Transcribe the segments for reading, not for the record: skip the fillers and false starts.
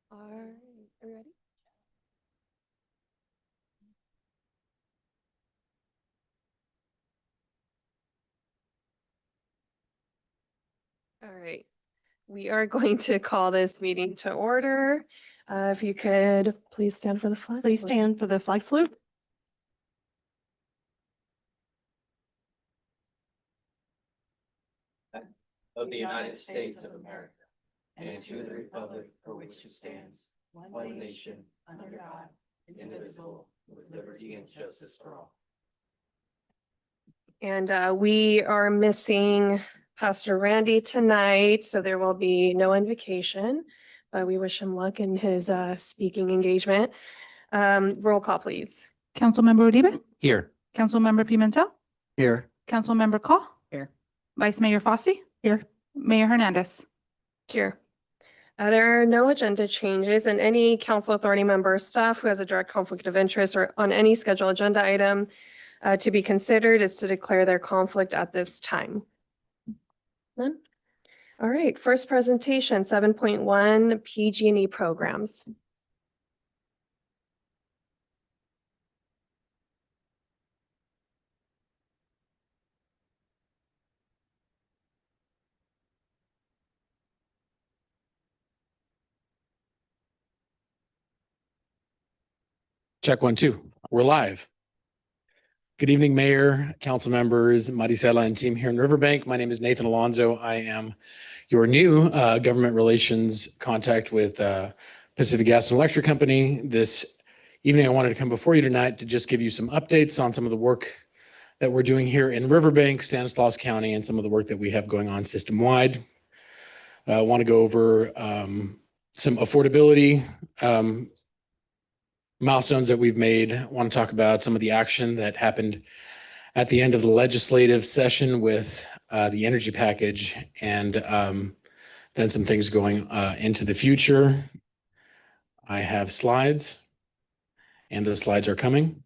All right, are we ready? All right, we are going to call this meeting to order. If you could please stand for the flag. Please stand for the flag salute. Of the United States of America, and to the republic for which it stands, one nation, under God, indivisible, with liberty and justice for all. And we are missing Pastor Randy tonight, so there will be no invocation, but we wish him luck in his speaking engagement. Roll call, please. Councilmember Uribe, Here. Councilmember Pimentel, Here. Councilmember Call. Here. Vice Mayor Fossey. Here. Mayor Hernandez. Here. There are no agenda changes, and any council authority member, staff who has a direct conflict of interest or on any scheduled agenda item to be considered is to declare their conflict at this time. None? All right, first presentation, 7.1 PG&E programs. Check 1, 2. We're live. Good evening, Mayor, council members, Maricela and team here in Riverbank. My name is Nathan Alonso. I am your new government relations contact with Pacific Gas and Electric Company. This evening, I wanted to come before you tonight to just give you some updates on some of the work that we're doing here in Riverbank, Stanislaus County, and some of the work that we have going on system-wide. I want to go over some affordability milestones that we've made. I want to talk about some of the action that happened at the end of the legislative session with the energy package, and then some things going into the future. I have slides, and the slides are coming.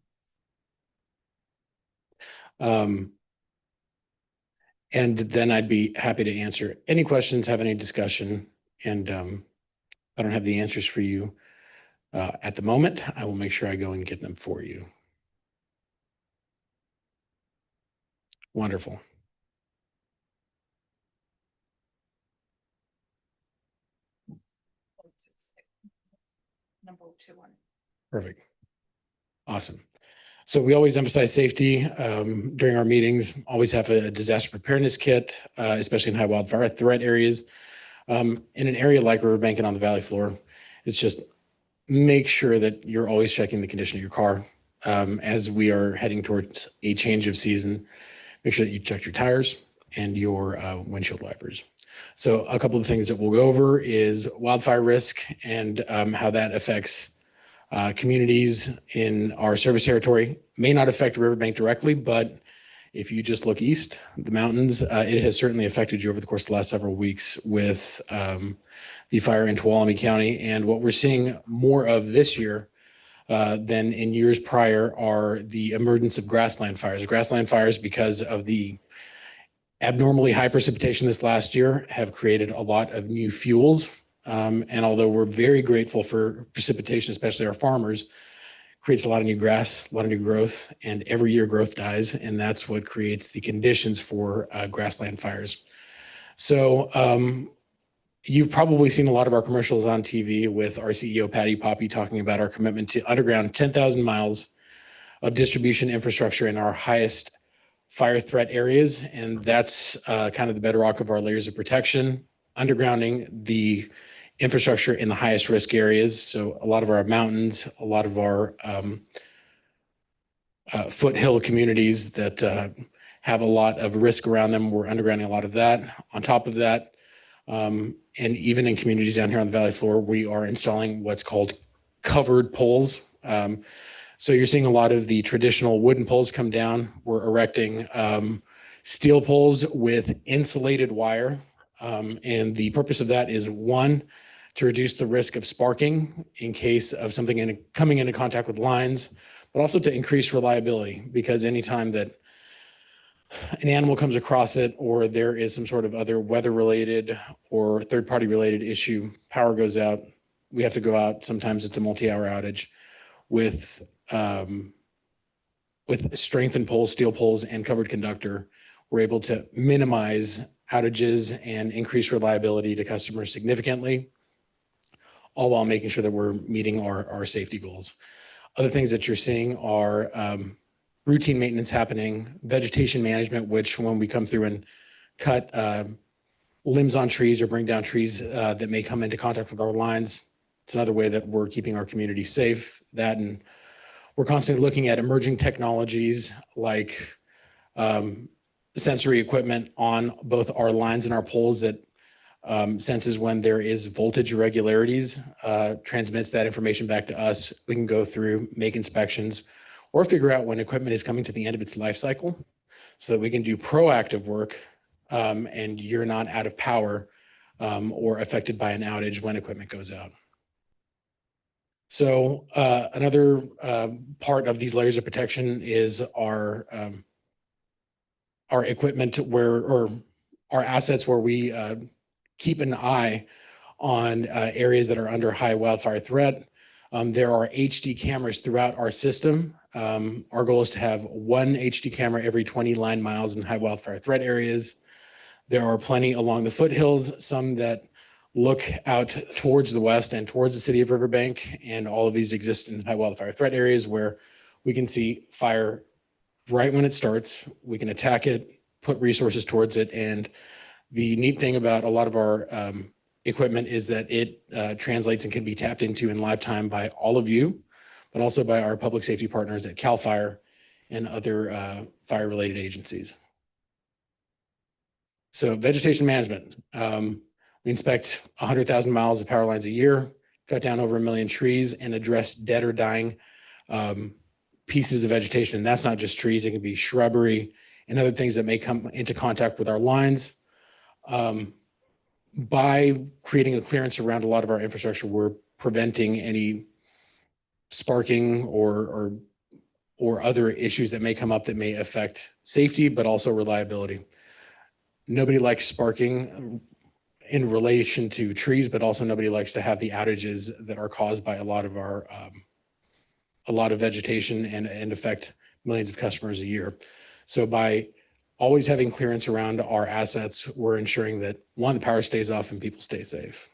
And then I'd be happy to answer any questions, have any discussion, and I don't have the answers for you at the moment. I will make sure I go and get them for you. Wonderful. Perfect. Awesome. So we always emphasize safety during our meetings, always have a disaster preparedness kit, especially in high wildfire threat areas. In an area like Riverbank and on the valley floor, it's just make sure that you're always checking the condition of your car. As we are heading towards a change of season, make sure that you check your tires and your windshield wipers. So a couple of things that we'll go over is wildfire risk and how that affects communities in our service territory. May not affect Riverbank directly, but if you just look east, the mountains, it has certainly affected you over the course of the last several weeks with the fire in Tuolumne County. And what we're seeing more of this year than in years prior are the emergence of grassland fires. Grassland fires, because of the abnormally high precipitation this last year, have created a lot of new fuels. And although we're very grateful for precipitation, especially our farmers, creates a lot of new grass, a lot of new growth, and every year growth dies. And that's what creates the conditions for grassland fires. So you've probably seen a lot of our commercials on TV with our CEO, Patty Poppy, talking about our commitment to underground 10,000 miles of distribution infrastructure in our highest fire threat areas. And that's kind of the bedrock of our layers of protection, undergrounding the infrastructure in the highest risk areas. So a lot of our mountains, a lot of our foothill communities that have a lot of risk around them, we're undergrounding a lot of that. On top of that, and even in communities down here on the valley floor, we are installing what's called covered poles. So you're seeing a lot of the traditional wooden poles come down. We're erecting steel poles with insulated wire. And the purpose of that is, one, to reduce the risk of sparking in case of something coming into contact with lines, but also to increase reliability, because anytime that an animal comes across it or there is some sort of other weather related or third party related issue, power goes out, we have to go out. Sometimes it's a multi-hour outage with strengthened poles, steel poles, and covered conductor. We're able to minimize outages and increase reliability to customers significantly, all while making sure that we're meeting our safety goals. Other things that you're seeing are routine maintenance happening, vegetation management, which when we come through and cut limbs on trees or bring down trees that may come into contact with our lines, it's another way that we're keeping our community safe. That, and we're constantly looking at emerging technologies like sensory equipment on both our lines and our poles that senses when there is voltage irregularities, transmits that information back to us. We can go through, make inspections, or figure out when equipment is coming to the end of its life cycle so that we can do proactive work and you're not out of power or affected by an outage when equipment goes out. So another part of these layers of protection is our equipment or our assets where we keep an eye on areas that are under high wildfire threat. There are HD cameras throughout our system. Our goal is to have one HD camera every 20 line miles in high wildfire threat areas. There are plenty along the foothills, some that look out towards the west and towards the city of Riverbank, and all of these exist in high wildfire threat areas where we can see fire right when it starts. We can attack it, put resources towards it, and the neat thing about a lot of our equipment is that it translates and can be tapped into in live time by all of you, but also by our public safety partners at CAL FIRE and other fire-related agencies. So vegetation management. We inspect 100,000 miles of power lines a year, cut down over 1 million trees, and address dead or dying pieces of vegetation. And that's not just trees, it can be shrubbery and other things that may come into contact with our lines. By creating a clearance around a lot of our infrastructure, we're preventing any sparking or other issues that may come up that may affect safety, but also reliability. Nobody likes sparking in relation to trees, but also nobody likes to have the outages that are caused by a lot of our vegetation and affect millions of customers a year. So by always having clearance around our assets, we're ensuring that, one, the power stays off and people stay safe.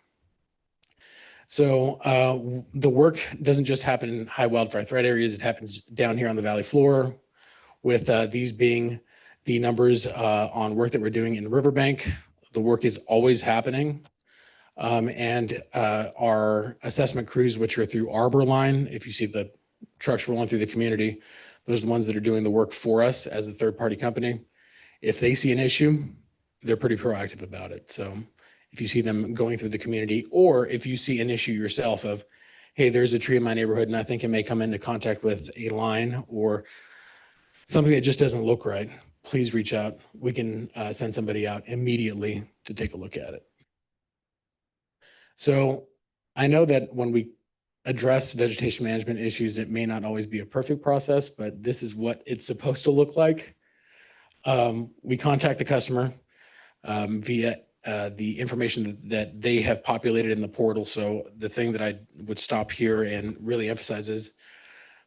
So the work doesn't just happen in high wildfire threat areas, it happens down here on the valley floor, with these being the numbers on work that we're doing in Riverbank. The work is always happening. And our assessment crews, which are through Arbor Line, if you see the trucks rolling through the community, those are the ones that are doing the work for us as a third-party company. If they see an issue, they're pretty proactive about it. So if you see them going through the community, or if you see an issue yourself of, hey, there's a tree in my neighborhood and I think it may come into contact with a line or something that just doesn't look right, please reach out. We can send somebody out immediately to take a look at it. So I know that when we address vegetation management issues, it may not always be a perfect process, but this is what it's supposed to look like. We contact the customer via the information that they have populated in the portal. So the thing that I would stop here and really emphasize is,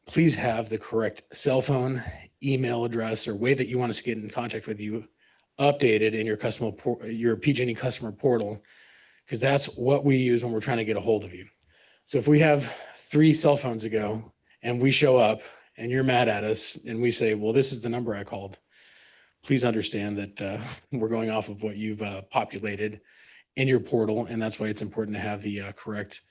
please have the correct cell phone, email address, or way that you want us to get in contact with you updated in your PG&E customer portal, because that's what we use when we're trying to get a hold of you. So if we have 3 cell phones ago and we show up and you're mad at us and we say, well, this is the number I called, please understand that we're going off of what you've populated in your portal, and that's why it's important to have the correct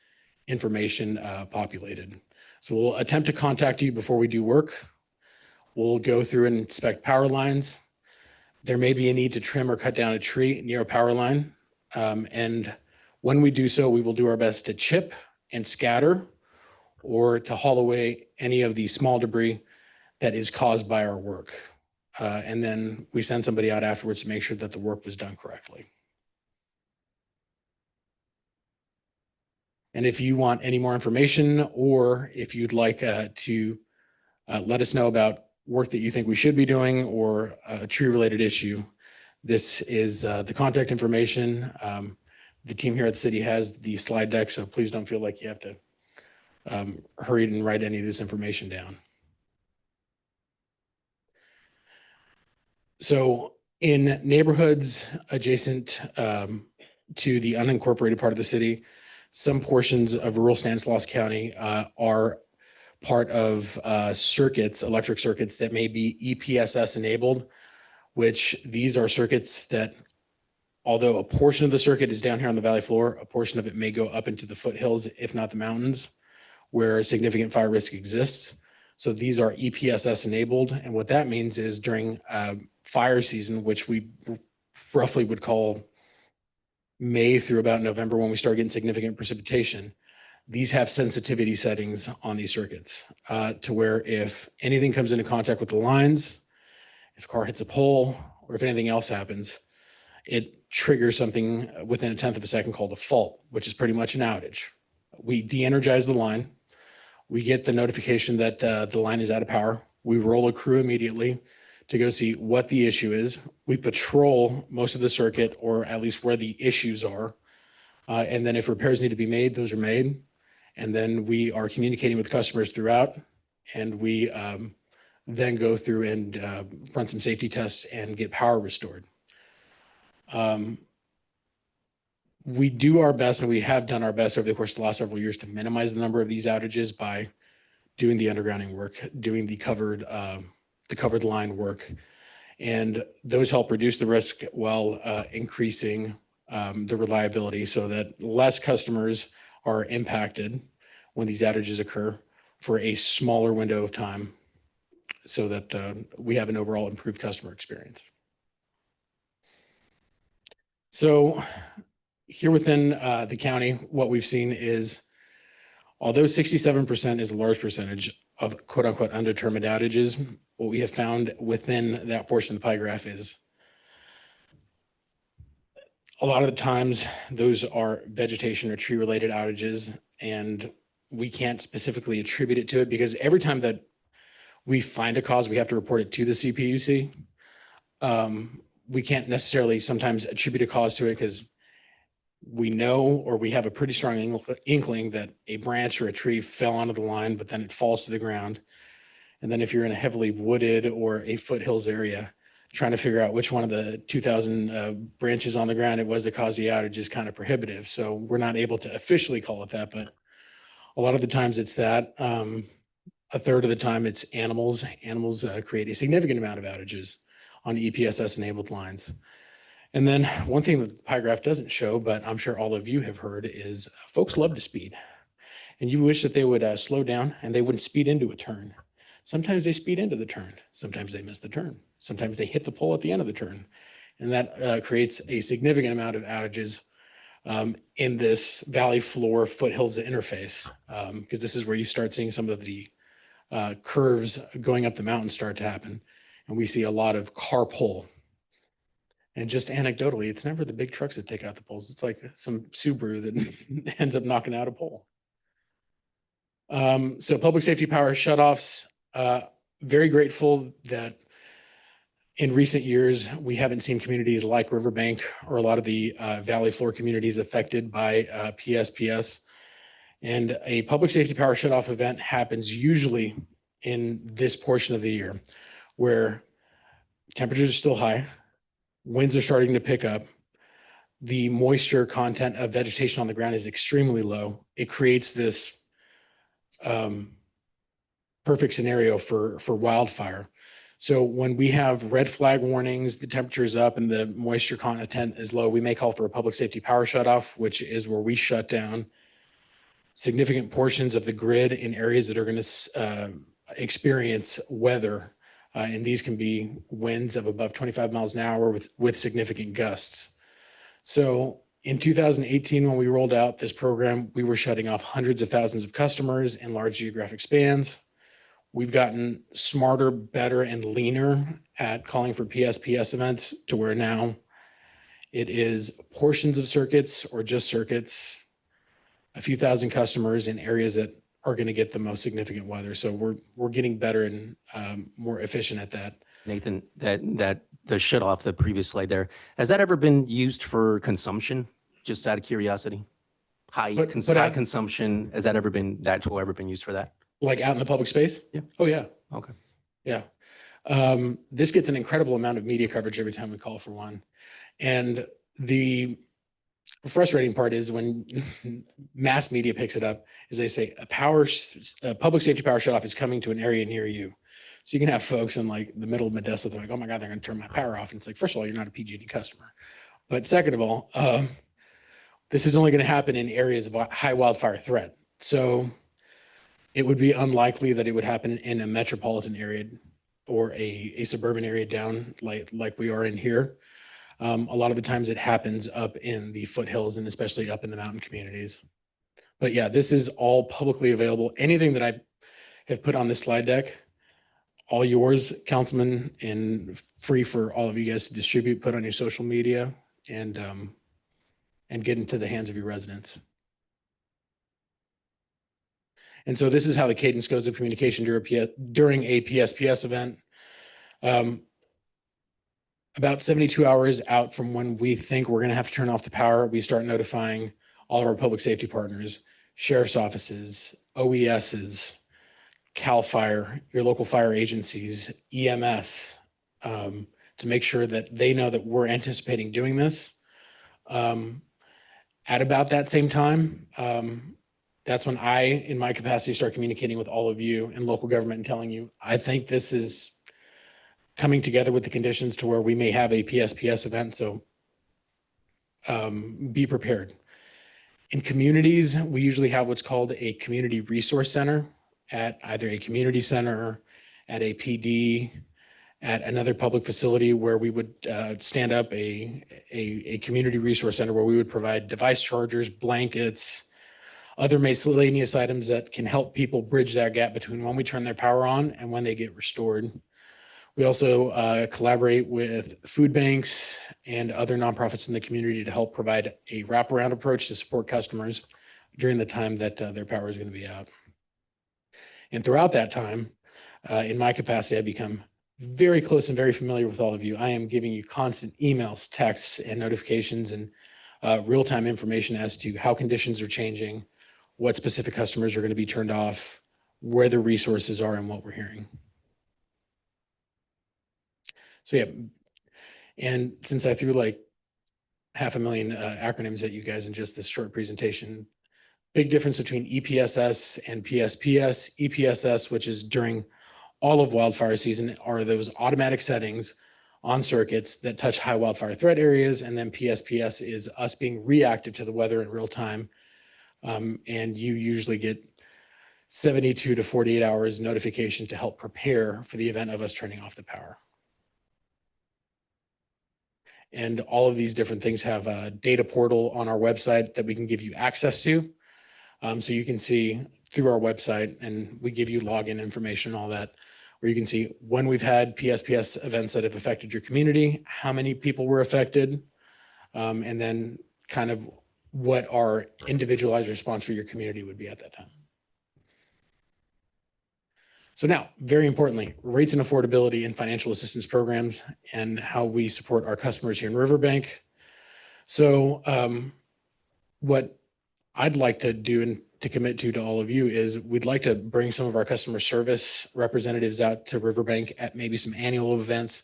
information populated. So we'll attempt to contact you before we do work. We'll go through and inspect power lines. There may be a need to trim or cut down a tree near a power line. And when we do so, we will do our best to chip and scatter or to haul away any of the small debris that is caused by our work. And then we send somebody out afterwards to make sure that the work was done correctly. And if you want any more information, or if you'd like to let us know about work that you think we should be doing or a tree related issue, this is the contact information. The team here at the city has the slide deck, so please don't feel like you have to hurry and write any of this information down. So in neighborhoods adjacent to the unincorporated part of the city, some portions of rural Stanislaus County are part of circuits, electric circuits that may be EPSS enabled, which these are circuits that, although a portion of the circuit is down here on the valley floor, a portion of it may go up into the foothills, if not the mountains, where significant fire risk exists. So these are EPSS enabled. And what that means is during fire season, which we roughly would call May through about November, when we start getting significant precipitation, these have sensitivity settings on these circuits to where if anything comes into contact with the lines, if a car hits a pole, or if anything else happens, it triggers something within 1/10 of a second called a fault, which is pretty much an outage. We de-energize the line. We get the notification that the line is out of power. We roll a crew immediately to go see what the issue is. We patrol most of the circuit, or at least where the issues are. And then if repairs need to be made, those are made. And then we are communicating with customers throughout. And we then go through and run some safety tests and get power restored. We do our best, and we have done our best over the course of the last several years to minimize the number of these outages by doing the undergrounding work, doing the covered line work. And those help reduce the risk while increasing the reliability so that less customers are impacted when these outages occur for a smaller window of time, so that we have an overall improved customer experience. So here within the county, what we've seen is, although 67% is a large percentage of quote unquote undetermined outages, what we have found within that portion of the pie graph is a lot of the times those are vegetation or tree related outages, and we can't specifically attribute it to it because every time that we find a cause, we have to report it to the CPUC. We can't necessarily sometimes attribute a cause to it because we know, or we have a pretty strong inkling that a branch or a tree fell onto the line, but then it falls to the ground. And then if you're in a heavily wooded or a foothills area, trying to figure out which one of the 2,000 branches on the ground it was that caused the outage is kind of prohibitive. So we're not able to officially call it that, but a lot of the times it's that. A third of the time it's animals. Animals create a significant amount of outages on EPSS enabled lines. And then one thing that the pie graph doesn't show, but I'm sure all of you have heard, is folks love to speed. And you wish that they would slow down and they wouldn't speed into a turn. Sometimes they speed into the turn. Sometimes they miss the turn. Sometimes they hit the pole at the end of the turn. And that creates a significant amount of outages in this valley floor foothills interface, because this is where you start seeing some of the curves going up the mountain start to happen. And we see a lot of car pull. And just anecdotally, it's never the big trucks that take out the poles. It's like some Subaru that ends up knocking out a pole. So public safety power shutoffs, very grateful that in recent years, we haven't seen communities like Riverbank or a lot of the valley floor communities affected by PSPS. And a public safety power shutoff event happens usually in this portion of the year where temperatures are still high, winds are starting to pick up, the moisture content of vegetation on the ground is extremely low. It creates this perfect scenario for wildfire. So when we have red flag warnings, the temperature is up and the moisture content is low, we may call for a public safety power shutoff, which is where we shut down significant portions of the grid in areas that are going to experience weather. And these can be winds of above 25 miles an hour with significant gusts. So in 2018, when we rolled out this program, we were shutting off hundreds of thousands of customers in large geographic spans. We've gotten smarter, better, and leaner at calling for PSPS events to where now it is portions of circuits or just circuits, a few thousand customers in areas that are going to get the most significant weather. So we're getting better and more efficient at that. Nathan, that the shut off the previous slide there, has that ever been used for consumption? Just out of curiosity. High But high out- consumption, has that tool ever been used for that? Like out in the public space? Yeah. Oh, yeah. Okay. Yeah. This gets an incredible amount of media coverage every time we call for one. And the frustrating part is when mass media picks it up, is they say a public safety power shutoff is coming to an area near you. So you can have folks in like the middle of Modesto, they're like, oh my God, they're going to turn my power off. And it's like, first of all, you're not a PG&E customer. But second of all, this is only going to happen in areas of high wildfire threat. So it would be unlikely that it would happen in a metropolitan area or a suburban area down like we are in here. A lot of the times it happens up in the foothills and especially up in the mountain communities. But yeah, this is all publicly available. Anything that I have put on this slide deck, all yours, Councilman, and free for all of you guys to distribute, put on your social media, and get into the hands of your residents. And so this is how the cadence goes of communication during a PSPS event. About 72 hours out from when we think we're going to have to turn off the power, we start notifying all of our public safety partners, sheriff's offices, OESs, CAL FIRE, your local fire agencies, EMS, to make sure that they know that we're anticipating doing this. At about that same time, that's when I, in my capacity, start communicating with all of you in local government and telling you, I think this is coming together with the conditions to where we may have a PSPS event. So be prepared. In communities, we usually have what's called a community resource center at either a community center, at a PD, at another public facility where we would stand up a community resource center where we would provide device chargers, blankets, other miscellaneous items that can help people bridge that gap between when we turn their power on and when they get restored. We also collaborate with food banks and other nonprofits in the community to help provide a wraparound approach to support customers during the time that their power is going to be out. And throughout that time, in my capacity, I become very close and very familiar with all of you. I am giving you constant emails, texts, and notifications and real-time information as to how conditions are changing, what specific customers are going to be turned off, where the resources are, and what we're hearing. So yeah, and since I threw like 500,000 acronyms at you guys in just this short presentation, big difference between EPSS and PSPS. EPSS, which is during all of wildfire season, are those automatic settings on circuits that touch high wildfire threat areas. And then PSPS is us being reactive to the weather in real time. And you usually get 72 to 48 hours notification to help prepare for the event of us turning off the power. And all of these different things have a data portal on our website that we can give you access to. So you can see through our website, and we give you login information, all that, where you can see when we've had PSPS events that have affected your community, how many people were affected, and then kind of what our individualized response for your community would be at that time. So now, very importantly, rates and affordability and financial assistance programs and how we support our customers here in Riverbank. So what I'd like to do and to commit to all of you is we'd like to bring some of our customer service representatives out to Riverbank at maybe some annual events,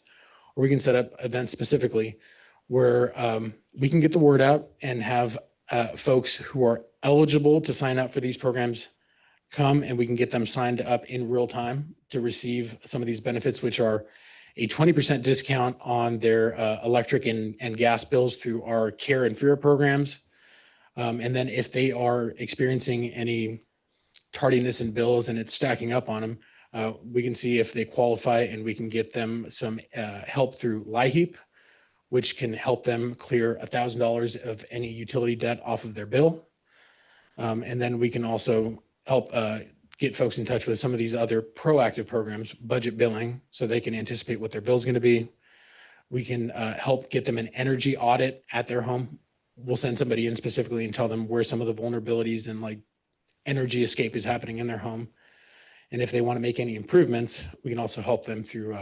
or we can set up events specifically where we can get the word out and have folks who are eligible to sign up for these programs come, and we can get them signed up in real time to receive some of these benefits, which are a 20% discount on their electric and gas bills through our care and fear programs. And then if they are experiencing any tardiness in bills and it's stacking up on them, we can see if they qualify, and we can get them some help through LIHEAP, which can help them clear $1,000 of any utility debt off of their bill. And then we can also help get folks in touch with some of these other proactive programs, budget billing, so they can anticipate what their bill is going to be. We can help get them an energy audit at their home. We'll send somebody in specifically and tell them where some of the vulnerabilities and like energy escape is happening in their home. And if they want to make any improvements, we can also help them through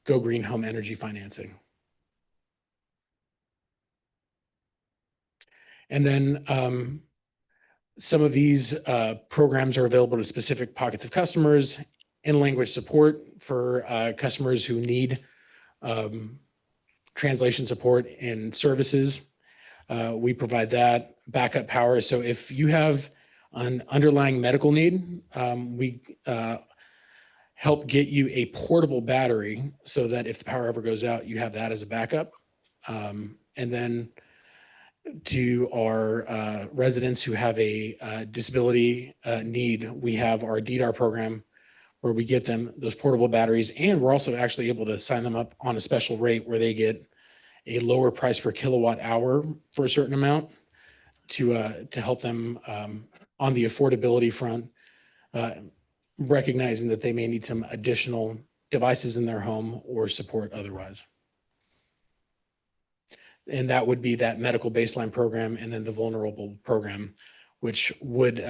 Go Green Home Energy Financing. And then some of these programs are available to specific pockets of customers, in language support for customers who need translation support and services. We provide that. Backup power. So if you have an underlying medical need, we help get you a portable battery so that if the power ever goes out, you have that as a backup. And then to our residents who have a disability need, we have our DDAR program where we get them those portable batteries, and we're also actually able to sign them up on a special rate where they get a lower price per kilowatt hour for a certain amount to help them on the affordability front, recognizing that they may need some additional devices in their home or support otherwise. And that would be that medical baseline program and then the vulnerable program, which would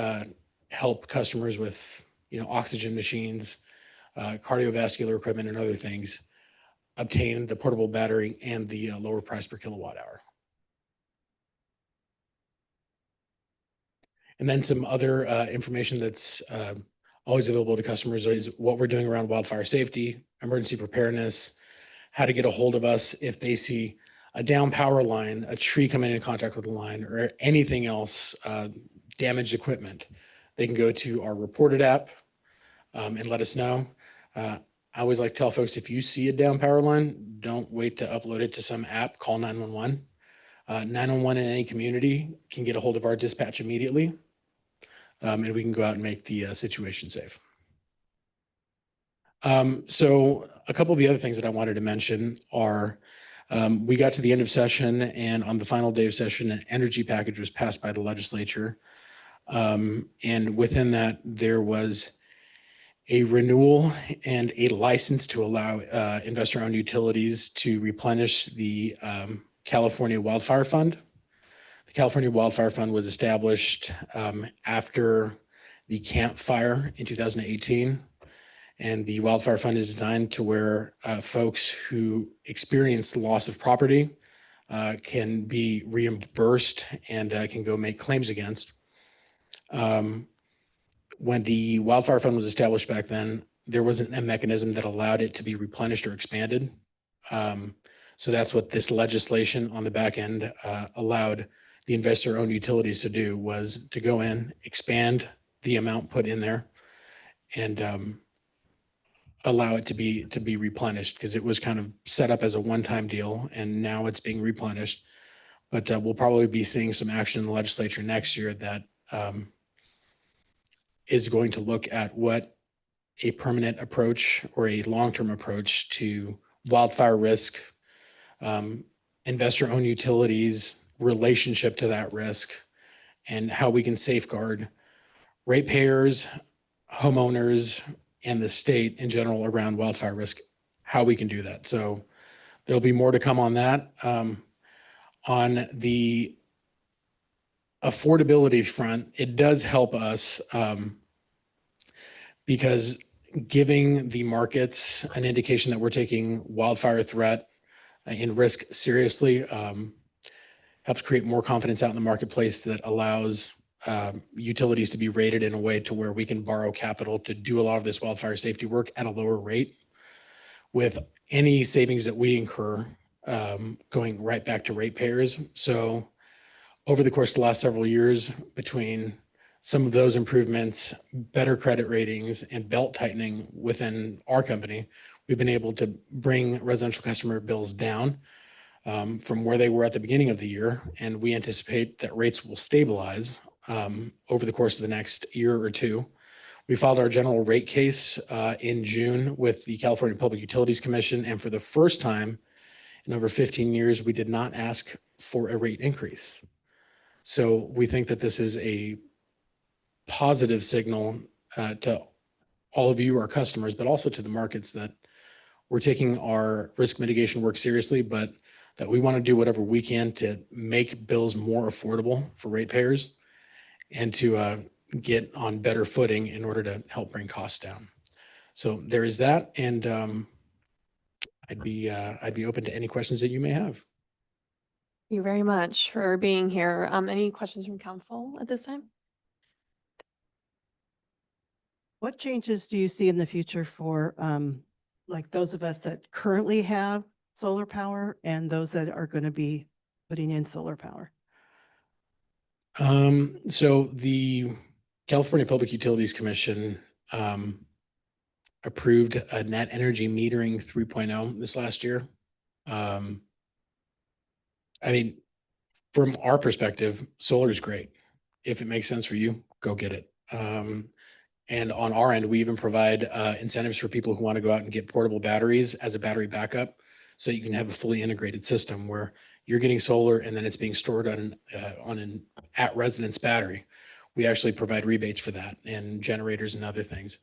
help customers with, oxygen machines, cardiovascular equipment and other things obtain the portable battery and the lower price per kilowatt hour. And then some other information that's always available to customers is what we're doing around wildfire safety, emergency preparedness, how to get a hold of us if they see a down power line, a tree coming into contact with the line, or anything else, damaged equipment. They can go to our reported app and let us know. I always like to tell folks, if you see a down power line, don't wait to upload it to some app, call 911. 911 in any community can get a hold of our dispatch immediately, and we can go out and make the situation safe. So a couple of the other things that I wanted to mention are we got to the end of session, and on the final day of session, an energy package was passed by the legislature. And within that, there was a renewal and a license to allow investor-owned utilities to replenish the California Wildfire Fund. The California Wildfire Fund was established after the Camp Fire in 2018. And the Wildfire Fund is designed to where folks who experience loss of property can be reimbursed and can go make claims against. When the Wildfire Fund was established back then, there wasn't a mechanism that allowed it to be replenished or expanded. So that's what this legislation on the back end allowed the investor-owned utilities to do, was to go in, expand the amount put in there, and allow it to be replenished, because it was kind of set up as a one-time deal, and now it's being replenished. But we'll probably be seeing some action in the legislature next year that is going to look at what a permanent approach or a long-term approach to wildfire risk, investor-owned utilities, relationship to that risk, and how we can safeguard ratepayers, homeowners, and the state in general around wildfire risk, how we can do that. So there'll be more to come on that. On the affordability front, it does help us because giving the markets an indication that we're taking wildfire threat and risk seriously helps create more confidence out in the marketplace that allows utilities to be rated in a way to where we can borrow capital to do a lot of this wildfire safety work at a lower rate, with any savings that we incur going right back to ratepayers. So over the course of the last several years, between some of those improvements, better credit ratings, and belt tightening within our company, we've been able to bring residential customer bills down from where they were at the beginning of the year. And we anticipate that rates will stabilize over the course of the next year or two. We filed our general rate case in June with the California Public Utilities Commission. And for the first time in over 15 years, we did not ask for a rate increase. So we think that this is a positive signal to all of you, our customers, but also to the markets, that we're taking our risk mitigation work seriously, but that we want to do whatever we can to make bills more affordable for ratepayers and to get on better footing in order to help bring costs down. So there is that, and I'd be open to any questions that you may have. you very much for being here. Any questions from council at this time? What changes do you see in the future for like those of us that currently have solar power and those that are going to be putting in solar power? So the California Public Utilities Commission approved a net energy metering 3.0 this last year. I mean, from our perspective, solar is great. If it makes sense for you, go get it. And on our end, we even provide incentives for people who want to go out and get portable batteries as a battery backup. So you can have a fully integrated system where you're getting solar and then it's being stored on an at residence battery. We actually provide rebates for that and generators and other things.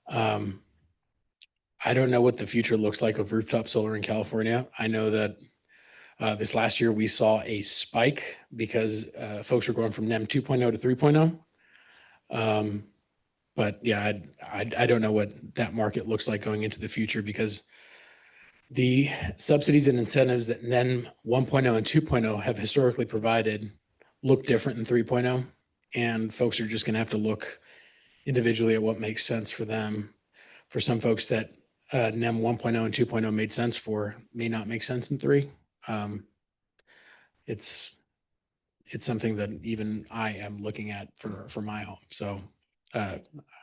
I don't know what the future looks like of rooftop solar in California. I know that this last year we saw a spike because folks were going from NEM 2.0 to 3.0. But yeah, I don't know what that market looks like going into the future because the subsidies and incentives that NEM 1.0 and 2.0 have historically provided look different than 3.0. And folks are just going to have to look individually at what makes sense for them. For some folks that NEM 1.0 and 2.0 made sense for may not make sense in 3. It's something that even I am looking at for my home. So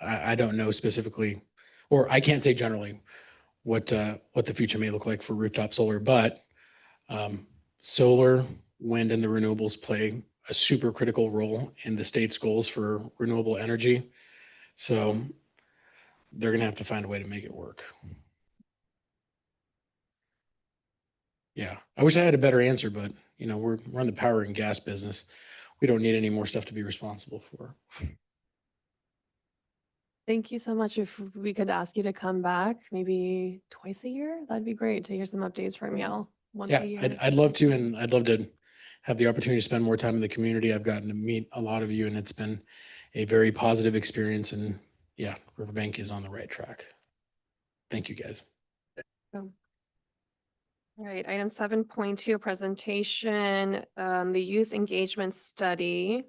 I don't know specifically, or I can't say generally what the future may look like for rooftop solar, but solar, wind, and the renewables play a super critical role in the state's goals for renewable energy. So they're going to have to find a way to make it work. Yeah, I wish I had a better answer, but you know, we're in the power and gas business. We don't need any more stuff to be responsible for. Thank you so much. If we could ask you to come back maybe twice a year, that'd be great to hear some updates from you. Once Yeah, a year. I'd love to, and I'd love to have the opportunity to spend more time in the community. I've gotten to meet a lot of you, and it's been a very positive experience. And yeah, Riverbank is on the right track. Thank you, guys. All right, item 7.2, presentation, the youth engagement study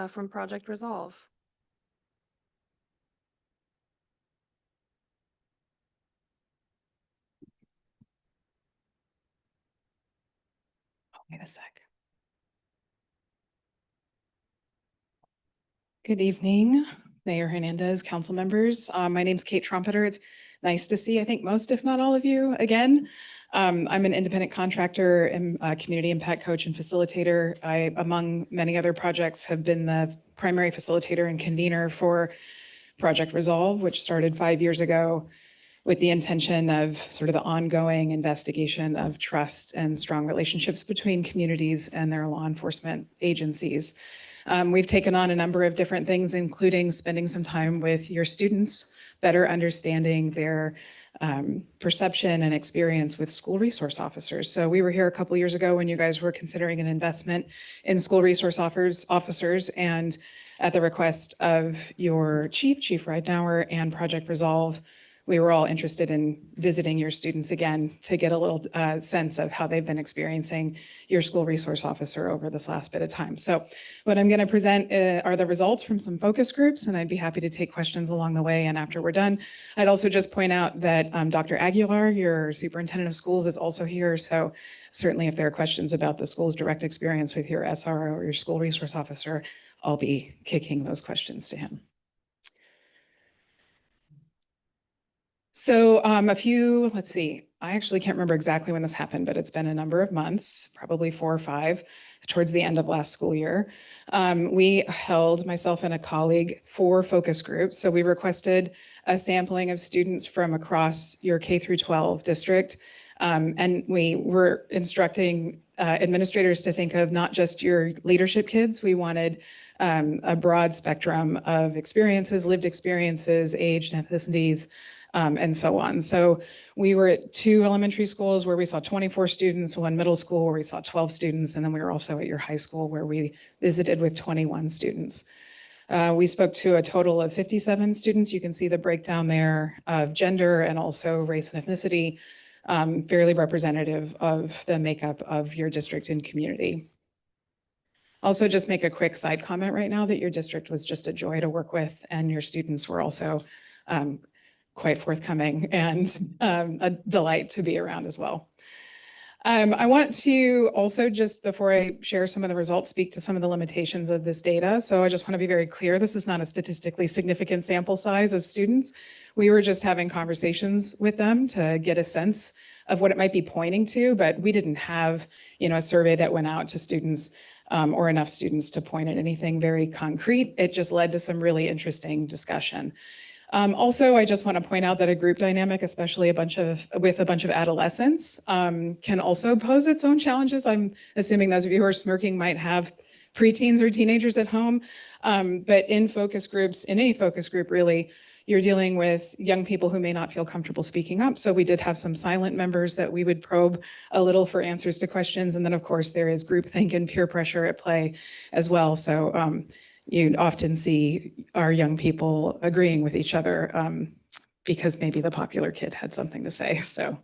from Project Resolve. Wait a sec. Good evening, Mayor Hernandez, council members. My name's Kate Trompetter. It's nice to see, I think, most, if not all of you again. I'm an independent contractor and community impact coach and facilitator. I, among many other projects, have been the primary facilitator and convener for Project Resolve, which started 5 years ago with the intention of sort of the ongoing investigation of trust and strong relationships between communities and their law enforcement agencies. We've taken on a number of different things, including spending some time with your students, better understanding their perception and experience with school resource officers. So we were here a couple of years ago when you guys were considering an investment in school resource officers, and at the request of your Chief Ridenauer, and Project Resolve, we were all interested in visiting your students again to get a little sense of how they've been experiencing your school resource officer over this last bit of time. So what I'm going to present are the results from some focus groups, and I'd be happy to take questions along the way and after we're done. I'd also just point out that Dr. Aguilar, your superintendent of schools, is also here. So certainly if there are questions about the school's direct experience with your SRO or your school resource officer, I'll be kicking those questions to him. So let's see, I actually can't remember exactly when this happened, but it's been a number of months, probably 4 or 5, towards the end of last school year. We held, myself and a colleague, 4 focus groups. So we requested a sampling of students from across your K through 12 district. And we were instructing administrators to think of not just your leadership kids. We wanted a broad spectrum of experiences, lived experiences, age, ethnicities, and so on. So we were at 2 elementary schools where we saw 24 students, 1 middle school where we saw 12 students, and then we were also at your high school where we visited with 21 students. We spoke to a total of 57 students. You can see the breakdown there of gender and also race and ethnicity. fairly representative of the makeup of your district and community. Also, just make a quick side comment right now that your district was just a joy to work with, and your students were also quite forthcoming and a delight to be around as well. I want to also, just before I share some of the results, speak to some of the limitations of this data. So I just want to be very clear, this is not a statistically significant sample size of students. We were just having conversations with them to get a sense of what it might be pointing to, but we didn't have, a survey that went out to students or enough students to point at anything very concrete. It just led to some really interesting discussion. Also, I just want to point out that a group dynamic, especially with a bunch of adolescents, can also pose its own challenges. I'm assuming those of you who are smirking might have preteens or teenagers at home. But in focus groups, in any focus group really, you're dealing with young people who may not feel comfortable speaking up. So we did have some silent members that we would probe a little for answers to questions. And then of course there is groupthink and peer pressure at play as well. So you'd often see our young people agreeing with each other because maybe the popular kid had something to say. So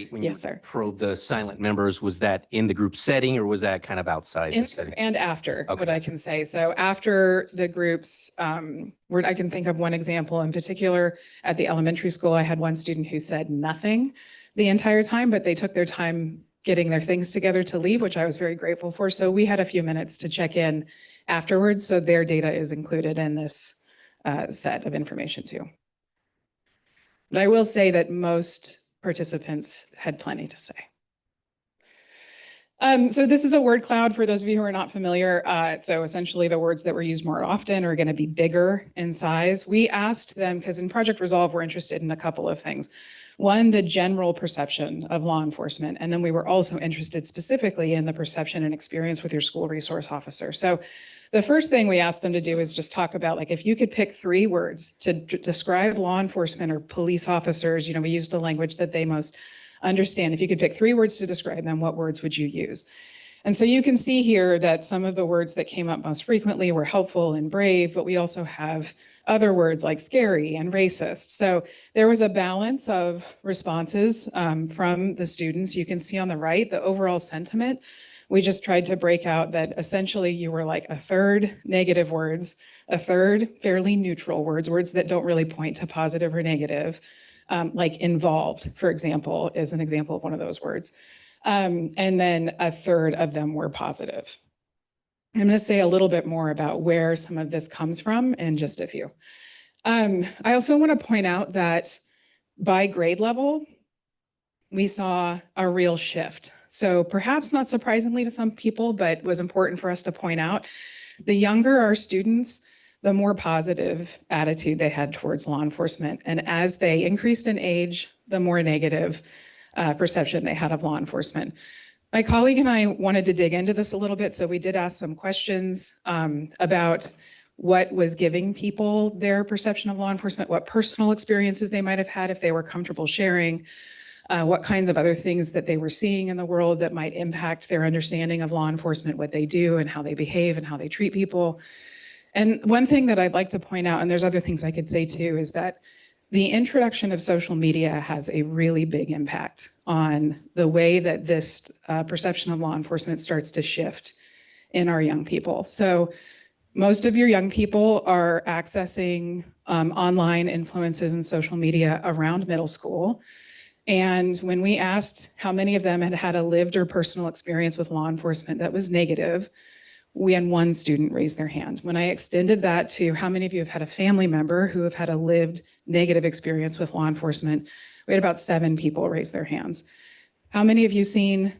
When you yes, sir. probe the silent members, was that in the group setting or was that kind of outside the setting? And after, what Okay. I can say. So after the groups, I can think of one example in particular. At the elementary school, I had one student who said nothing the entire time, but they took their time getting their things together to leave, which I was very grateful for. So we had a few minutes to check in afterwards. So their data is included in this set of information too. But I will say that most participants had plenty to say. So this is a word cloud for those of you who are not familiar. So essentially the words that were used more often are going to be bigger in size. We asked them, because in Project Resolve, we're interested in a couple of things. One, the general perception of law enforcement. And then we were also interested specifically in the perception and experience with your school resource officer. So the first thing we asked them to do is just talk about, like, if you could pick 3 words to describe law enforcement or police officers, we used the language that they most understand. If you could pick 3 words to describe them, what words would you use? And so you can see here that some of the words that came up most frequently were helpful and brave, but we also have other words like scary and racist. So there was a balance of responses from the students. You can see on the right, the overall sentiment. We just tried to break out that essentially you were like a third negative words, a third fairly neutral words that don't really point to positive or negative, like involved, for example, is an example of one of those words. And then a third of them were positive. I'm going to say a little bit more about where some of this comes from in just a few. I also want to point out that by grade level, we saw a real shift. So perhaps not surprisingly to some people, but was important for us to point out, the younger our students, the more positive attitude they had towards law enforcement. And as they increased in age, the more negative perception they had of law enforcement. My colleague and I wanted to dig into this a little bit, so we did ask some questions about what was giving people their perception of law enforcement, what personal experiences they might have had if they were comfortable sharing, what kinds of other things that they were seeing in the world that might impact their understanding of law enforcement, what they do and how they behave and how they treat people. And one thing that I'd like to point out, and there's other things I could say too, is that the introduction of social media has a really big impact on the way that this perception of law enforcement starts to shift in our young people. So most of your young people are accessing online influences and social media around middle school. And when we asked how many of them had had a lived or personal experience with law enforcement that was negative, we had 1 student raise their hand. When I extended that to how many of you have had a family member who have had a lived negative experience with law enforcement, we had about 7 people raise their hands. How many of you seen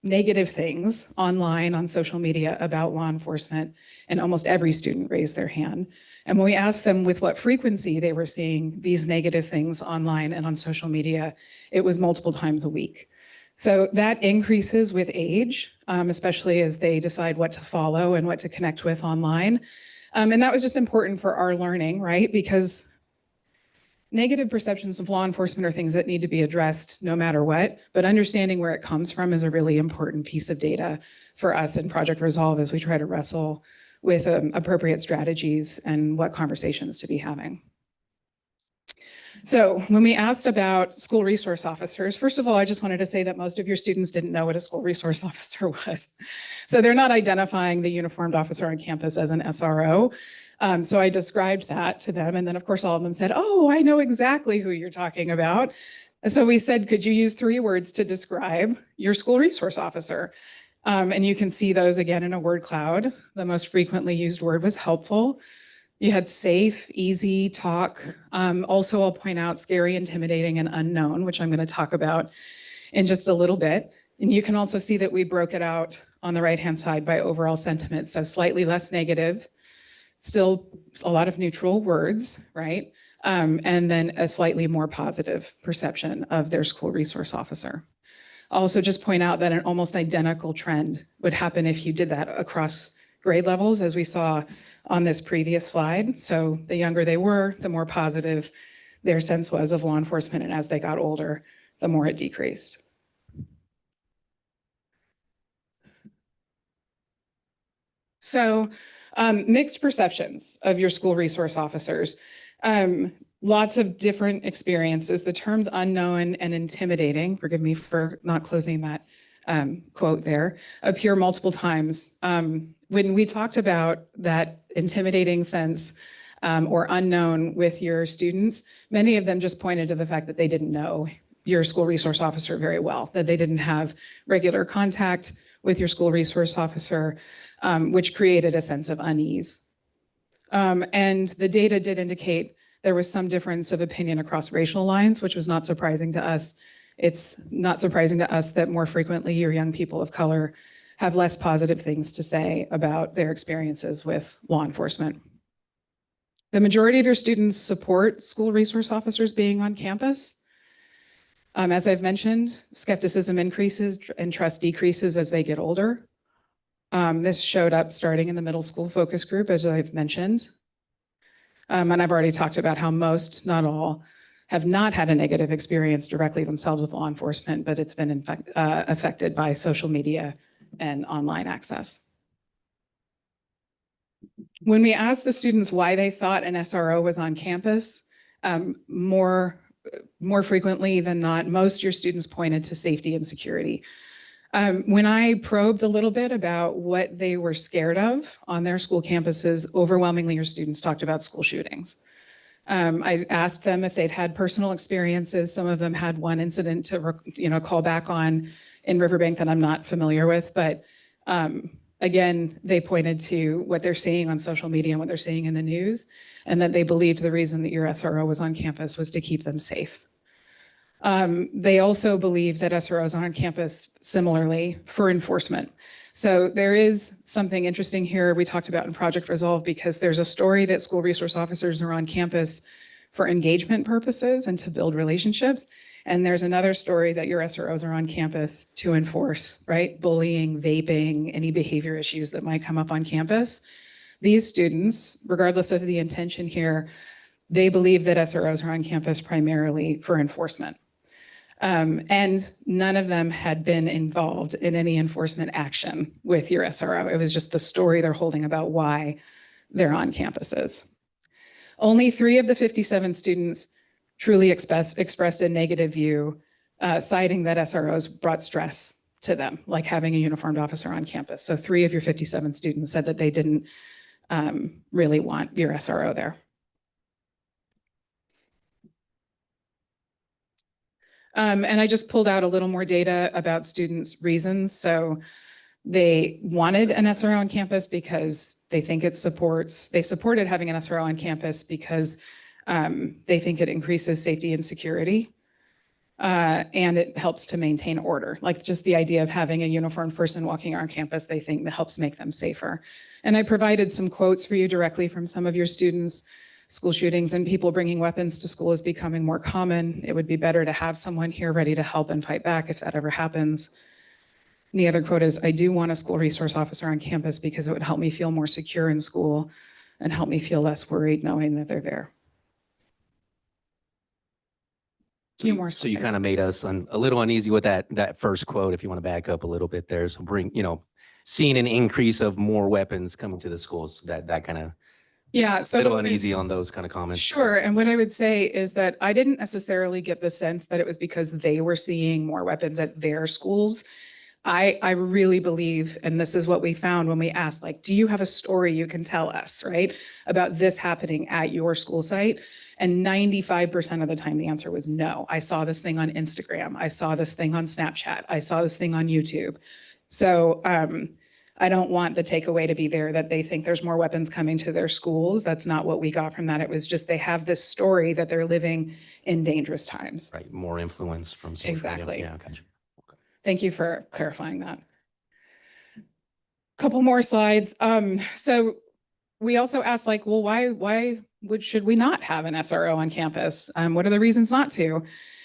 negative things online on social media about law enforcement? And almost every student raised their hand. And when we asked them with what frequency they were seeing these negative things online and on social media, it was multiple times a week. So that increases with age, especially as they decide what to follow and what to connect with online. And that was just important for our learning, right? Because negative perceptions of law enforcement are things that need to be addressed no matter what, but understanding where it comes from is a really important piece of data for us in Project Resolve as we try to wrestle with appropriate strategies and what conversations to be having. So when we asked about school resource officers, first of all, I just wanted to say that most of your students didn't know what a school resource officer was. So they're not identifying the uniformed officer on campus as an SRO. So I described that to them. And then of course, all of them said, oh, I know exactly who you're talking about. And so we said, could you use 3 words to describe your school resource officer? And you can see those again in a word cloud. The most frequently used word was helpful. You had safe, easy, talk. Also, I'll point out scary, intimidating, and unknown, which I'm going to talk about in just a little bit. And you can also see that we broke it out on the right-hand side by overall sentiment. So slightly less negative, still a lot of neutral words, right? And then a slightly more positive perception of their school resource officer. I'll also just point out that an almost identical trend would happen if you did that across grade levels, as we saw on this previous slide. So the younger they were, the more positive their sense was of law enforcement. And as they got older, the more it decreased. So mixed perceptions of your school resource officers. Lots of different experiences. The terms unknown and intimidating, forgive me for not closing that quote there, appear multiple times. When we talked about that intimidating sense or unknown with your students, many of them just pointed to the fact that they didn't know your school resource officer very well, that they didn't have regular contact with your school resource officer, which created a sense of unease. And the data did indicate there was some difference of opinion across racial lines, which was not surprising to us. It's not surprising to us that more frequently your young people of color have less positive things to say about their experiences with law enforcement. The majority of your students support school resource officers being on campus. As I've mentioned, skepticism increases and trust decreases as they get older. This showed up starting in the middle school focus group, as I've mentioned. And I've already talked about how most, not all, have not had a negative experience directly themselves with law enforcement, but it's been affected by social media and online access. When we asked the students why they thought an SRO was on campus, more frequently than not, most of your students pointed to safety and security. When I probed a little bit about what they were scared of on their school campuses, overwhelmingly your students talked about school shootings. I asked them if they'd had personal experiences. Some of them had one incident to call back on in Riverbank that I'm not familiar with, but again, they pointed to what they're seeing on social media and what they're seeing in the news, and that they believed the reason that your SRO was on campus was to keep them safe. They also believe that SROs are on campus similarly for enforcement. So there is something interesting here we talked about in Project Resolve, because there's a story that school resource officers are on campus for engagement purposes and to build relationships. And there's another story that your SROs are on campus to enforce, right? Bullying, vaping, any behavior issues that might come up on campus. These students, regardless of the intention here, they believe that SROs are on campus primarily for enforcement. And none of them had been involved in any enforcement action with your SRO. It was just the story they're holding about why they're on campuses. Only 3 of the 57 students truly expressed a negative view, citing that SROs brought stress to them, like having a uniformed officer on campus. So 3 of your 57 students said that they didn't really want your SRO there. And I just pulled out a little more data about students' reasons. So they wanted an SRO on campus because they think they supported having an SRO on campus because they think it increases safety and security. And it helps to maintain order. Like just the idea of having a uniformed person walking around campus, they think that helps make them safer. And I provided some quotes for you directly from some of your students. School shootings and people bringing weapons to school is becoming more common. It would be better to have someone here ready to help and fight back if that ever happens. And the other quote is, I do want a school resource officer on campus because it would help me feel more secure in school and help me feel less worried knowing that they're there. So you kind of made us a little uneasy with that first quote, if you want to back up a little bit there. So seeing an increase of more weapons coming to the schools, that kind of Yeah, so little uneasy on those kind of comments. Sure. And what I would say is that I didn't necessarily get the sense that it was because they were seeing more weapons at their schools. I really believe, and this is what we found when we asked, like, do you have a story you can tell us, right, about this happening at your school site? And 95% of the time, the answer was no. I saw this thing on Instagram. I saw this thing on Snapchat. I saw this thing on YouTube. So I don't want the takeaway to be there that they think there's more weapons coming to their schools. That's not what we got from that. It was just they have this story that they're living in dangerous times. Right, more influence from social media. Exactly. Yeah, gotcha. Thank you for clarifying that. Couple more slides. So we also asked, like, well, why should we not have an SRO on campus? What are the reasons not to?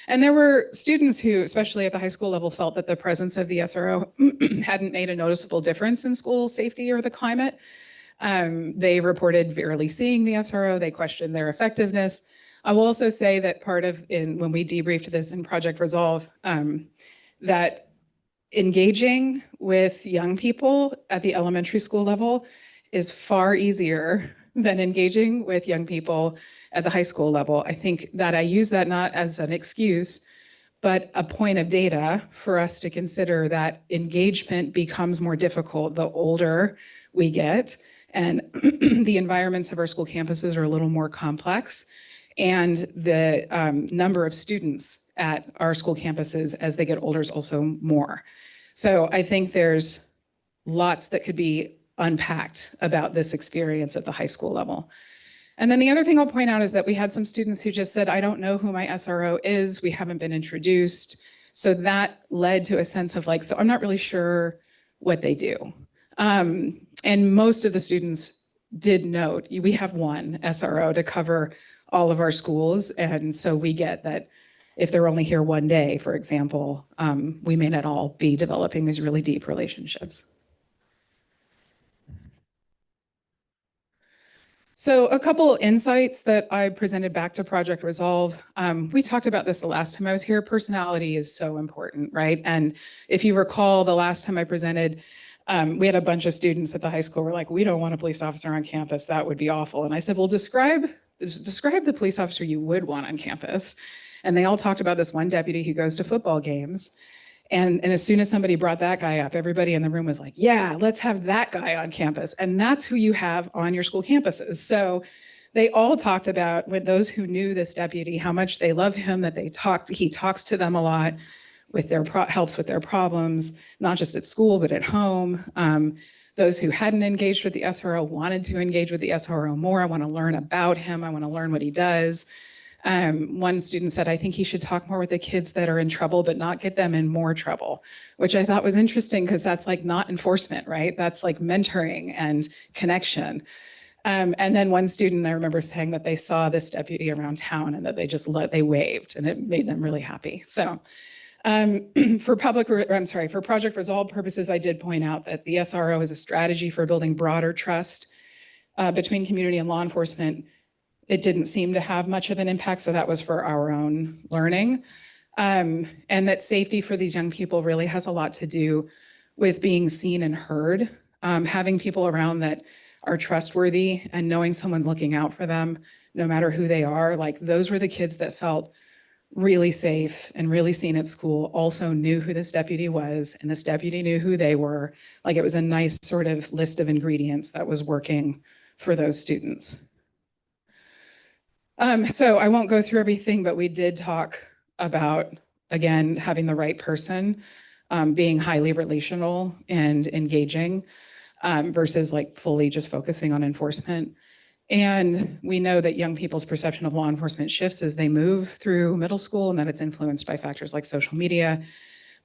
And there were students who, especially at the high school level, felt that the presence of the SRO hadn't made a noticeable difference in school safety or the climate. They reported rarely seeing the SRO. They questioned their effectiveness. I will also say that when we debriefed this in Project Resolve, that engaging with young people at the elementary school level is far easier than engaging with young people at the high school level. I think that I use that not as an excuse, but a point of data for us to consider that engagement becomes more difficult the older we get, and the environments of our school campuses are a little more complex, and the number of students at our school campuses as they get older is also more. So I think there's lots that could be unpacked about this experience at the high school level. And then the other thing I'll point out is that we had some students who just said, I don't know who my SRO is. We haven't been introduced. So that led to a sense of like, so I'm not really sure what they do. And most of the students did note, we have one SRO to cover all of our schools. And so we get that if they're only here one day, for example, we may not all be developing these really deep relationships. So a couple insights that I presented back to Project Resolve. We talked about this the last time I was here. Personality is so important, right? And if you recall, the last time I presented, we had a bunch of students at the high school who were like, we don't want a police officer on campus. That would be awful. And I said, well, describe the police officer you would want on campus. And they all talked about this one deputy who goes to football games. And as soon as somebody brought that guy up, everybody in the room was like, yeah, let's have that guy on campus. And that's who you have on your school campuses. So they all talked about, with those who knew this deputy, how much they love him, that he talks to them a lot, with helps with their problems, not just at school, but at home. Those who hadn't engaged with the SRO wanted to engage with the SRO more. I want to learn about him. I want to learn what he does. One student said, I think he should talk more with the kids that are in trouble, but not get them in more trouble, which I thought was interesting because that's like not enforcement, right? That's like mentoring and connection. And then one student, I remember saying that they saw this deputy around town and that they waved, and it made them really happy. So for Project Resolve purposes, I did point out that the SRO is a strategy for building broader trust between community and law enforcement. It didn't seem to have much of an impact, so that was for our own learning. And that safety for these young people really has a lot to do with being seen and heard, having people around that are trustworthy and knowing someone's looking out for them, no matter who they are. Like, those were the kids that felt really safe and really seen at school, also knew who this deputy was, and this deputy knew who they were. Like, it was a nice sort of list of ingredients that was working for those students. So I won't go through everything, but we did talk about, again, having the right person, being highly relational and engaging, versus like fully just focusing on enforcement. And we know that young people's perception of law enforcement shifts as they move through middle school, and that it's influenced by factors like social media.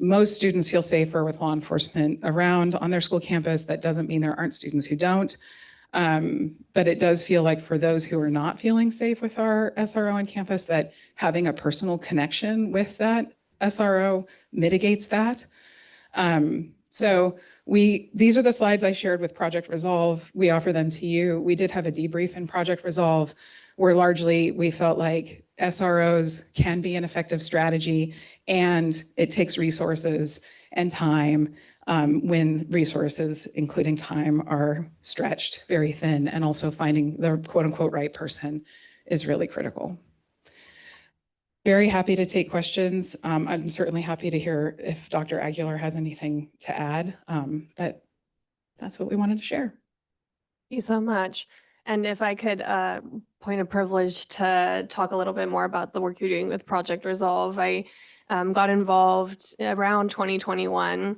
Most students feel safer with law enforcement around on their school campus. That doesn't mean there aren't students who don't. But it does feel like for those who are not feeling safe with our SRO on campus, that having a personal connection with that SRO mitigates that. So these are the slides I shared with Project Resolve. We offer them to you. We did have a debrief in Project Resolve where largely we felt like SROs can be an effective strategy, and it takes resources and time. when resources, including time, are stretched very thin, and also finding the quote unquote right person is really critical. Very happy to take questions. I'm certainly happy to hear if Dr. Aguilar has anything to add, but that's what we wanted to share. Thank you so much. And if I could, point of privilege to talk a little bit more about the work you're doing with Project Resolve. I got involved around 2021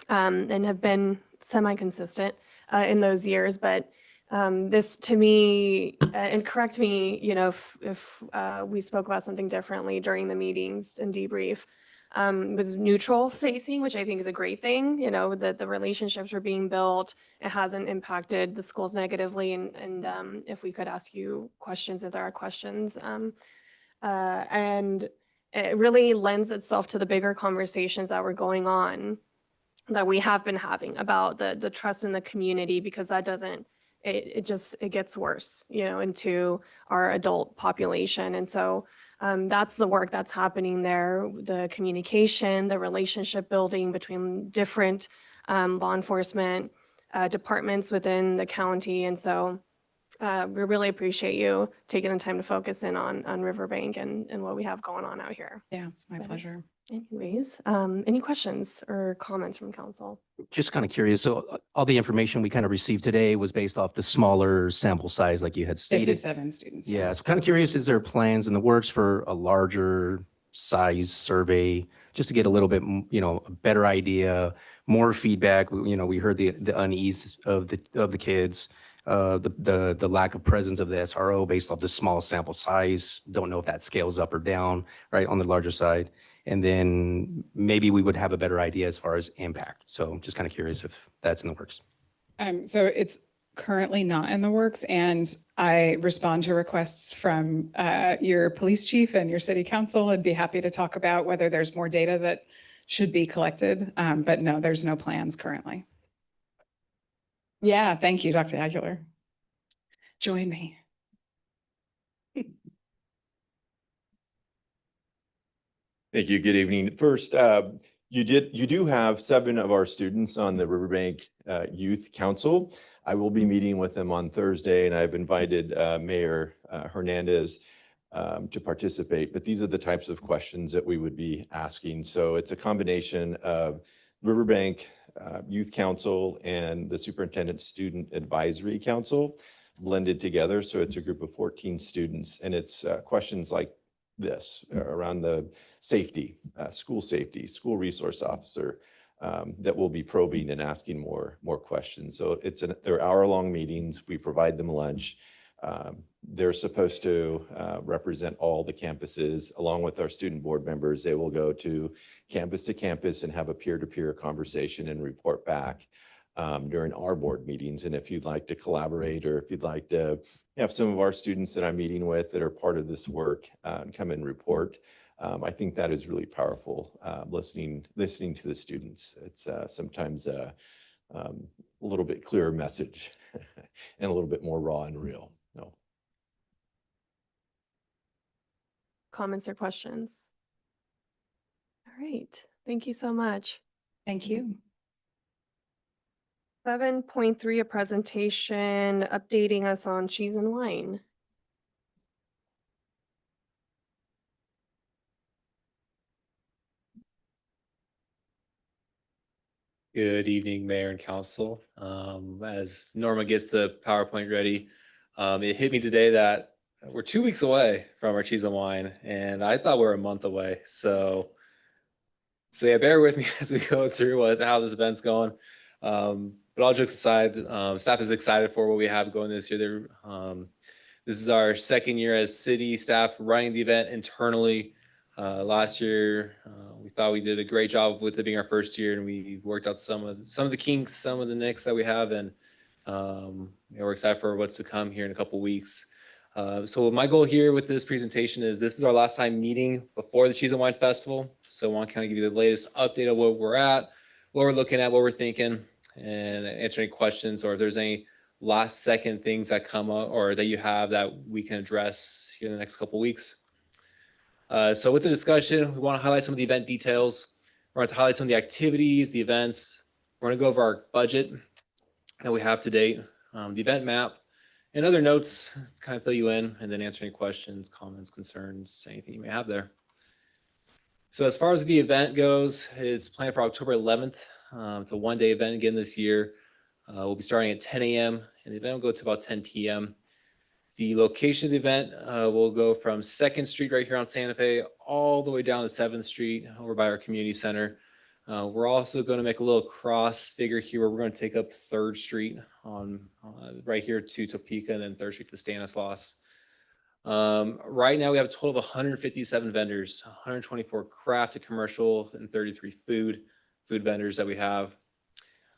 and have been semi-consistent in those years. But this to me, and correct me, you know, if we spoke about something differently during the meetings and debrief, was neutral facing, which I think is a great thing, you know, that the relationships were being built. It hasn't impacted the schools negatively. And if we could ask you questions, if there are questions. And it really lends itself to the bigger conversations that were going on, that we have been having about the trust in the community, because that doesn't, it gets worse, you know, into our adult population. And so that's the work that's happening there, the communication, the relationship building between different law enforcement departments within the county. And so we really appreciate you taking the time to focus in on Riverbank and what we have going on out here. Yeah, it's my pleasure. Anyways, any questions or comments from council? Just kind of curious. So all the information we kind of received today was based off the smaller sample size, like you had stated. 57 students. Yeah. So kind of curious, is there plans in the works for a larger size survey, just to get a little bit, you know, a better idea, more feedback? You know, we heard the unease of the kids, the lack of presence of the SRO based off the small sample size. Don't know if that scales up or down, right, on the larger side. And then maybe we would have a better idea as far as impact. So I'm just kind of curious if that's in the works. So it's currently not in the works, and I respond to requests from your police chief and your city council, and be happy to talk about whether there's more data that should be collected. But no, there's no plans currently. Yeah, thank you, Dr. Aguilar. Join me. Thank you. Good evening. First, you do have 7 of our students on the Riverbank Youth Council. I will be meeting with them on Thursday, and I've invited Mayor Hernandez to participate. But these are the types of questions that we would be asking. So it's a combination of Riverbank Youth Council and the Superintendent Student Advisory Council blended together. So it's a group of 14 students, and it's questions like this around the safety, school resource officer, that will be probing and asking more questions. So they're hour-long meetings. We provide them lunch. They're supposed to represent all the campuses along with our student board members. They will go to campus and have a peer-to-peer conversation and report back during our board meetings. And if you'd like to collaborate, or if you'd like to have some of our students that I'm meeting with that are part of this work come and report, I think that is really powerful, listening to the students. It's sometimes a little bit clearer message and a little bit more raw and real. No. Comments or questions? All right, thank you so much. Thank you. 7.3, a presentation updating us on cheese and wine. Good evening, Mayor and Council. As Norma gets the PowerPoint ready, it hit me today that we're 2 weeks away from our cheese and wine, and I thought we were a month away. So yeah, bear with me as we go through how this event's going. But all jokes aside, staff is excited for what we have going this year. This is our second year as city staff running the event internally. Last year, we thought we did a great job with it being our first year, and we worked out some of the kinks, some of the nicks that we have, and we're excited for what's to come here in a couple weeks. So my goal here with this presentation is this is our last time meeting before the Cheese and Wine Festival. So I want to kind of give you the latest update of where we're at, what we're looking at, what we're thinking, and answer any questions, or if there's any last second things that come up or that you have that we can address here in the next couple weeks. So with the discussion, we want to highlight some of the event details. We're going to highlight some of the activities, the events, We're going to go over our budget that we have to date, the event map, and other notes, kind of fill you in, and then answer any questions, comments, concerns, anything you may have there. So as far as the event goes, it's planned for October 11th. It's a one-day event again this year. We'll be starting at 10 a.m. and the event will go to about 10 p.m. The location of the event will go from 2nd Street right here on Santa Fe all the way down to 7th Street over by our community center. We're also going to make a little cross figure here where we're going to take up 3rd Street on right here to Topeka and then 3rd Street to Stanislaus. Right now we have a total of 157 vendors, 124 craft and commercial and 33 food vendors that we have.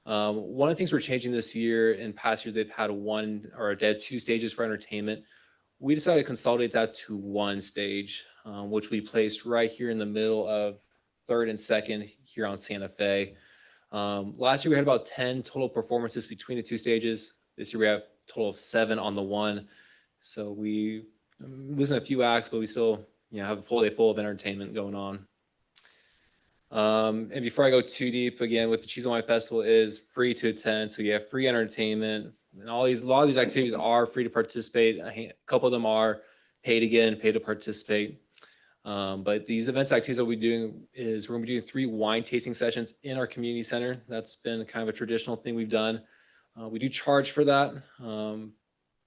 One of the things we're changing this year, in past years they've had they had 2 stages for entertainment. We decided to consolidate that to 1 stage, which we placed right here in the middle of 3rd and 2nd here on Santa Fe. Last year we had about 10 total performances between the 2 stages. This year we have a total of 7 on the 1. So we losing a few acts, but we still have a full day full of entertainment going on. And before I go too deep, again, with the Cheese and Wine Festival is free to attend. So you have free entertainment and a lot of these activities are free to participate. A couple of them are pay to get and pay to participate. But these events activities that we're doing is we're going to be doing 3 wine tasting sessions in our community center. That's been kind of a traditional thing we've done. We do charge for that.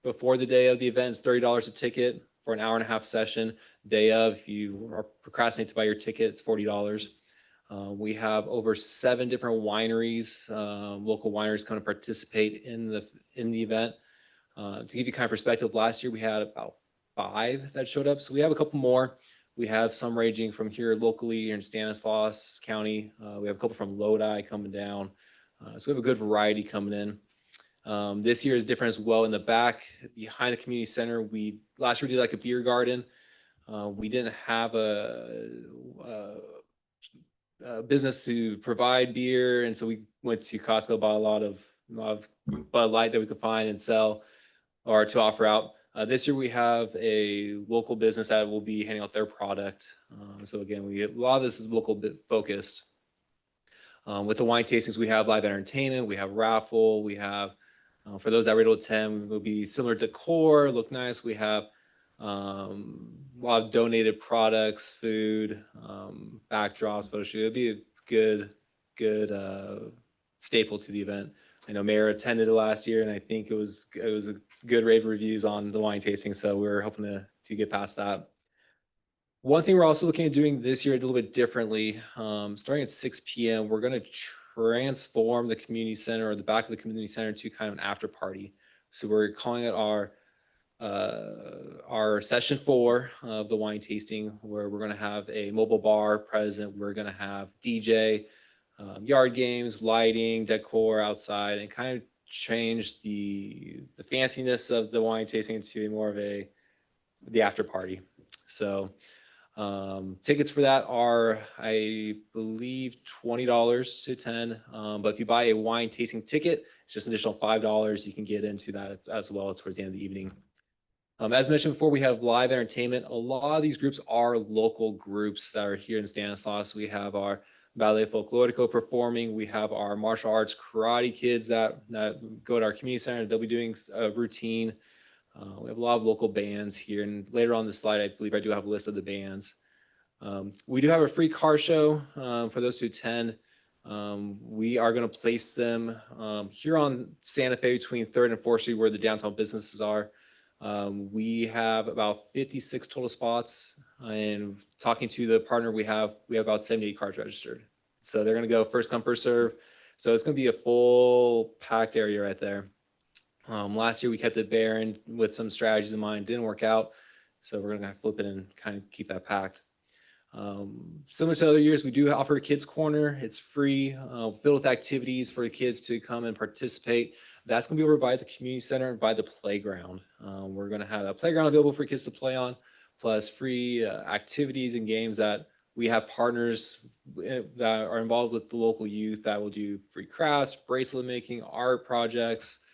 Before the day of the event, it's $30 a ticket for an hour-and-a-half session. Day of, if you are procrastinating to buy your ticket, it's $40. We have over 7 different wineries, local wineries kind of participate in the event. To give you kind of perspective, last year we had about 5 that showed up. So we have a couple more. We have some ranging from here locally in Stanislaus County. We have a couple from Lodi coming down. So we have a good variety coming in. This year is different as well. In the back behind the community center, last year we did like a beer garden. We didn't have a business to provide beer, and so we went to Costco, bought a lot of Bud Light that we could find and sell or to offer out. This year we have a local business that will be handing out their product. So again, a lot of this is local focused. With the wine tastings, we have live entertainment, we have raffle, we have for those that were able to attend, it will be similar decor, look nice. We have a lot of donated products, food, backdrops, photo shoot. It'd be a good staple to the event. I know Mayor attended it last year, and I think it was a good rave reviews on the wine tasting. So we're hoping to get past that. One thing we're also looking at doing this year a little bit differently, starting at 6 p.m., we're going to transform the community center or the back of the community center to kind of an after party. So we're calling it our session 4 of the wine tasting, where we're going to have a mobile bar present. We're going to have DJ, yard games, lighting, decor outside, and kind of change the fanciness of the wine tasting into more of the after party. So tickets for that are, I believe, $20 to attend. But if you buy a wine tasting ticket, it's just an additional $5. You can get into that as well towards the end of the evening. As mentioned before, we have live entertainment. A lot of these groups are local groups that are here in Stanislaus. We have our Ballet Folklorico performing. We have our martial arts karate kids that go to our community center. They'll be doing a routine. We have a lot of local bands here. And later on this slide, I believe I do have a list of the bands. We do have a free car show for those who attend. We are going to place them here on Santa Fe between 3rd and 4th Street where the downtown businesses are. We have about 56 total spots, and talking to the partner we have about 78 cars registered. So they're going to go first come, first serve. So it's going to be a full packed area right there. Last year we kept it barren with some strategies in mind. Didn't work out. So we're going to flip it and kind of keep that packed. Similar to other years, we do offer a kids corner. It's free, filled with activities for the kids to come and participate. That's going to be over by the community center and by the playground. We're going to have that playground available for kids to play on, plus free activities and games that we have partners that are involved with the local youth that will do free crafts, bracelet making, art projects,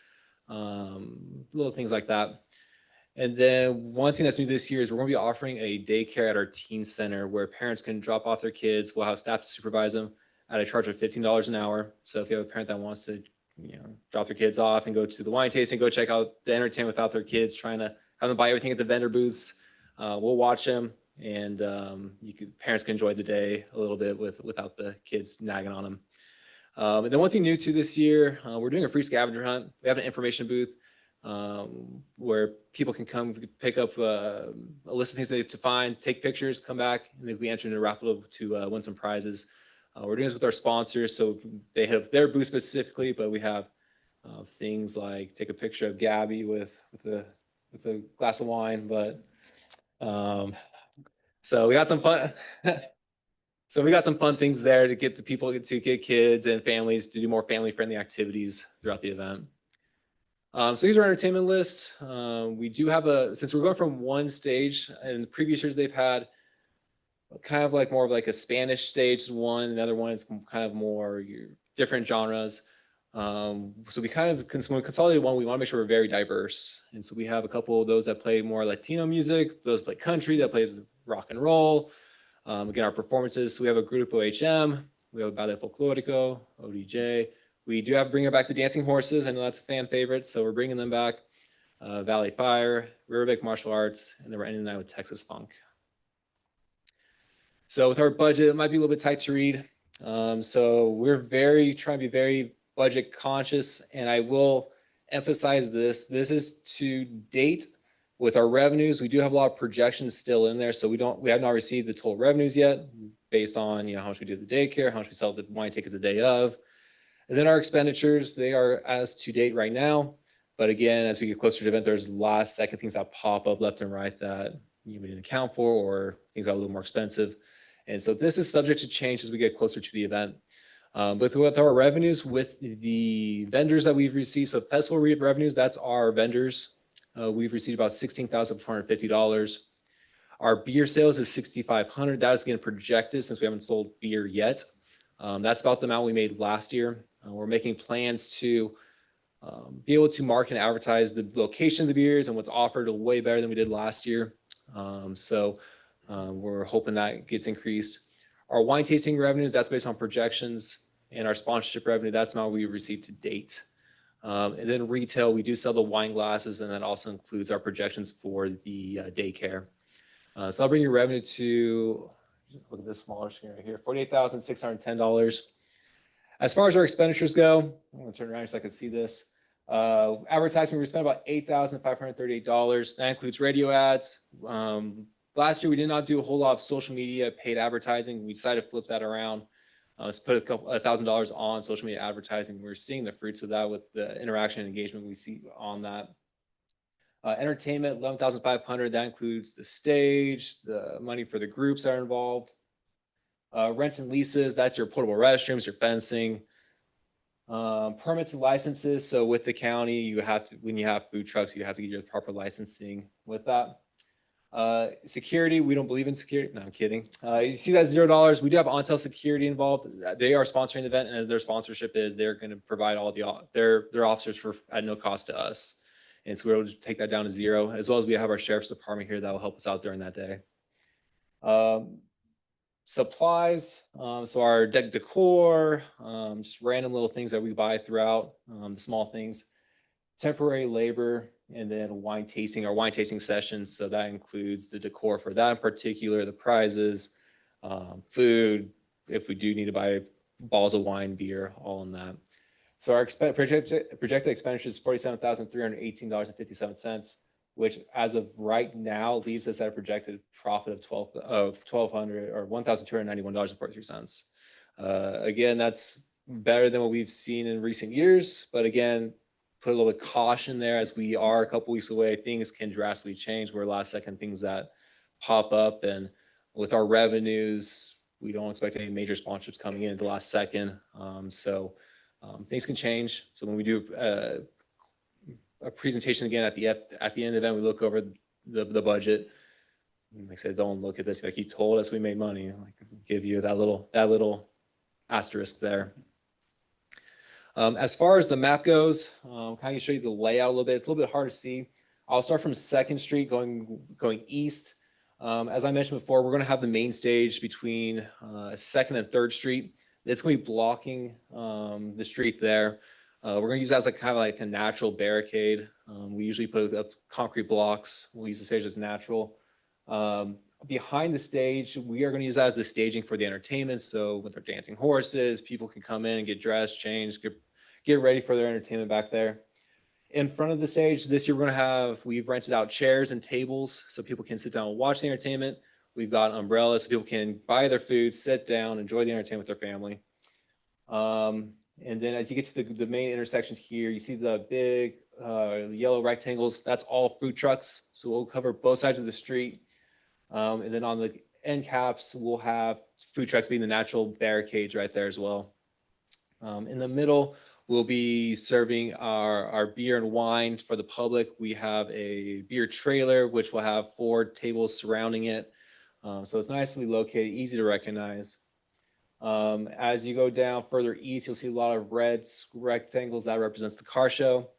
little things like that. And then one thing that's new this year is we're going to be offering a daycare at our teen center where parents can drop off their kids. We'll have staff to supervise them at a charge of $15 an hour. So if you have a parent that wants to, drop their kids off and go to the wine tasting, go check out the entertainment without their kids, trying to have them buy everything at the vendor booths, we'll watch them, and parents can enjoy the day a little bit without the kids nagging on them. And then one thing new to this year, we're doing a free scavenger hunt. We have an information booth where people can come pick up a list of things they have to find, take pictures, come back, and they'll be entered in a raffle to win some prizes. We're doing this with our sponsors, so they have their booth specifically, but we have things like take a picture of Gabby with a glass of wine. But so we got some fun. So we got some fun things there to get get kids and families to do more family-friendly activities throughout the event. So here's our entertainment list. We do have since we're going from one stage, and the previous years they've had kind of like more of like a Spanish stage one, another one is kind of more different genres. So we kind of, when we consolidated one, we want to make sure we're very diverse. And so we have a couple of those that play more Latino music, those that play country, that plays rock and roll. Again, our performances, so we have a Grupo HM, we have a Ballet Folklorico, ODJ. We do have bringing back the Dancing Horses. I know that's a fan favorite, so we're bringing them back. Valley Fire, Riverbank Martial Arts, and then we're ending the night with Texas Funk. So with our budget, it might be a little bit tight to read. So we're trying to be very budget conscious, and I will emphasize this. This is to date with our revenues. We do have a lot of projections still in there, so we have not received the total revenues yet, based on how much we do the daycare, how much we sell the wine tickets the day of. And then our expenditures, they are as to date right now. But again, as we get closer to the event, there's last second things that pop up left and right that we didn't account for, or things got a little more expensive. And so this is subject to change as we get closer to the event. But with our revenues, with the vendors that we've received, so festival revenues, that's our vendors. We've received about $16,450. Our beer sales is $6,500. That is getting projected since we haven't sold beer yet. That's about the amount we made last year. We're making plans to be able to market and advertise the location of the beers and what's offered way better than we did last year. We're hoping that gets increased. Our wine tasting revenues, that's based on projections, and our sponsorship revenue, that's the amount we received to date. And then retail, we do sell the wine glasses, and that also includes our projections for the daycare. So I'll bring your revenue to, look at this smaller screen right here, $48,610. As far as our expenditures go, I'm going to turn around so I can see this. Advertising, we spent about $8,538. That includes radio ads. Last year, we did not do a whole lot of social media paid advertising. We decided to flip that around. Let's put $1,000 on social media advertising. We're seeing the fruits of that with the interaction and engagement we see on that. Entertainment, $11,500. That includes the stage, the money for the groups that are involved. Rents and leases, that's your portable restrooms, your fencing. Permits and licenses. So with the county, you have to, when you have food trucks, you have to get your proper licensing with that. Security, we don't believe in security. No, I'm kidding. You see that $0. We do have on-sale security involved. They are sponsoring the event, and as their sponsorship is, they're going to provide all their officers at no cost to us. And so we're able to take that down to $0, as well as we have our sheriff's department here that will help us out during that day. Supplies, so our deck decor, just random little things that we buy throughout, the small things. Temporary labor, and then wine tasting, our wine tasting sessions. So that includes the decor for that in particular, the prizes, food, if we do need to buy bottles of wine, beer, all in that. So our projected expenditure is $47,318.57, which as of right now leaves us at a projected profit of $1,291.43. Again, that's better than what we've seen in recent years, but again, put a little bit of caution there as we are a couple weeks away. Things can drastically change. We're last second things that pop up, and with our revenues, we don't expect any major sponsorships coming in at the last second. Things can change. So when we do a presentation again at the end of the event, we look over the budget. Like I said, don't look at this like you told us we made money. Like give you that little asterisk there. As far as the map goes, kind of show you the layout a little bit. It's a little bit hard to see. I'll start from 2nd Street going east. As I mentioned before, we're going to have the main stage between 2nd and 3rd Street. It's going to be blocking the street there. We're going to use that as like kind of like a natural barricade. We usually put up concrete blocks. We'll use the stage as natural. Behind the stage, we are going to use that as the staging for the entertainment. So with our dancing horses, people can come in and get dressed, change, get ready for their entertainment back there. In front of the stage, this year we've rented out chairs and tables so people can sit down and watch the entertainment. We've got umbrellas so people can buy their food, sit down, enjoy the entertainment with their family. And then as you get to the main intersection here, you see the big yellow rectangles. That's all food trucks. So we'll cover both sides of the street. And then on the end caps, we'll have food trucks being the natural barricades right there as well. In the middle, we'll be serving our beer and wine for the public. We have a beer trailer, which will have 4 tables surrounding it. So it's nicely located, easy to recognize. As you go down further east, you'll see a lot of red rectangles that represents the car show.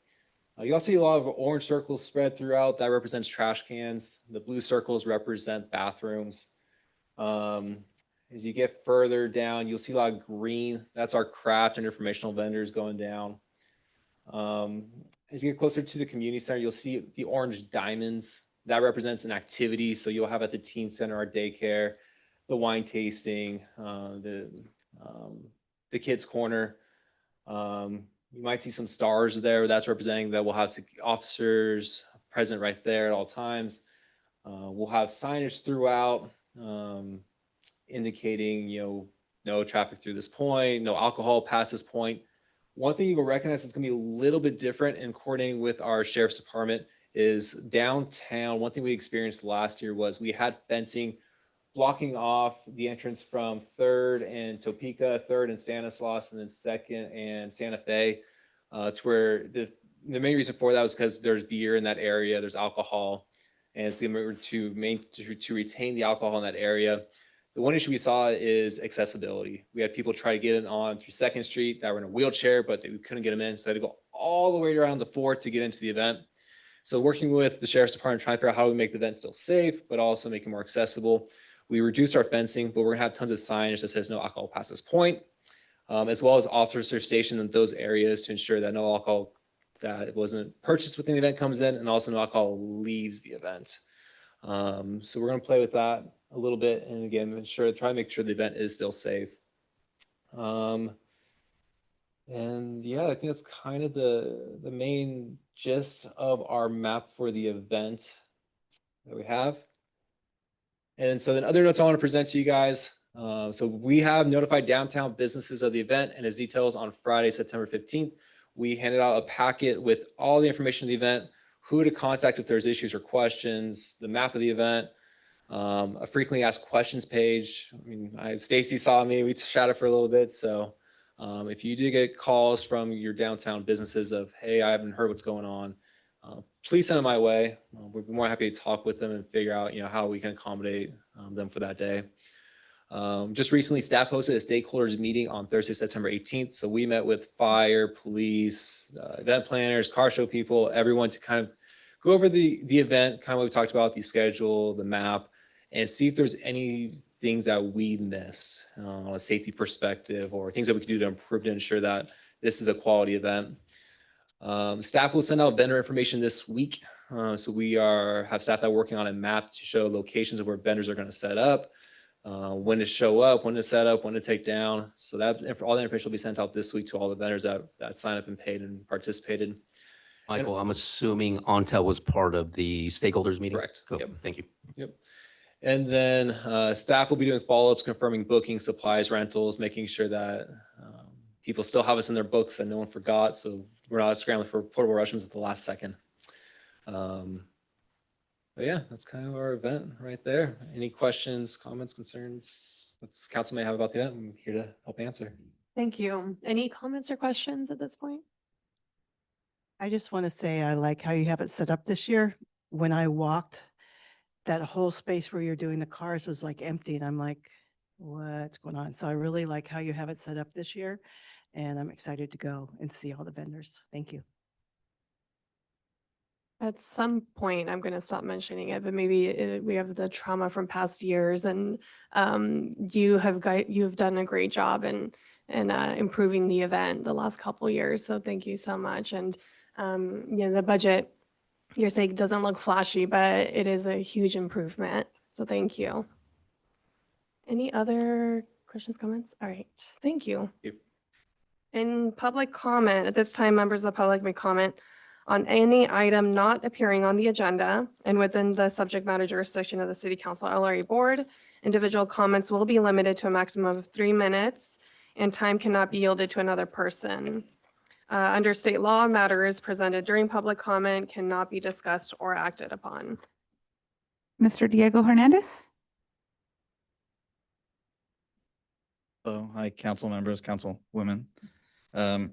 You also see a lot of orange circles spread throughout that represents trash cans. The blue circles represent bathrooms. As you get further down, you'll see a lot of green. That's our craft and informational vendors going down. As you get closer to the community center, you'll see the orange diamonds. That represents an activity. So you'll have at the teen center, our daycare, the wine tasting, the kids corner. You might see some stars there. That's representing that we'll have officers present right there at all times. We'll have signage throughout indicating, no traffic through this point, no alcohol past this point. One thing you will recognize is going to be a little bit different in coordinating with our sheriff's department is downtown. One thing we experienced last year was we had fencing blocking off the entrance from 3rd and Topeka, 3rd and Stanislaus, and then 2nd and Santa Fe, to where the main reason for that was because there's beer in that area, there's alcohol, and it's to retain the alcohol in that area. The one issue we saw is accessibility. We had people try to get in on through 2nd Street that were in a wheelchair, but we couldn't get them in, so they had to go all the way around the 4th to get into the event. So working with the sheriff's department, trying to figure out how we make the event still safe, but also make it more accessible. We reduced our fencing, but we're gonna have tons of signage that says no alcohol past this point, as well as officers stationed in those areas to ensure that no alcohol that wasn't purchased within the event comes in, and also no alcohol leaves the event. So we're gonna play with that a little bit, and again, try to make sure the event is still safe. And yeah, I think that's kind of the main gist of our map for the event that we have. And so then other notes I want to present to you guys. So we have notified downtown businesses of the event and its details on Friday, September 15th. We handed out a packet with all the information of the event, who to contact if there's issues or questions, the map of the event, a frequently asked questions page. I mean, Stacy saw me, we chatted for a little bit. So if you do get calls from your downtown businesses of, hey, I haven't heard what's going on, please send them my way. We'd be more happy to talk with them and figure out, how we can accommodate them for that day. Just recently, staff hosted a stakeholders meeting on Thursday, September 18th. So we met with fire, police, event planners, car show people, everyone to kind of go over the event, kind of what we talked about, the schedule, the map, and see if there's any things that we missed on a safety perspective or things that we could do to improve to ensure that this is a quality event. Staff will send out vendor information this week. So we have staff that are working on a map to show locations of where vendors are going to set up, when to show up, when to set up, when to take down. So all that information will be sent out this week to all the vendors that signed up and paid and participated. Michael, I'm assuming Ontel was part of the stakeholders meeting? Correct. Cool. Yep. Thank you. Yep. And then staff will be doing follow-ups, confirming booking, supplies, rentals, making sure that people still have us in their books and no one forgot. So we're not scrambling for portable restrooms at the last second. But yeah, that's kind of our event right there. Any questions, comments, concerns that the council may have about the event? I'm here to help answer. Thank you. Any comments or questions at this point? I just want to say I like how you have it set up this year. When I walked, that whole space where you're doing the cars was like empty, and I'm like, what's going on? So I really like how you have it set up this year, and I'm excited to go and see all the vendors. Thank you. At some point, I'm going to stop mentioning it, but maybe we have the trauma from past years, and you've done a great job in and improving the event the last couple years. So thank you so much. And the budget, you're saying doesn't look flashy, but it is a huge improvement. So thank you. Any other questions, comments? All right, thank you. Thank you. In public comment, at this time, members of the public may comment on any item not appearing on the agenda and within the subject matter jurisdiction of the City Council LRA Board. Individual comments will be limited to a maximum of 3 minutes, and time cannot be yielded to another person. Under state law, matters presented during public comment cannot be discussed or acted upon. Mr. Diego Hernandez? Hello, hi, council members, councilwomen. I'm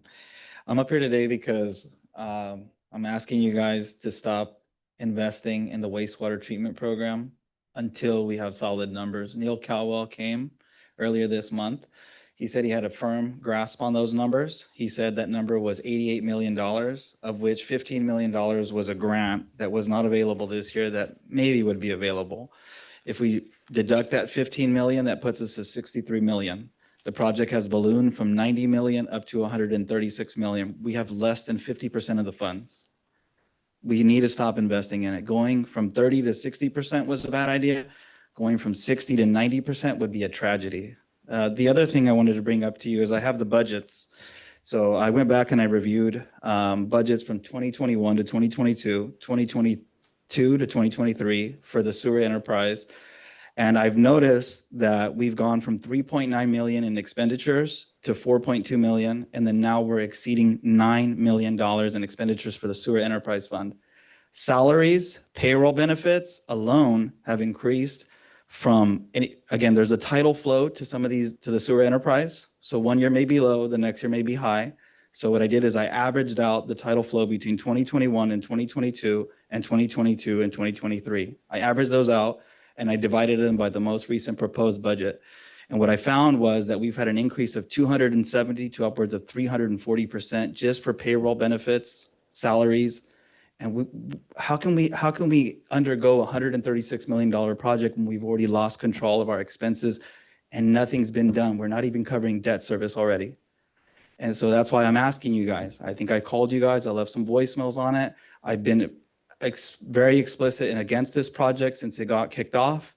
up here today because I'm asking you guys to stop investing in the wastewater treatment program until we have solid numbers. Neil Caldwell came earlier this month. He said he had a firm grasp on those numbers. He said that number was $88 million, of which $15 million was a grant that was not available this year that maybe would be available. If we deduct that 15 million, that puts us to 63 million. The project has ballooned from 90 million up to 136 million. We have less than 50% of the funds. We need to stop investing in it. Going from 30 to 60% was a bad idea. Going from 60 to 90% would be a tragedy. The other thing I wanted to bring up to you is I have the budgets. So I went back and I reviewed budgets from 2021 to 2022, 2022 to 2023 for the sewer enterprise. And I've noticed that we've gone from 3.9 million in expenditures to 4.2 million. And then now we're exceeding $9 million in expenditures for the sewer enterprise fund. Salaries, payroll benefits alone have increased from, again, there's a tidal flow to some of these, to the sewer enterprise. So one year may be low, the next year may be high. So what I did is I averaged out the tidal flow between 2021 and 2022 and 2022 and 2023. I averaged those out and I divided them by the most recent proposed budget. And what I found was that we've had an increase of 270 to upwards of 340% just for payroll benefits, salaries. And how can we undergo a $136 million project when we've already lost control of our expenses and nothing's been done? We're not even covering debt service already. And so that's why I'm asking you guys. I think I called you guys. I left some voicemails on it. I've been very explicit and against this project since it got kicked off.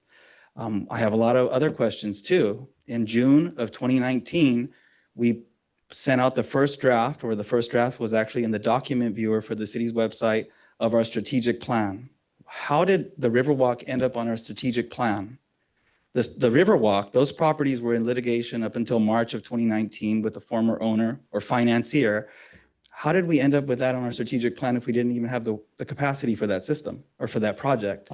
I have a lot of other questions too. In June of 2019, we sent out the first draft, or the first draft was actually in the document viewer for the city's website of our strategic plan. How did the Riverwalk end up on our strategic plan? The Riverwalk, those properties were in litigation up until March of 2019 with the former owner or financier. How did we end up with that on our strategic plan if we didn't even have the capacity for that system or for that project?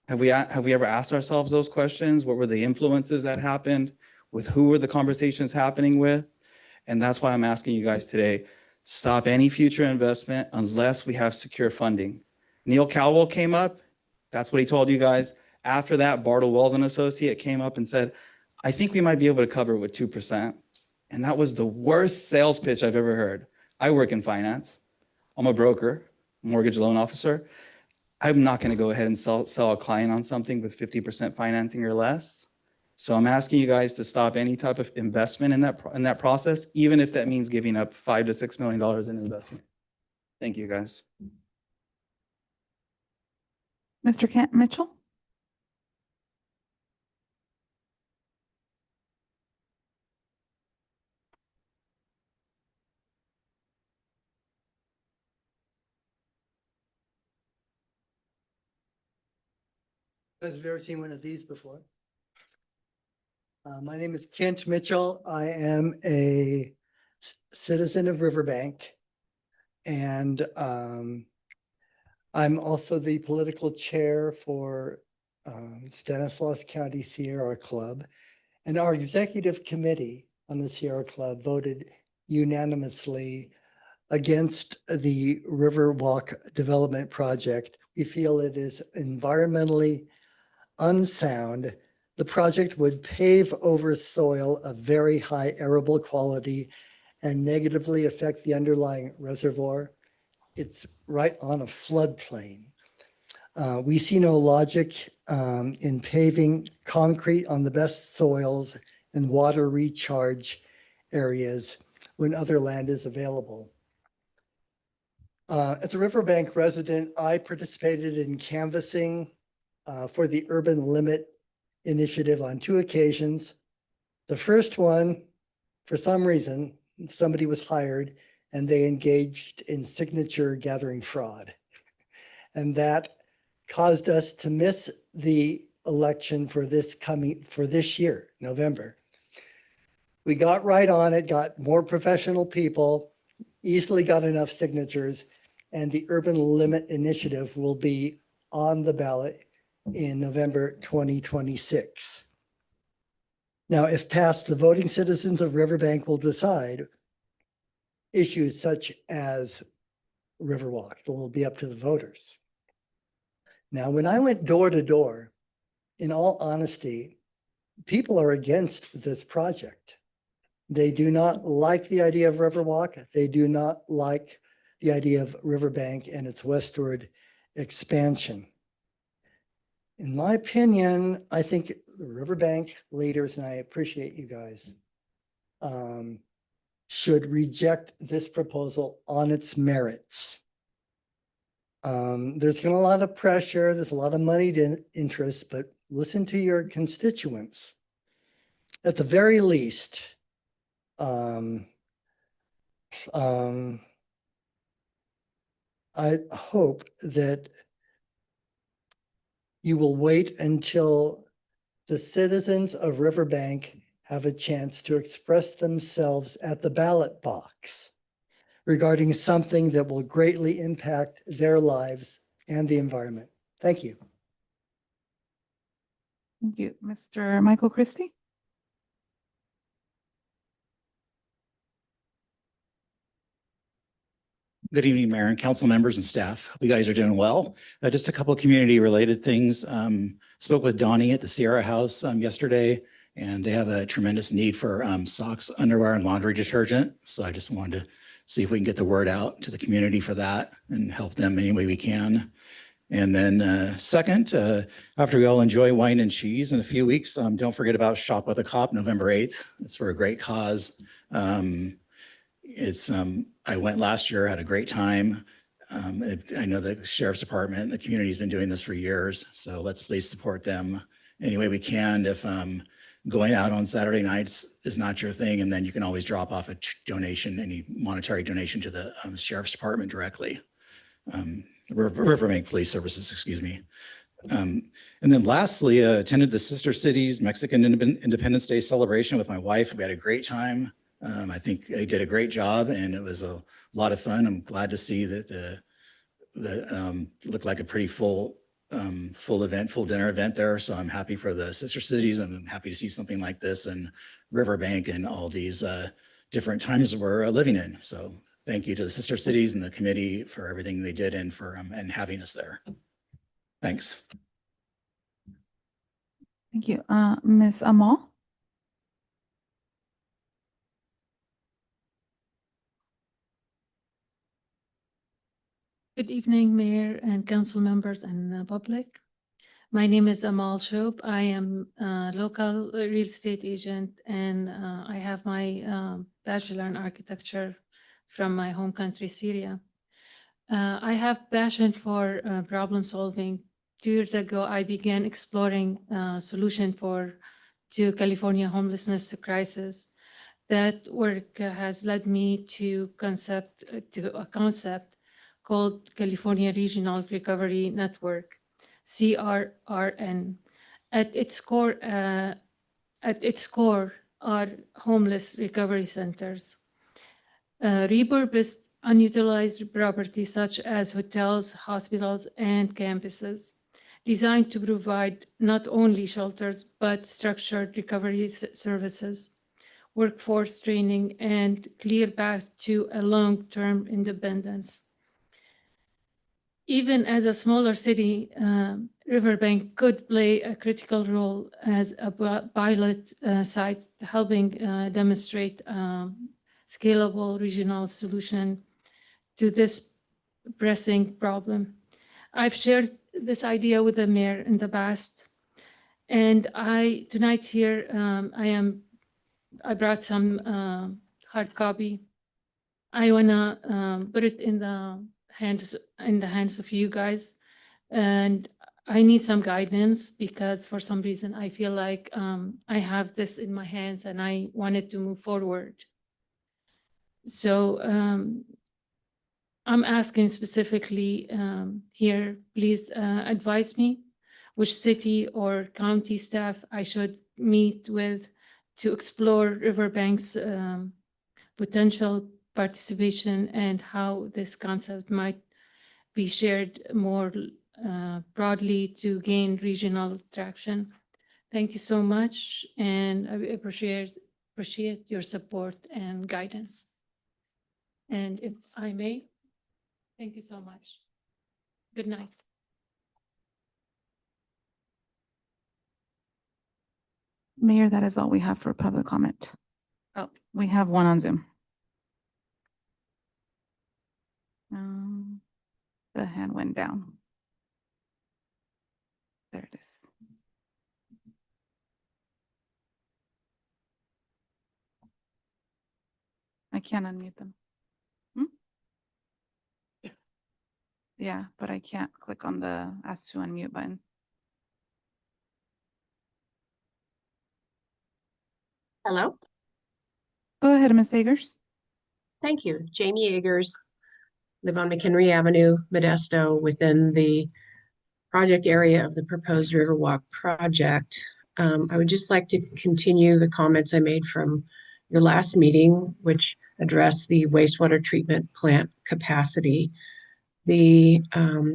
Have we ever asked ourselves those questions? What were the influences that happened? With who were the conversations happening with? And that's why I'm asking you guys today, stop any future investment unless we have secure funding. Neil Caldwell came up. That's what he told you guys. After that, Bartle Wells and Associate came up and said, I think we might be able to cover it with 2%. And that was the worst sales pitch I've ever heard. I work in finance. I'm a broker, mortgage loan officer. I'm not going to go ahead and sell a client on something with 50% financing or less. So I'm asking you guys to stop any type of investment in that process, even if that means giving up $5 to $6 million in investment. Thank you, guys. Mr. Kent Mitchell? You guys have ever seen one of these before? My name is Kent Mitchell. I am a citizen of Riverbank. And I'm also the political chair for Stanislaus County Sierra Club. And our executive committee on the Sierra Club voted unanimously against the Riverwalk development project. We feel it is environmentally unsound. The project would pave over soil of very high arable quality and negatively affect the underlying reservoir. It's right on a floodplain. We see no logic in paving concrete on the best soils and water recharge areas when other land is available. As a Riverbank resident, I participated in canvassing for the Urban Limit Initiative on 2 occasions. The first one, for some reason, somebody was hired and they engaged in signature gathering fraud. And that caused us to miss the election for this year, November. We got right on it, got more professional people, easily got enough signatures, and the Urban Limit Initiative will be on the ballot in November 2026. Now, if passed, the voting citizens of Riverbank will decide issues such as Riverwalk. It will be up to the voters. Now, when I went door to door, in all honesty, people are against this project. They do not like the idea of Riverwalk. They do not like the idea of Riverbank and its westward expansion. In my opinion, I think the Riverbank leaders, and I appreciate you guys, should reject this proposal on its merits. There's been a lot of pressure, there's a lot of moneyed interest, but listen to your constituents. At the very least, I hope that you will wait until the citizens of Riverbank have a chance to express themselves at the ballot box regarding something that will greatly impact their lives and the environment. Thank you. Thank you. Mr. Michael Christie? Good evening, Mayor and council members and staff. Hope you guys are doing well. Just a couple of community related things. Spoke with Donnie at the Sierra House yesterday, and they have a tremendous need for socks, underwear, and laundry detergent. So I just wanted to see if we can get the word out to the community for that and help them any way we can. And then second, after we all enjoy wine and cheese in a few weeks, don't forget about Shop with a Cop, November 8th. It's for a great cause. I went last year, had a great time. I know the sheriff's department, the community's been doing this for years, so let's please support them any way we can. If going out on Saturday nights is not your thing, and then you can always drop off a donation, any monetary donation to the sheriff's department directly. Riverbank Police Services, excuse me. And then lastly, attended the Sister Cities Mexican Independence Day celebration with my wife. We had a great time. I think they did a great job and it was a lot of fun. I'm glad to see that looked like a pretty full dinner event there. So I'm happy for the Sister Cities. I'm happy to see something like this in Riverbank and all these different times we're living in. So thank you to the Sister Cities and the committee for everything they did and for and having us there. Thanks. Thank you. Ms. Amal? Good evening, Mayor and council members and public. My name is Amal Shoub. I am a local real estate agent and I have my bachelor in architecture from my home country, Syria. I have passion for problem solving. 2 years ago, I began exploring solution to California homelessness crisis. That work has led me to a concept called California Regional Recovery Network, CRRN. At its core are homeless recovery centers, repurposed unutilized property such as hotels, hospitals, and campuses, designed to provide not only shelters, but structured recovery services, workforce training, and clear path to a long-term independence. Even as a smaller city, Riverbank could play a critical role as a pilot site, helping demonstrate scalable regional solution to this pressing problem. I've shared this idea with the mayor in the past, and tonight here I brought some hard copy. I wanna put it in the hands of you guys. And I need some guidance because for some reason I feel like I have this in my hands and I wanted to move forward. So I'm asking specifically here, please advise me which city or county staff I should meet with to explore Riverbank's potential participation and how this concept might be shared more broadly to gain regional traction. Thank you so much, and I appreciate your support and guidance. And if I may, thank you so much. Good night. Mayor, that is all we have for public comment. Oh, we have one on Zoom. The hand went down. There it is. I can't unmute them. Yeah, but I can't click on the ask to unmute button. Hello, Go ahead, Ms. Agers. thank you. Jamie Agers, live on McHenry Avenue, Modesto, within the project area of the proposed Riverwalk project. I would just like to continue the comments I made from your last meeting, which addressed the wastewater treatment plant capacity. The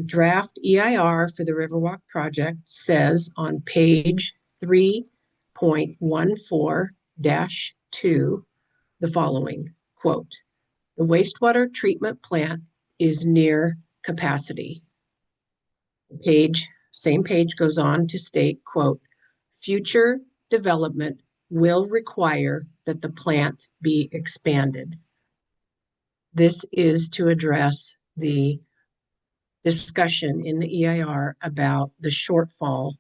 draft EIR for the Riverwalk project says on page 3.14-2 the following, quote, "The wastewater treatment plant is near capacity." Same page goes on to state, quote, "Future development will require that the plant be expanded." This is to address the discussion in the EIR about the shortfall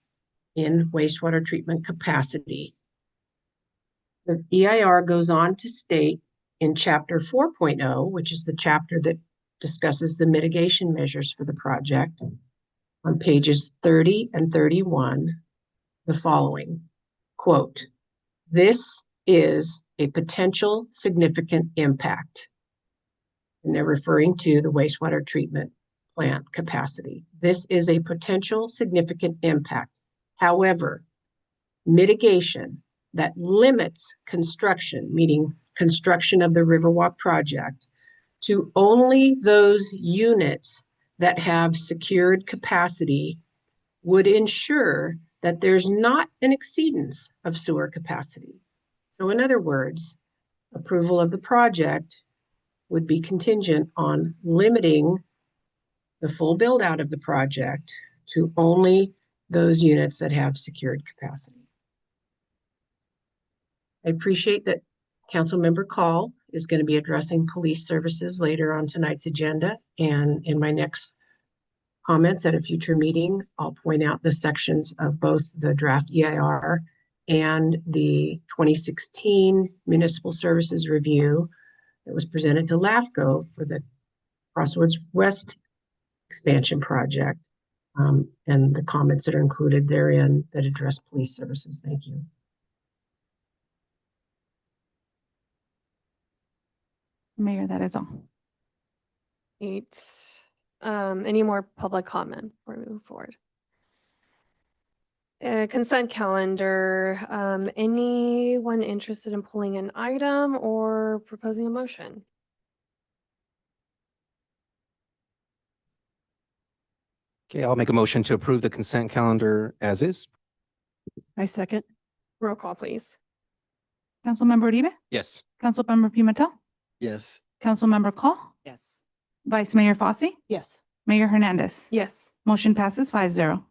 in wastewater treatment capacity. The EIR goes on to state in chapter 4.0, which is the chapter that discusses the mitigation measures for the project, on pages 30 and 31, the following, quote, "This is a potential significant impact." And they're referring to the wastewater treatment plant capacity. "This is a potential significant impact. However, mitigation that limits construction, meaning construction of the Riverwalk project, to only those units that have secured capacity would ensure that there's not an exceedance of sewer capacity." So in other words, approval of the project would be contingent on limiting the full build out of the project to only those units that have secured capacity. I appreciate that Councilmember Call is going to be addressing police services later on tonight's agenda. And in my next comments at a future meeting, I'll point out the sections of both the draft EIR and the 2016 Municipal Services Review that was presented to LAFCO for the Crossroads West expansion project, and the comments that are included therein that address police services. Thank you. Mayor, that is all. Any more public comment before we move forward? Consent calendar. Anyone interested in pulling an item or proposing a motion? Okay, I'll make a motion to approve the consent calendar as is. I second. Roll call, please. Councilmember Uribe, Yes. Councilmember Pimentel, Yes. Councilmember Call, Yes. Vice Mayor Fosse, Yes. Mayor Hernandez. Yes. Motion passes 5-0.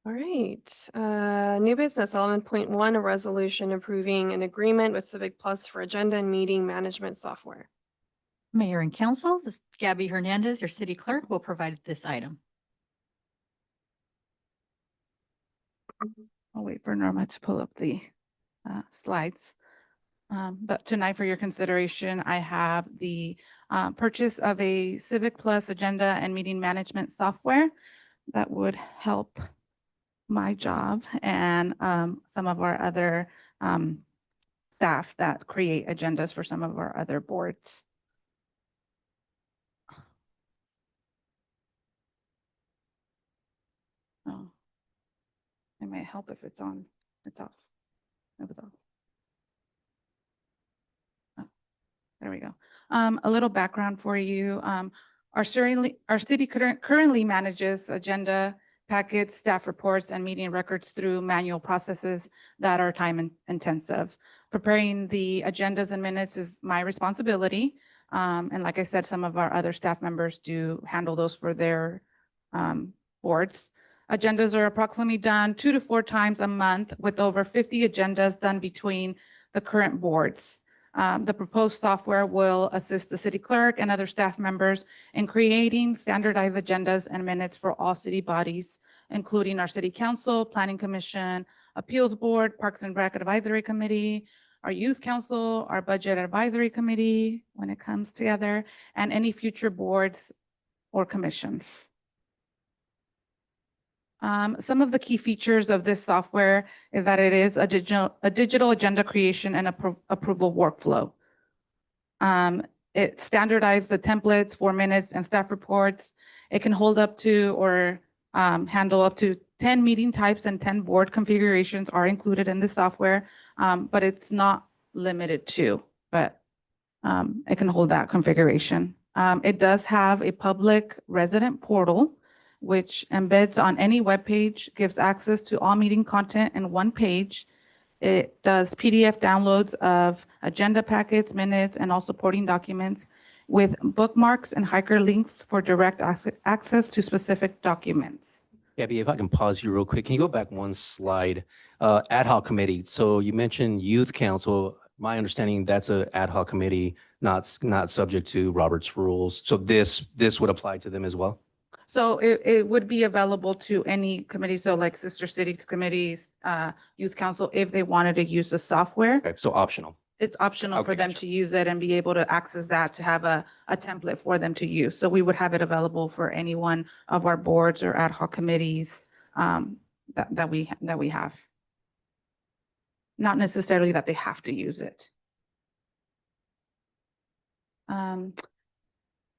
All right. New business, 11.1, a resolution approving an agreement with CivicPlus for agenda and meeting management software. Mayor and Council, this is Gabby Hernandez, your city clerk, will provide this item. I'll wait for Norma to pull up the slides. But tonight for your consideration, I have the purchase of a CivicPlus agenda and meeting management software that would help my job and some of our other staff that create agendas for some of our other boards. Oh, it might help if it's on. It's off. It was off. Oh, there we go. A little background for you. Our city currently manages agenda packets, staff reports, and meeting records through manual processes that are time intensive. Preparing the agendas and minutes is my responsibility. And like I said, some of our other staff members do handle those for their boards. Agendas are approximately done 2 to 4 times a month, with over 50 agendas done between the current boards. The proposed software will assist the city clerk and other staff members in creating standardized agendas and minutes for all city bodies, including our city council, planning commission, appeals board, parks and rec advisory committee, our youth council, our budget advisory committee when it comes together, and any future boards or commissions. Some of the key features of this software is that it is a digital agenda creation and approval workflow. It standardized the templates for minutes and staff reports. It can hold up to or handle up to 10 meeting types, and 10 board configurations are included in the software, but it's not limited to, but it can hold that configuration. It does have a public resident portal, which embeds on any web page, gives access to all meeting content in one page. It does PDF downloads of agenda packets, minutes, and all supporting documents with bookmarks and hyperlinks for direct access to specific documents. Gabby, if I can pause you real quick, can you go back one slide? Ad hoc committee. So you mentioned youth council. My understanding, that's an ad hoc committee, not subject to Robert's rules. So this would apply to them as well? So it would be available to any committee, so like sister cities committees, youth council, if they wanted to use the software. Okay, so optional. It's optional for Okay, them gotcha. to use it and be able to access that, to have a template for them to use. So we would have it available for any one of our boards or ad hoc committees that we have. Not necessarily that they have to use it.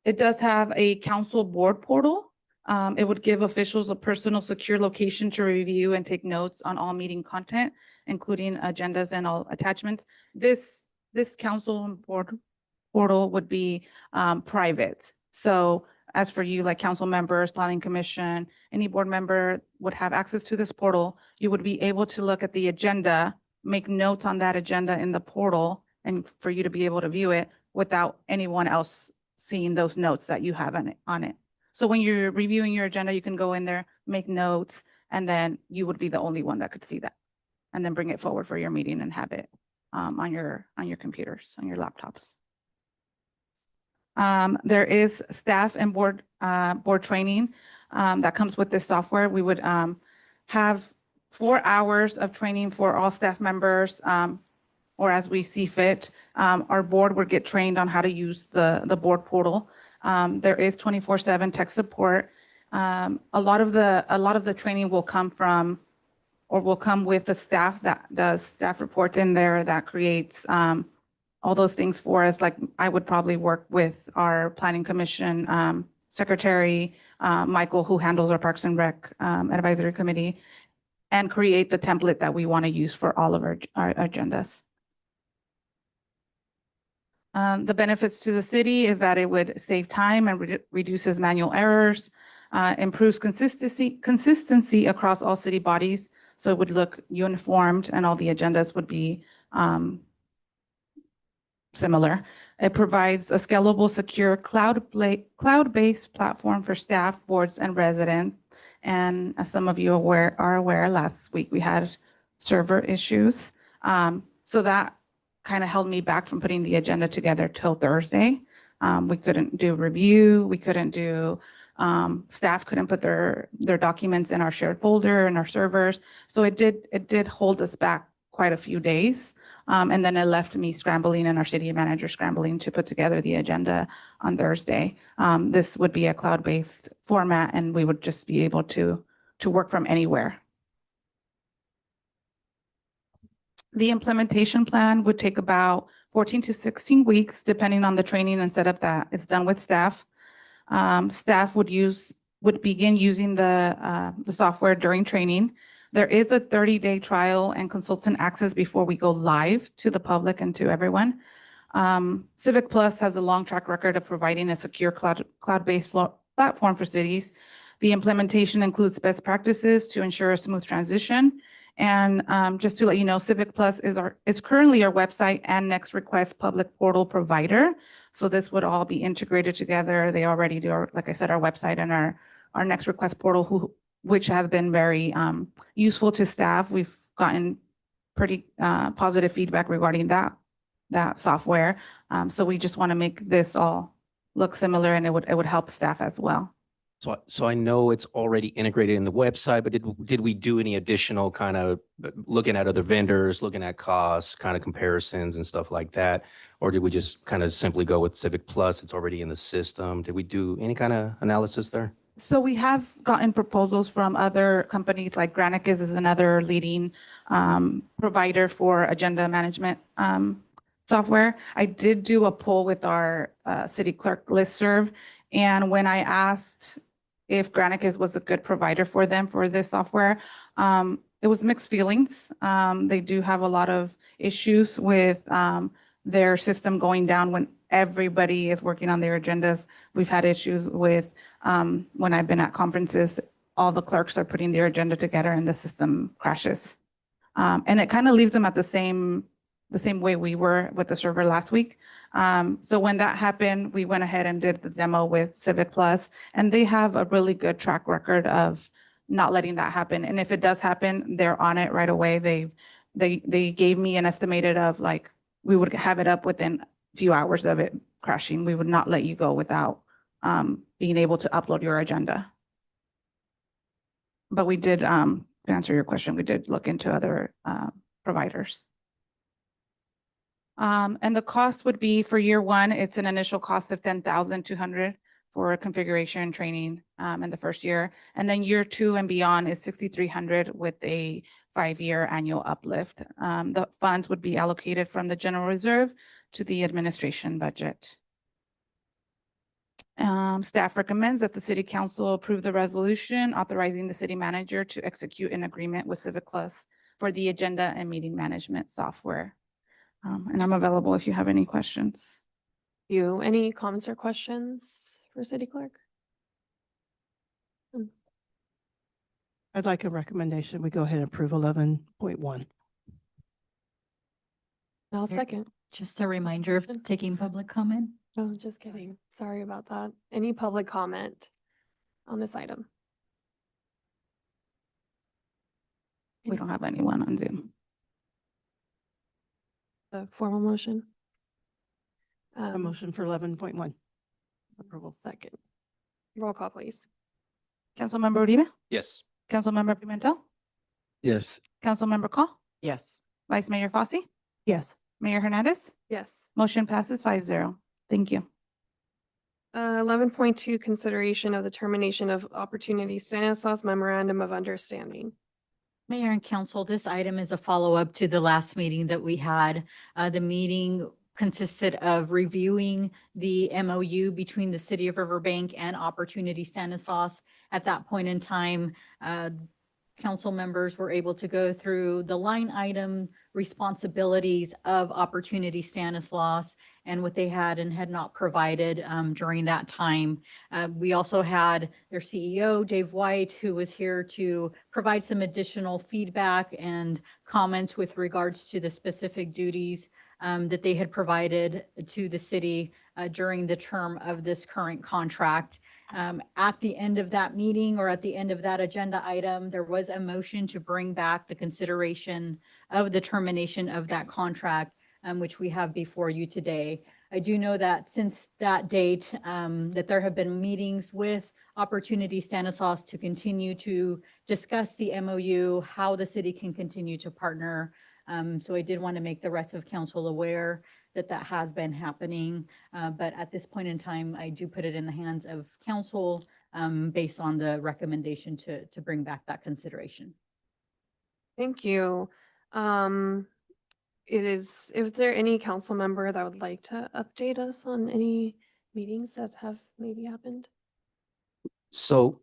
It does have a council board portal. It would give officials a personal secure location to review and take notes on all meeting content, including agendas and all attachments. This council board portal would be private. So as for you, like council members, planning commission, any board member would have access to this portal. You would be able to look at the agenda, make notes on that agenda in the portal, and for you to be able to view it without anyone else seeing those notes that you have on it. So when you're reviewing your agenda, you can go in there, make notes, and then you would be the only one that could see that. And then bring it forward for your meeting and have it on your computers, on your laptops. There is staff and board training that comes with this software. We would have 4 hours of training for all staff members, or as we see fit. Our board would get trained on how to use the board portal. There is 24/7 tech support. A lot of the training will come from, or will come with the staff that does staff reports in there, that creates all those things for us. Like I would probably work with our planning commission secretary, Michael, who handles our Parks and Rec advisory committee, and create the template that we want to use for all of our agendas. The benefits to the city is that it would save time and reduces manual errors, improves consistency across all city bodies. So it would look uniformed and all the agendas would be similar. It provides a scalable, secure cloud-based platform for staff, boards, and residents. And as some of you are aware, last week we had server issues. So that kind of held me back from putting the agenda together till Thursday. We couldn't do review. We couldn't do, staff couldn't put their documents in our shared folder and our servers. So it did hold us back quite a few days. And then it left me scrambling and our city manager scrambling to put together the agenda on Thursday. This would be a cloud-based format and we would just be able to work from anywhere. The implementation plan would take about 14 to 16 weeks, depending on the training and setup that is done with staff. Staff would begin using the software during training. There is a 30-day trial and consultant access before we go live to the public and to everyone. CivicPlus has a long track record of providing a secure cloud-based platform for cities. The implementation includes best practices to ensure a smooth transition. And just to let you know, CivicPlus is currently our website and next request public portal provider. So this would all be integrated together. They already do, like I said, our website and our next request portal, which have been very useful to staff. We've gotten pretty positive feedback regarding that software. So we just want to make this all look similar, and it would help staff as well. So I know it's already integrated in the website, but did we do any additional kind of looking at other vendors, looking at costs, kind of comparisons and stuff like that? Or did we just kind of simply go with CivicPlus? It's already in the system. Did we do any kind of analysis there? So we have gotten proposals from other companies, like Granicus is another leading provider for agenda management software. I did do a poll with our city clerk listserv, and when I asked if Granicus was a good provider for them for this software, it was mixed feelings. They do have a lot of issues with their system going down when everybody is working on their agendas. We've had issues with when I've been at conferences, all the clerks are putting their agenda together and the system crashes. And it kind of leaves them at the same way we were with the server last week. So when that happened, we went ahead and did the demo with CivicPlus, and they have a really good track record of not letting that happen. And if it does happen, they're on it right away. They gave me an estimated of like, we would have it up within a few hours of it crashing. We would not let you go without being able to upload your agenda. But we did, to answer your question, we did look into other providers. And the cost would be for year one, it's an initial cost of $10,200 for configuration and training in the first year. And then year two and beyond is $6,300 with a 5-year annual uplift. The funds would be allocated from the general reserve to the administration budget. Staff recommends that the city council approve the resolution authorizing the city manager to execute an agreement with CivicPlus for the agenda and meeting management software. And I'm available if you have any questions. Any comments or questions for City Clerk? I'd like a recommendation. We go ahead and approve 11.1. I'll second. Just a reminder of taking public comment. Oh, just kidding. Sorry about that. Any public comment on this item? We don't have anyone on Zoom. The formal motion? A motion for 11.1. Approval second. Roll call, please. Councilmember Uribe? Yes. Councilmember Pimentel? Yes. Councilmember Call? Yes. Vice Mayor Fossey? Yes. Mayor Hernandez? Yes. Motion passes 5-0. Thank you. 11.2, consideration of the termination of opportunity Stanislaus Memorandum of Understanding. Mayor and council, this item is a follow-up to the last meeting that we had. The meeting consisted of reviewing the MOU between the city of Riverbank and Opportunity Stanislaus. At that point in time, council members were able to go through the line item responsibilities of Opportunity Stanislaus and what they had and had not provided during that time. We also had their CEO, Dave White, who was here to provide some additional feedback and comments with regards to the specific duties that they had provided to the city during the term of this current contract. At the end of that meeting, or at the end of that agenda item, there was a motion to bring back the consideration of the termination of that contract, which we have before you today. I do know that since that date, that there have been meetings with Opportunity Stanislaus to continue to discuss the MOU, how the city can continue to partner So I did want to make the rest of council aware that that has been happening. But at this point in time, I do put it in the hands of council based on the recommendation to bring back that consideration. Thank you. Is there any council member that would like to update us on any meetings that have maybe happened? So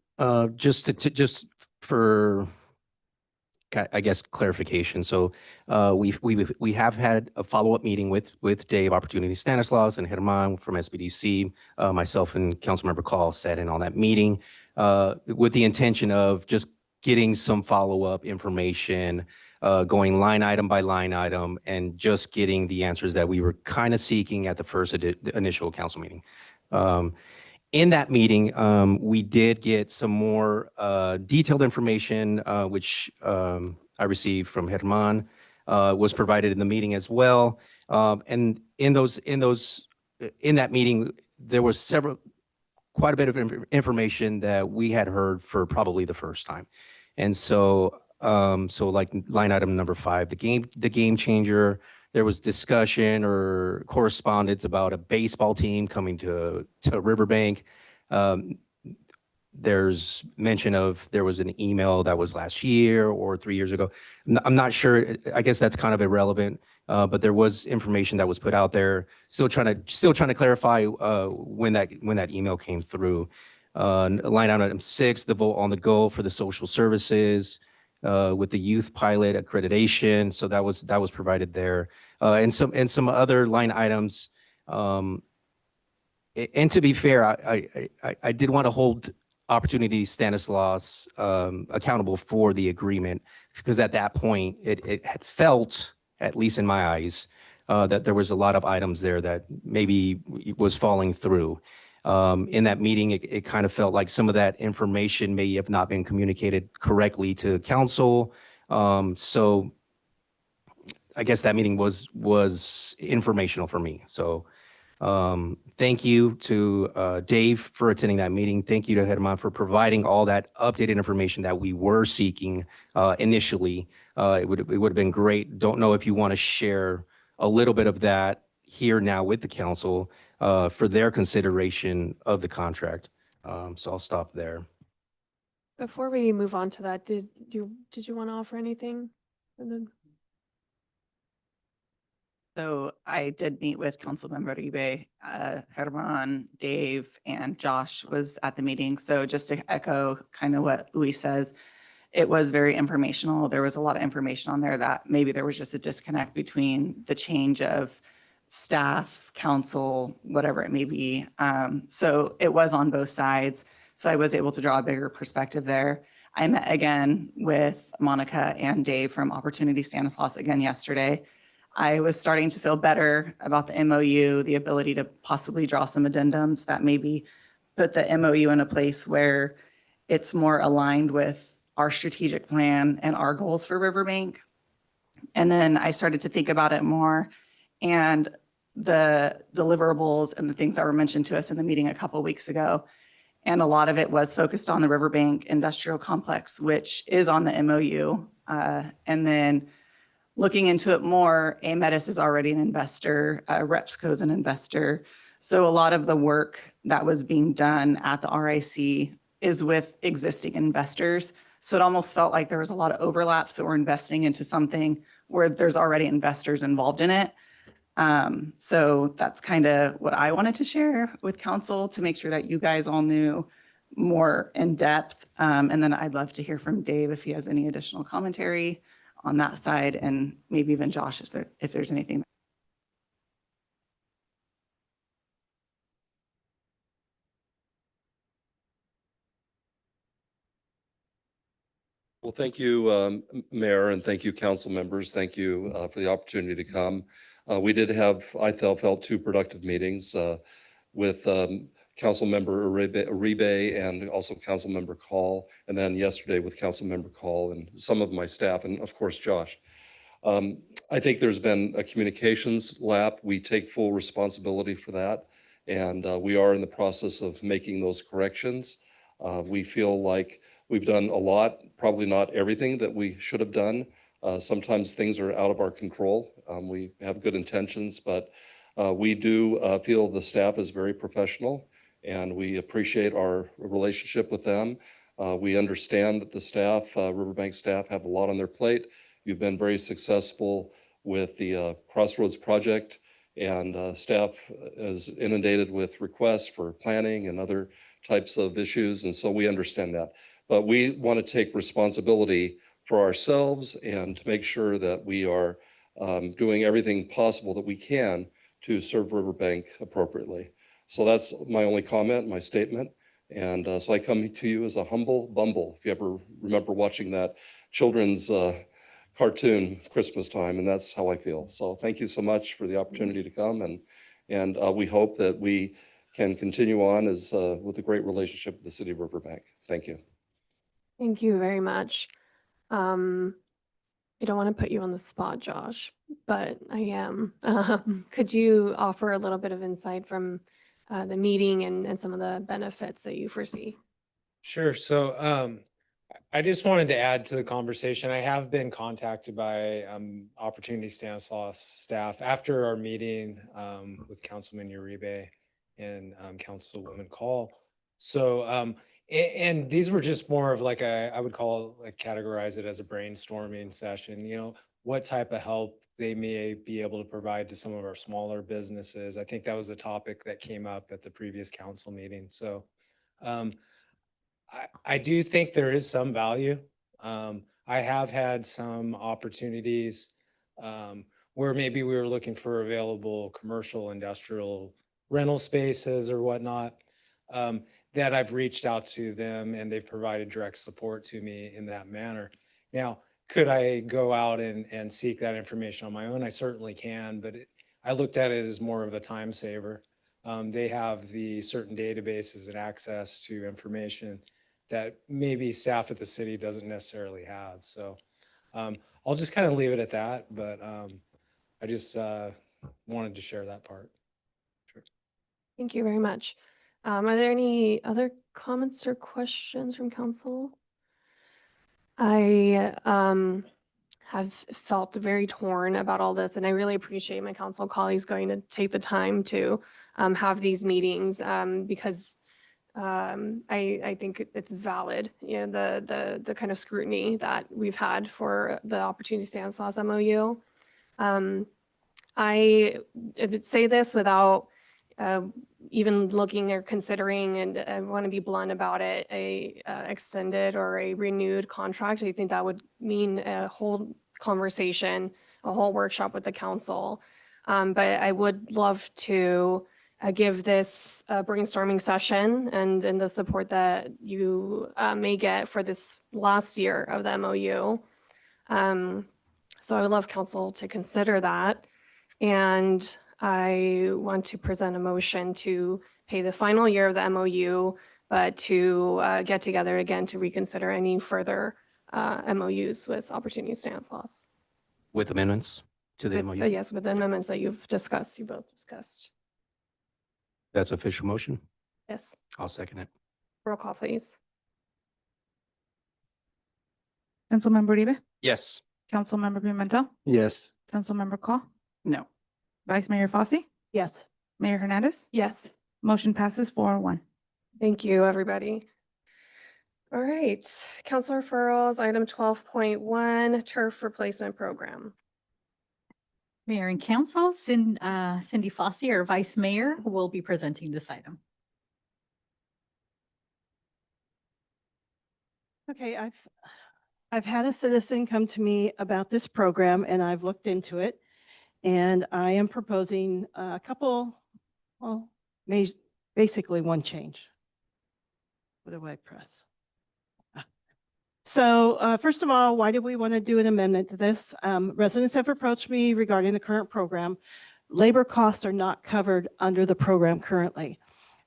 just just for I guess clarification. So we have had a follow-up meeting with Dave, Opportunity Stanislaus, and Herman from SBDC. Myself and Councilmember Call sat in on that meeting with the intention of just getting some follow-up information, going line item by line item, and just getting the answers that we were kind of seeking at the first the initial council meeting. In that meeting, we did get some more detailed information, which I received from Herman, was provided in the meeting as well. And in that meeting, there was quite a bit of information that we had heard for probably the first time. And so, like line item number 5, the game changer. There was discussion or correspondence about a baseball team coming to Riverbank. There's mention of there was an email that was last year or 3 years ago. I'm not sure. I guess that's kind of irrelevant. But there was information that was put out there. Still trying to clarify when that email came through. Line item 6, the vote on the go for the social services. With the youth pilot accreditation, so that was provided there, and some other line items. And to be fair, I did want to hold Opportunity Stanislaus accountable for the agreement, because at that point it had felt, at least in my eyes, that there was a lot of items there that maybe was falling through. In that meeting, it kind of felt like some of that information may have not been communicated correctly to council. So I guess that meeting was informational for me. So thank you to Dave for attending that meeting. Thank you to Herman for providing all that updated information that we were seeking initially. It would have been great. Don't know if you want to share a little bit of that here now with the council for their consideration of the contract. So I'll stop there. Before we move on to that, did you want to offer anything? So I did meet with Councilmember Uribe, Herman, Dave, and Josh was at the meeting. So just to echo kind of what Luis says, it was very informational. There was a lot of information on there that maybe there was just a disconnect between the change of staff, council, whatever it may be. So it was on both sides. So I was able to draw a bigger perspective there. I met again with Monica and Dave from Opportunity Stanislaus again yesterday. I was starting to feel better about the MOU, the ability to possibly draw some addendums that maybe put the MOU in a place where it's more aligned with our strategic plan and our goals for Riverbank. And then I started to think about it more, and the deliverables and the things that were mentioned to us in the meeting a couple of weeks ago. And a lot of it was focused on the Riverbank Industrial Complex, which is on the MOU. And then looking into it more, Ametis is already an investor, Repsco is an investor. So a lot of the work that was being done at the RIC is with existing investors. So it almost felt like there was a lot of overlap. So we're investing into something where there's already investors involved in it. So that's kind of what I wanted to share with council to make sure that you guys all knew more in depth. And then I'd love to hear from Dave if he has any additional commentary on that side, and maybe even Josh, if there's anything. Well, thank you, Mayor, and thank you, council members. Thank you for the opportunity to come. We did have, I felt 2 productive meetings with Council Member Uribe and also Council Member Call, and then yesterday with Council Member Call and some of my staff, and of course, Josh. I think there's been a communications lap. We take full responsibility for that, and we are in the process of making those corrections. We feel like we've done a lot, probably not everything that we should have done. Sometimes things are out of our control. We have good intentions, but we do feel the staff is very professional, and we appreciate our relationship with them. We understand that the staff, Riverbank staff, have a lot on their plate. You've been very successful with the Crossroads project, and staff is inundated with requests for planning and other types of issues, and so we understand that. But we want to take responsibility for ourselves and to make sure that we are doing everything possible that we can to serve Riverbank appropriately. So that's my only comment, my statement. And so I come to you as a humble bumble, if you ever remember watching that children's cartoon Christmas time, and that's how I feel. So thank you so much for the opportunity to come, and we hope that we can continue on as with a great relationship with the city of Riverbank. Thank you. Thank you very much. I don't want to put you on the spot, Josh, but I am. Could you offer a little bit of insight from the meeting and some of the benefits that you foresee? Sure. So I just wanted to add to the conversation. I have been contacted by Opportunity Stanislaus staff after our meeting with Councilman Uribe and Councilwoman Call. So and these were just more of like I would call like categorize it as a brainstorming session. You know, what type of help they may be able to provide to some of our smaller businesses. I think that was a topic that came up at the previous council meeting. So I do think there is some value. I have had some opportunities where maybe we were looking for available commercial, industrial rental spaces or whatnot, that I've reached out to them and they've provided direct support to me in that manner. Now, could I go out and seek that information on my own? I certainly can, but I looked at it as more of a time saver. They have the certain databases and access to information that maybe staff at the city doesn't necessarily have. So I'll just kind of leave it at that, but I just wanted to share that part. Sure. Thank you very much. Are there any other comments or questions from council? I have felt very torn about all this, and I really appreciate my council colleagues going to take the time to have these meetings because I think it's valid, you know, the kind of scrutiny that we've had for the Opportunity Stanislaus MOU. I would say this without even looking or considering, and I want to be blunt about it, a extended or a renewed contract. I think that would mean a whole conversation, a whole workshop with the council. But I would love to give this brainstorming session and the support that you may get for this last year of the MOU. So I would love council to consider that. And I want to present a motion to pay the final year of the MOU, but to get together again to reconsider any further MOUs with Opportunity Stanislaus. With amendments to the MOU? Yes, with the amendments that you've discussed, you both discussed. That's official motion? Yes. I'll second it. Roll call, please. Councilmember Uribe, Yes. Councilmember Pimentel, Yes. Councilmember Call, No. Vice Mayor Fossey, Yes. Mayor Hernandez. Yes. Motion passes 4-1. Thank you, everybody. All right, council referrals, item 12.1, turf replacement program. Mayor and Council, Cindy Fossey, our Vice Mayor, will be presenting this item. Okay, I've had a citizen come to me about this program and I've looked into it. And I am proposing a couple, well, basically one change. What do I press? So first of all, why do we want to do an amendment to this? Residents have approached me regarding the current program. Labor costs are not covered under the program currently.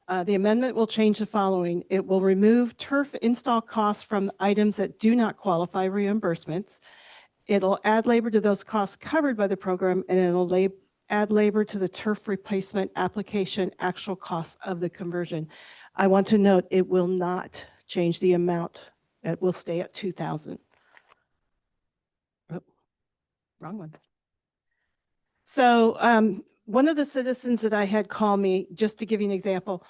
The amendment will change the following. It will remove turf install costs from items that do not qualify reimbursements. It'll add labor to those costs covered by the program, and it'll add labor to the turf replacement application actual costs of the conversion. I want to note it will not change the amount. It will stay at $2,000. wrong one. So one of the citizens that I had call me, just to give you an example,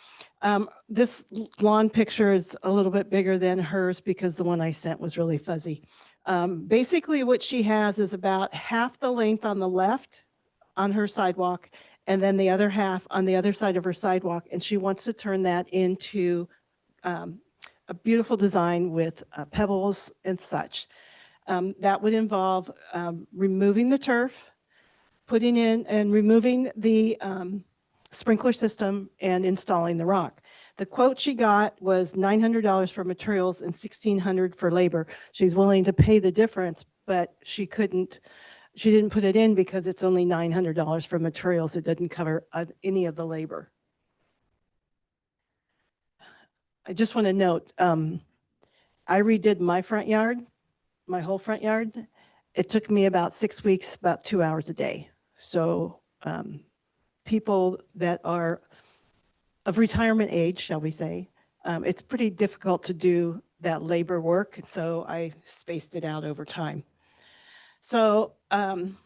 this lawn picture is a little bit bigger than hers because the one I sent was really fuzzy. Basically what she has is about half the length on the left on her sidewalk, and then the other half on the other side of her sidewalk. And she wants to turn that into a beautiful design with pebbles and such. That would involve removing the turf, putting in and removing the sprinkler system and installing the rock. The quote she got was $900 for materials and $1,600 for labor. She's willing to pay the difference, but she didn't put it in because it's only $900 for materials. It doesn't cover any of the labor. I just want to note, I redid my front yard, my whole front yard. It took me about 6 weeks, about 2 hours a day. So people that are of retirement age, shall we say, it's pretty difficult to do that labor work. So I spaced it out over time. So some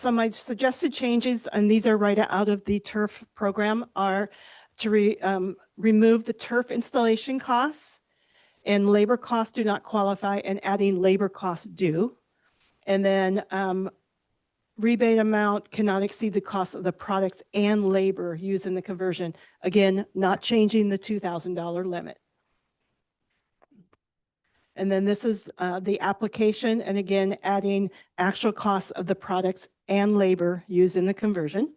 of my suggested changes, and these are right out of the turf program, are to remove the turf installation costs, and labor costs do not qualify, and adding labor costs do. And then rebate amount cannot exceed the cost of the products and labor used in the conversion. Again, not changing the $2,000 limit. And then this is the application, and again, adding actual costs of the products and labor used in the conversion.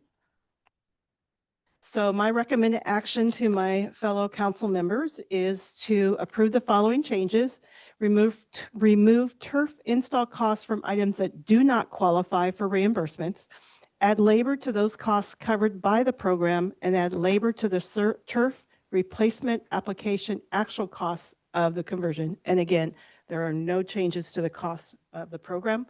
So my recommended action to my fellow council members is to approve the following changes. Remove turf install costs from items that do not qualify for reimbursements. Add labor to those costs covered by the program, and add labor to the turf replacement application actual costs of the conversion. And again, there are no changes to the cost of the program.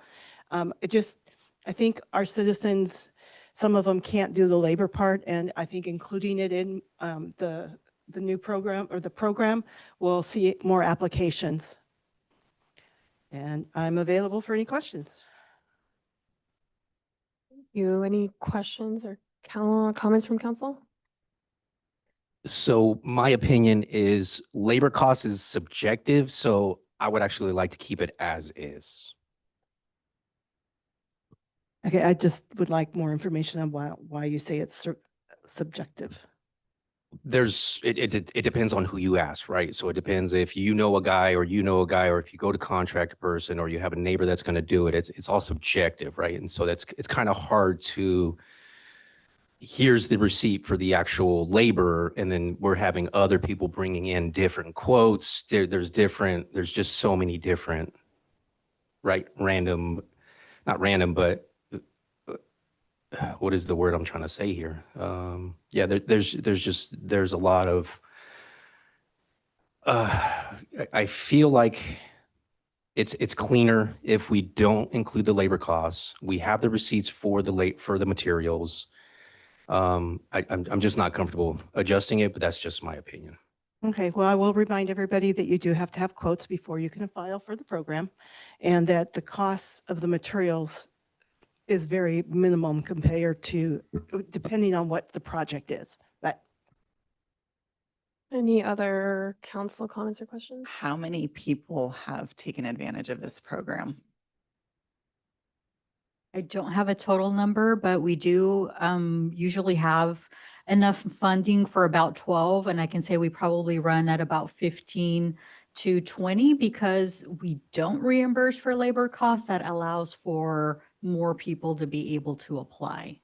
I think our citizens, some of them can't do the labor part, and I think including it in the new program or the program will see more applications. And I'm available for any questions. Any questions or comments from council? So my opinion is labor cost is subjective, so I would actually like to keep it as is. Okay, I just would like more information on why you say it's subjective. It depends on who you ask, right? So it depends if you know a guy, or if you go to contract person, or you have a neighbor that's going to do it. It's all subjective, right? And so it's kind of hard to, here's the receipt for the actual labor, and then we're having other people bringing in different quotes. There's just so many different, right? Not random, but what is the word I'm trying to say here? Yeah, there's a lot of, I feel like it's cleaner if we don't include the labor costs. We have the receipts for the materials. I'm just not comfortable adjusting it, but that's just my opinion. Okay, well, I will remind everybody that you do have to have quotes before you can file for the program, and that the costs of the materials is very minimum compared to, depending on what the project is. But Any other council comments or questions? How many people have taken advantage of this program? I don't have a total number, but we do usually have enough funding for about 12. And I can say we probably run at about 15 to 20 because we don't reimburse for labor costs. That allows for more people to be able to apply.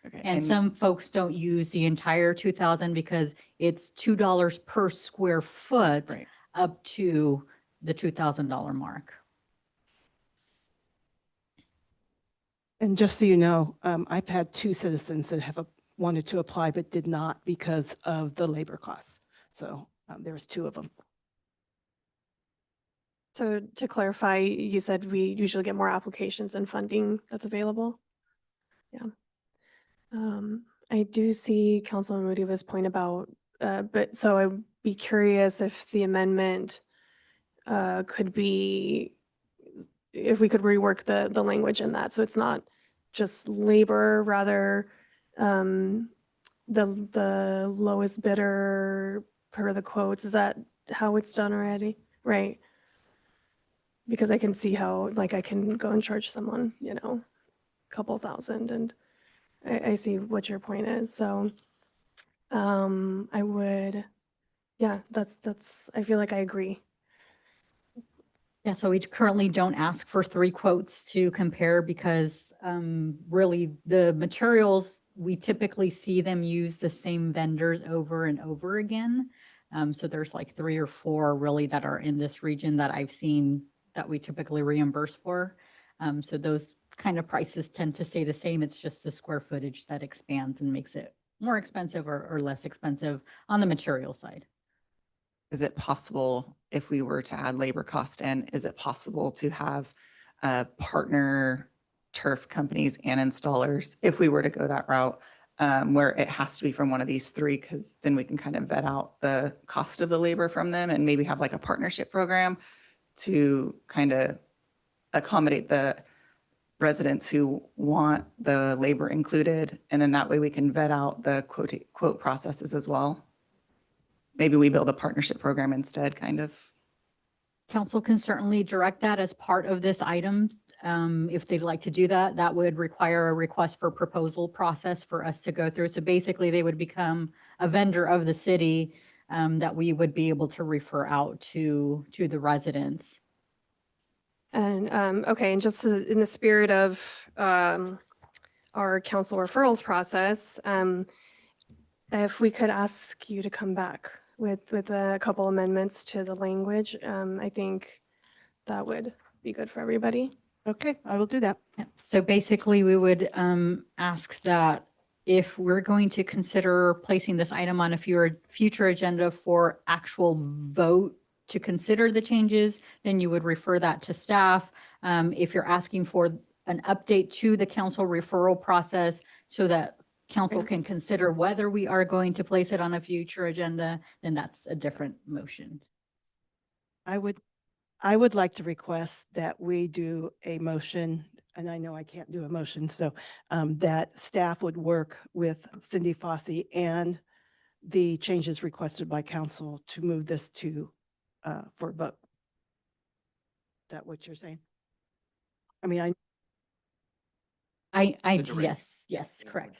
Okay, And some folks don't use the entire 2,000 because it's $2 per square foot Right. up to the $2,000 mark. And just so you know, I've had 2 citizens that have wanted to apply but did not because of the labor costs. So there's 2 of them. So to clarify, you said we usually get more applications than funding that's available? Yeah. I do see Councilman Mudiva's point about, but so I'd be curious if the amendment could be if we could rework the language in that, so it's not just labor, rather the lowest bidder per the quotes. Is that how it's done already? Right. Because I can see how, like, I can go and charge someone, you know, a couple thousand, and I see what your point is. So I would, yeah, I feel like I agree. Yeah, so we currently don't ask for 3 quotes to compare because really the materials, we typically see them use the same vendors over and over again. So there's like 3 or 4 really that are in this region that I've seen that we typically reimburse for. So those kind of prices tend to stay the same. It's just the square footage that expands and makes it more expensive or less expensive on the material side. Is it possible, if we were to add labor cost in, is it possible to have partner turf companies and installers, if we were to go that route, where it has to be from one of these 3, because then we can kind of vet out the cost of the labor from them and maybe have like a partnership program to kind of accommodate the residents who want the labor included. And then that way we can vet out the quote processes as well. Maybe we build a partnership program instead, kind of. Council can certainly direct that as part of this item. If they'd like to do that, that would require a request for proposal process for us to go through. So basically they would become a vendor of the city that we would be able to refer out to the residents. And okay, and just in the spirit of our council referrals process, if we could ask you to come back with a couple amendments to the language, I think that would be good for everybody. Okay, I will do that. So basically we would ask that if we're going to consider placing this item on a future agenda for actual vote to consider the changes, then you would refer that to staff. If you're asking for an update to the council referral process so that council can consider whether we are going to place it on a future agenda, then that's a different motion. I would like to request that we do a motion, and I know I can't do a motion, so that staff would work with Cindy Fossey and the changes requested by council to move this to for vote. Is that what you're saying? I mean, Yes, correct.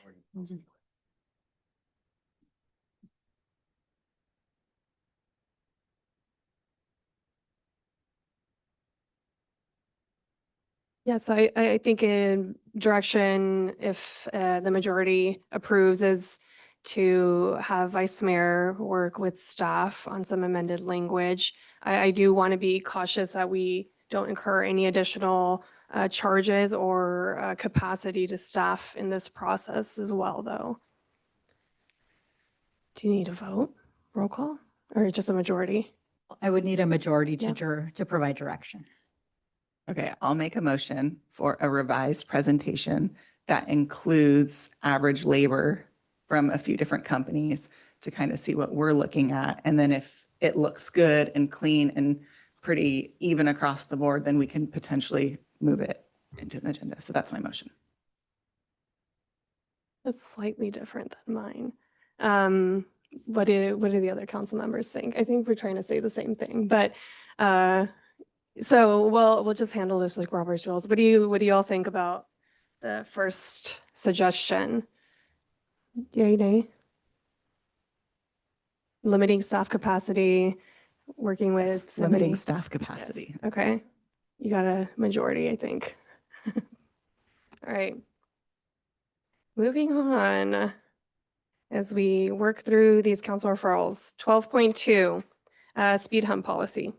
Yes, I think in direction, if the majority approves, is to have Vice Mayor work with staff on some amended language. I do want to be cautious that we don't incur any additional charges or capacity to staff in this process as well, though. Do you need a vote? Roll call? Or just a majority? I would need a majority to provide direction. Okay, I'll make a motion for a revised presentation that includes average labor from a few different companies to kind of see what we're looking at. And then if it looks good and clean and pretty even across the board, then we can potentially move it into an agenda. So that's my motion. That's slightly different than mine. What do the other council members think? I think we're trying to say the same thing, but so we'll just handle this like Robert's rules. What do you all think about the first suggestion? Yay, nay? Limiting staff capacity, working with Limiting Cindy. staff capacity. Yes. Okay, you got a majority, I think. All right. Moving on, as we work through these council referrals, 12.2, speed hump policy.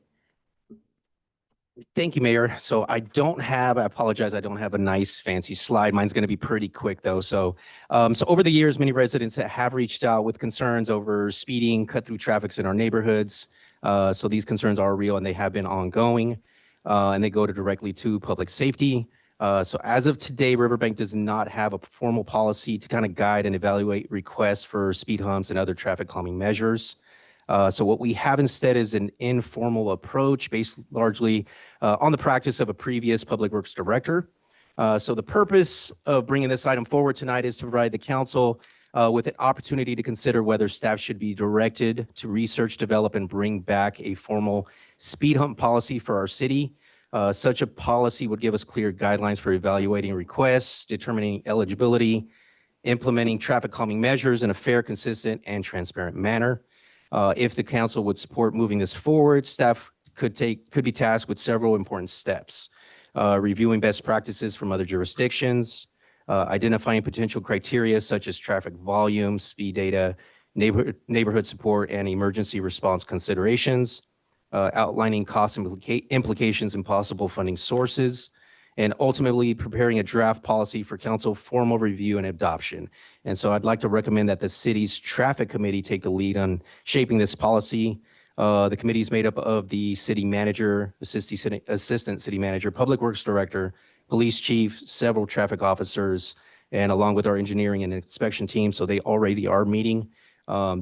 Thank you, Mayor. So I apologize, I don't have a nice fancy slide. Mine's going to be pretty quick though. So over the years, many residents have reached out with concerns over speeding, cut through traffics in our neighborhoods. So these concerns are real and they have been ongoing, and they go directly to public safety. So as of today, Riverbank does not have a formal policy to kind of guide and evaluate requests for speed humps and other traffic calming measures. So what we have instead is an informal approach based largely on the practice of a previous Public Works Director. So the purpose of bringing this item forward tonight is to provide the council with an opportunity to consider whether staff should be directed to research, develop, and bring back a formal speed hump policy for our city. Such a policy would give us clear guidelines for evaluating requests, determining eligibility, implementing traffic calming measures in a fair, consistent, and transparent manner. If the council would support moving this forward, staff could be tasked with several important steps. Reviewing best practices from other jurisdictions, identifying potential criteria such as traffic volume, speed data, neighborhood support, and emergency response considerations, outlining cost implications and possible funding sources, and ultimately preparing a draft policy for council formal review and adoption. And so I'd like to recommend that the city's traffic committee take the lead on shaping this policy. The committee is made up of the city manager, assistant city manager, public works director, police chief, several traffic officers, and along with our engineering and inspection team. So they already are meeting.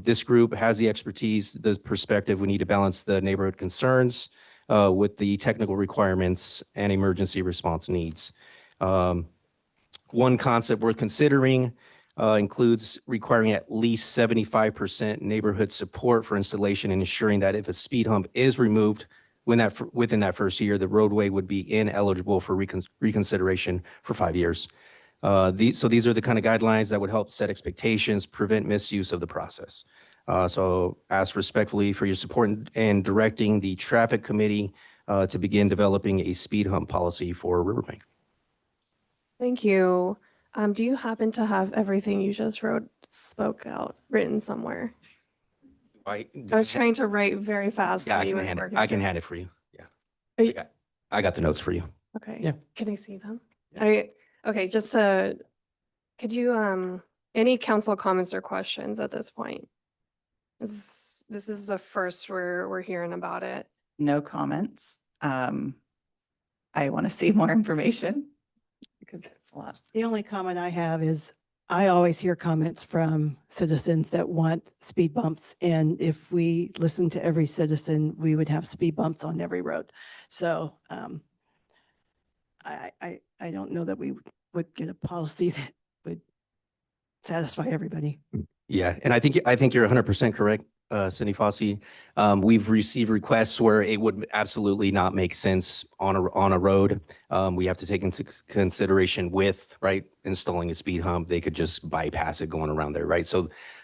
This group has the expertise, the perspective. We need to balance the neighborhood concerns with the technical requirements and emergency response needs. One concept worth considering includes requiring at least 75% neighborhood support for installation and ensuring that if a speed hump is removed within that first year, the roadway would be ineligible for reconsideration for 5 years. So these are the kind of guidelines that would help set expectations, prevent misuse of the process. So ask respectfully for your support in directing the traffic committee to begin developing a speed hump policy for Riverbank. Thank you. Do you happen to have everything you just spoke out written somewhere? I was trying to write very fast. Yeah, while I you can were hand it. working I can through. hand it for you. Yeah, Are you- I got the notes for you. Okay. Yeah. Can I see them? Okay, just could you, any council comments or questions at this point? This is the first we're hearing about it. No comments. I want to see more information because it's a lot. The only comment I have is I always hear comments from citizens that want speed bumps. And if we listen to every citizen, we would have speed bumps on every road. So I don't know that we would get a policy that would satisfy everybody. Yeah, and I think you're 100% correct, Cindy Fossey. We've received requests where it would absolutely not make sense on a road. We have to take into consideration width, right? Installing a speed hump, they could just bypass it going around there, right?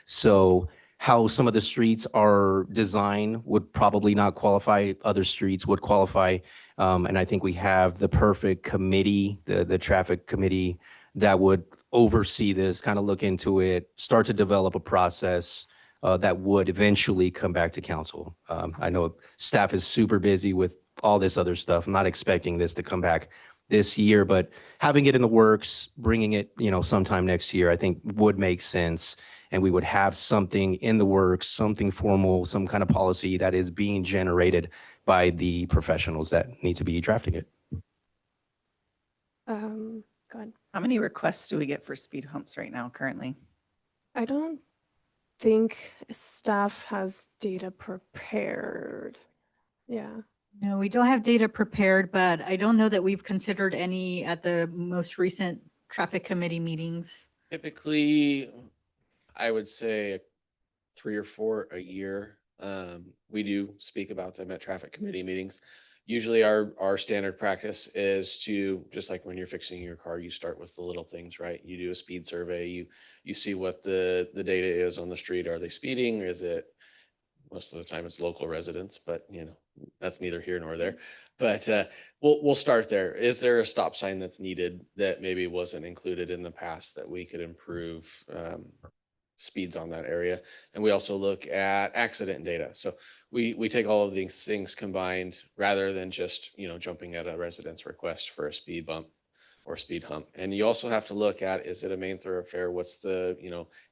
So how some of the streets are designed would probably not qualify. Other streets would qualify. And I think we have the perfect committee, the traffic committee, that would oversee this, kind of look into it, start to develop a process that would eventually come back to council. I know staff is super busy with all this other stuff. I'm not expecting this to come back this year, but having it in the works, bringing it, sometime next year, I think would make sense. And we would have something in the works, something formal, some kind of policy that is being generated by the professionals that need to be drafting it. Go ahead. How many requests do we get for speed humps right now currently? I don't think staff has data prepared. Yeah. No, we don't have data prepared, but I don't know that we've considered any at the most recent traffic committee meetings. Typically, I would say 3 or 4 a year. We do speak about them at traffic committee meetings. Usually our standard practice is to, just like when you're fixing your car, you start with the little things, right? You do a speed survey, you see what the data is on the street. Are they speeding? Is it, most of the time it's local residents, but that's neither here nor there. But we'll start there. Is there a stop sign that's needed that maybe wasn't included in the past that we could improve speeds on that area? And we also look at accident data. So we take all of these things combined rather than just, jumping at a resident's request for a speed bump or speed hump. And you also have to look at, is it a main thoroughfare? What's the,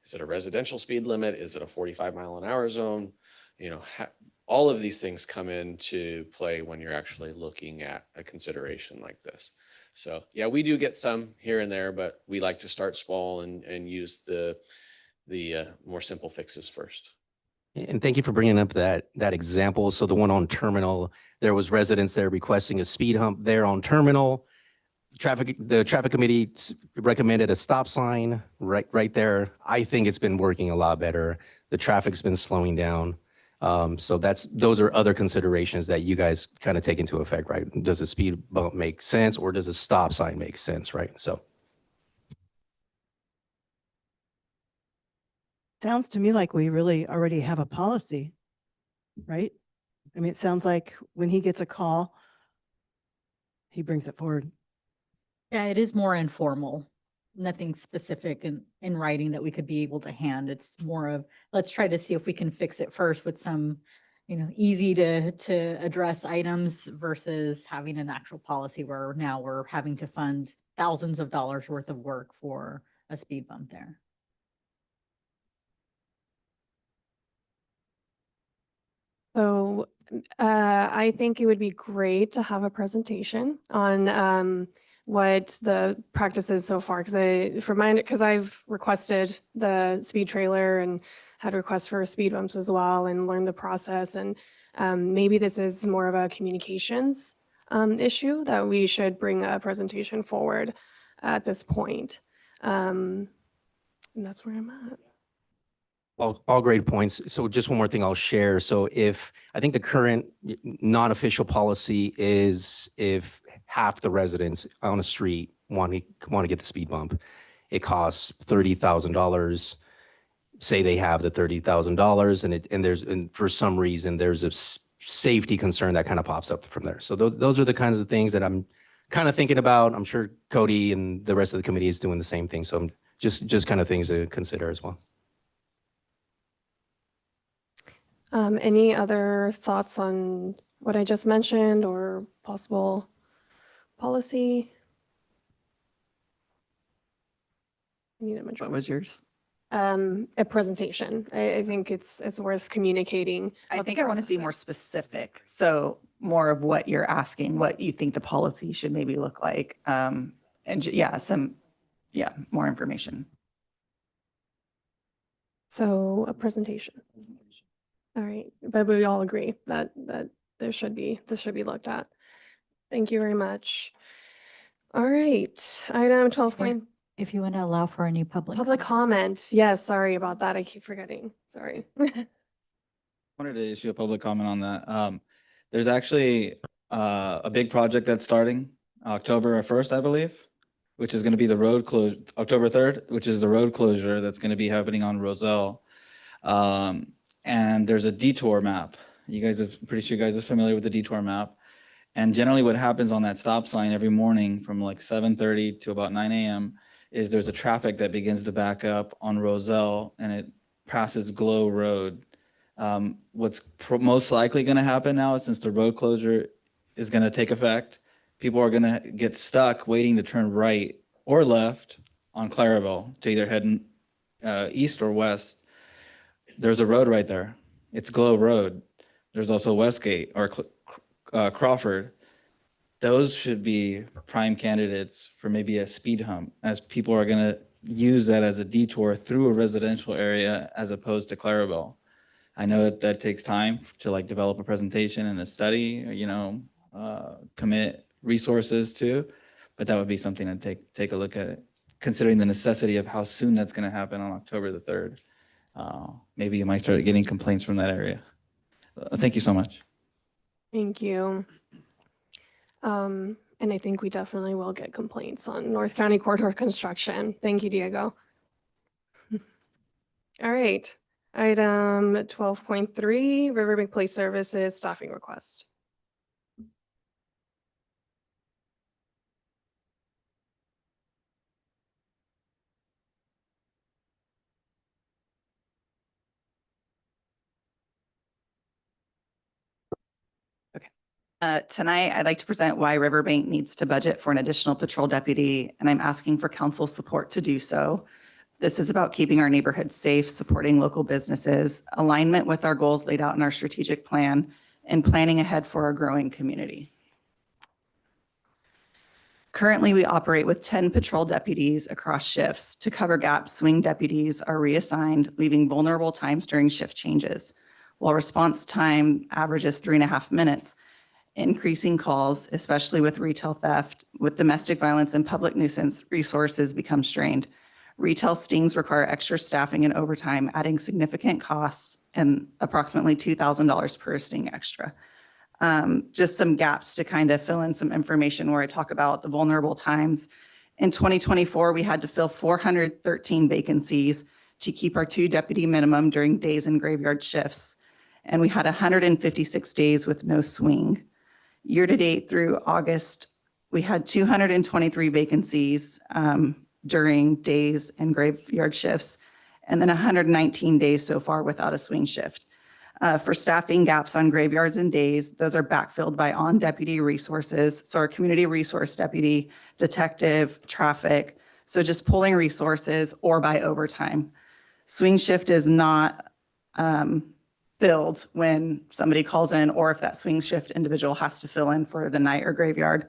is it a residential speed limit? Is it a 45-mile-an-hour zone? All of these things come into play when you're actually looking at a consideration like this. So yeah, we do get some here and there, but we like to start small and use the more simple fixes first. And thank you for bringing up that example. So the one on Terminal, there was residents there requesting a speed hump there on Terminal. The traffic committee recommended a stop sign right there. I think it's been working a lot better. The traffic's been slowing down. So those are other considerations that you guys kind of take into effect, right? Does a speed bump make sense, or does a stop sign make sense, right? So. Sounds to me like we really already have a policy, right? I mean, it sounds like when he gets a call, he brings it forward. Yeah, it is more informal. Nothing specific in writing that we could be able to hand. It's more of, let's try to see if we can fix it first with some, easy to address items versus having an actual policy where now we're having to fund thousands of dollars worth of work for a speed bump there. So I think it would be great to have a presentation on what the practice is so far. Because I've requested the speed trailer and had requests for speed bumps as well and learned the process. And maybe this is more of a communications issue that we should bring a presentation forward at this point. And that's where I'm at. All great points. So just one more thing I'll share. So I think the current non-official policy is if half the residents on a street want to get the speed bump, it costs $30,000. Say they have the $30,000 and for some reason there's a safety concern that kind of pops up from there. So those are the kinds of things that I'm kind of thinking about. I'm sure Cody and the rest of the committee is doing the same thing. So I'm just kind of things to consider as well. Any other thoughts on what I just mentioned or possible policy? What was yours? A presentation. I think it's worth communicating. I think I want to see more specific. So more of what you're asking, what you think the policy should maybe look like. More information. So a presentation. All right, but we all agree that this should be looked at. Thank you very much. All right, item 12. If you want to allow for any public comment. Yes, sorry about that. I keep forgetting. Sorry. Wanted to issue a public comment on that. There's actually a big project that's starting October 1st, I believe, which is going to be the road closure, October 3rd, which is the road closure that's going to be happening on Roselle. And there's a detour map. Pretty sure you guys are familiar with the detour map. And generally what happens on that stop sign every morning from like 7:30 to about 9 a.m. is there's a traffic that begins to back up on Roselle and it passes Glow Road. What's most likely going to happen now is since the road closure is going to take effect, people are going to get stuck waiting to turn right or left on Clarabelle to either head east or west. There's a road right there. It's Glow Road. There's also Westgate or Crawford. Those should be prime candidates for maybe a speed hump, as people are going to use that as a detour through a residential area as opposed to Clarabelle. I know that takes time to like develop a presentation and a study, commit resources to, but that would be something to take a look at it, considering the necessity of how soon that's going to happen on October the 3rd. Maybe you might start getting complaints from that area. Thank you so much. Thank you. And I think we definitely will get complaints on North County corridor construction. Thank you, Diego. All right. Item 12.3, Riverbank Police Services staffing request. Tonight, I'd like to present why Riverbank needs to budget for an additional patrol deputy, and I'm asking for council support to do so. This is about keeping our neighborhoods safe, supporting local businesses, alignment with our goals laid out in our strategic plan, and planning ahead for our growing community. Currently, we operate with 10 patrol deputies across shifts. To cover gaps, swing deputies are reassigned, leaving vulnerable times during shift changes. while response time averages 3.5 minutes. Increasing calls, especially with retail theft, with domestic violence and public nuisance, resources become strained. Retail stings require extra staffing and overtime, adding significant costs and approximately $2,000 per sting extra. Just some gaps to kind of fill in some information where I talk about the vulnerable times. In 2024, we had to fill 413 vacancies to keep our 2 deputy minimum during days and graveyard shifts. And we had 156 days with no swing. Year to date through August, we had 223 vacancies during days and graveyard shifts, and then 119 days so far without a swing shift. For staffing gaps on graveyards and days, those are backfilled by on-deputy resources. So our community resource deputy, detective, traffic. So just pulling resources or by overtime. Swing shift is not filled when somebody calls in or if that swing shift individual has to fill in for the night or graveyard.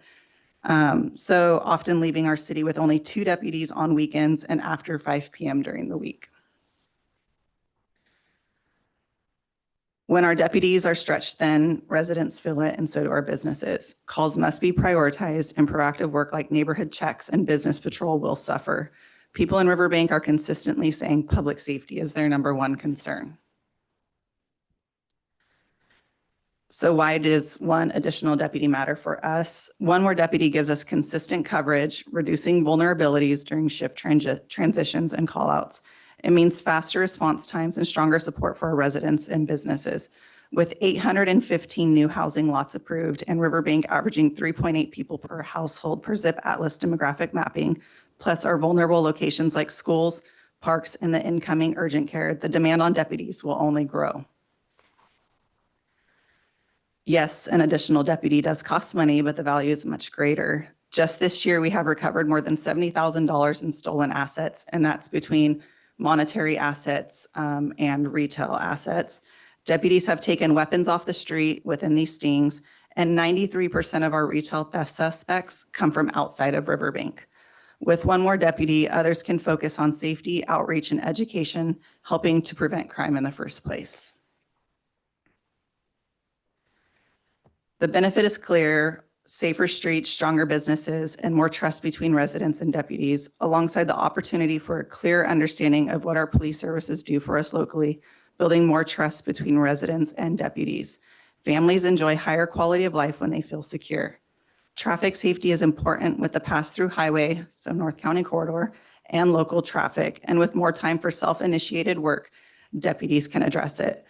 So often leaving our city with only 2 deputies on weekends and after 5 p.m. during the week. When our deputies are stretched thin, residents feel it and so do our businesses. Calls must be prioritized and proactive work like neighborhood checks and business patrol will suffer. People in Riverbank are consistently saying public safety is their #1 concern. So why does 1 additional deputy matter for us? 1 more deputy gives us consistent coverage, reducing vulnerabilities during shift transitions and callouts. It means faster response times and stronger support for our residents and businesses. With 815 new housing lots approved and Riverbank averaging 3.8 people per household per Zip Atlas demographic mapping, plus our vulnerable locations like schools, parks, and the incoming urgent care, the demand on deputies will only grow. Yes, an additional deputy does cost money, but the value is much greater. Just this year, we have recovered more than $70,000 in stolen assets, and that's between monetary assets and retail assets. Deputies have taken weapons off the street within these stings, and 93% of our retail theft suspects come from outside of Riverbank. With 1 more deputy, others can focus on safety, outreach, and education, helping to prevent crime in the first place. The benefit is clear: safer streets, stronger businesses, and more trust between residents and deputies, alongside the opportunity for a clear understanding of what our police services do for us locally, building more trust between residents and deputies. Families enjoy higher quality of life when they feel secure. Traffic safety is important with the pass-through highway, so North County corridor, and local traffic. And with more time for self-initiated work, deputies can address it.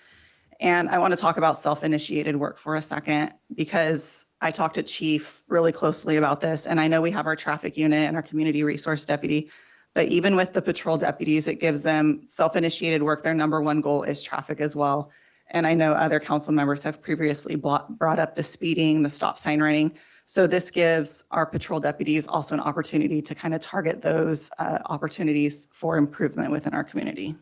And I want to talk about self-initiated work for a second, because I talked to Chief really closely about this, and I know we have our traffic unit and our community resource deputy, but even with the patrol deputies, it gives them self-initiated work. Their #1 goal is traffic as well. And I know other council members have previously brought up the speeding, the stop sign running. So this gives our patrol deputies also an opportunity to kind of target those opportunities for improvement within our community.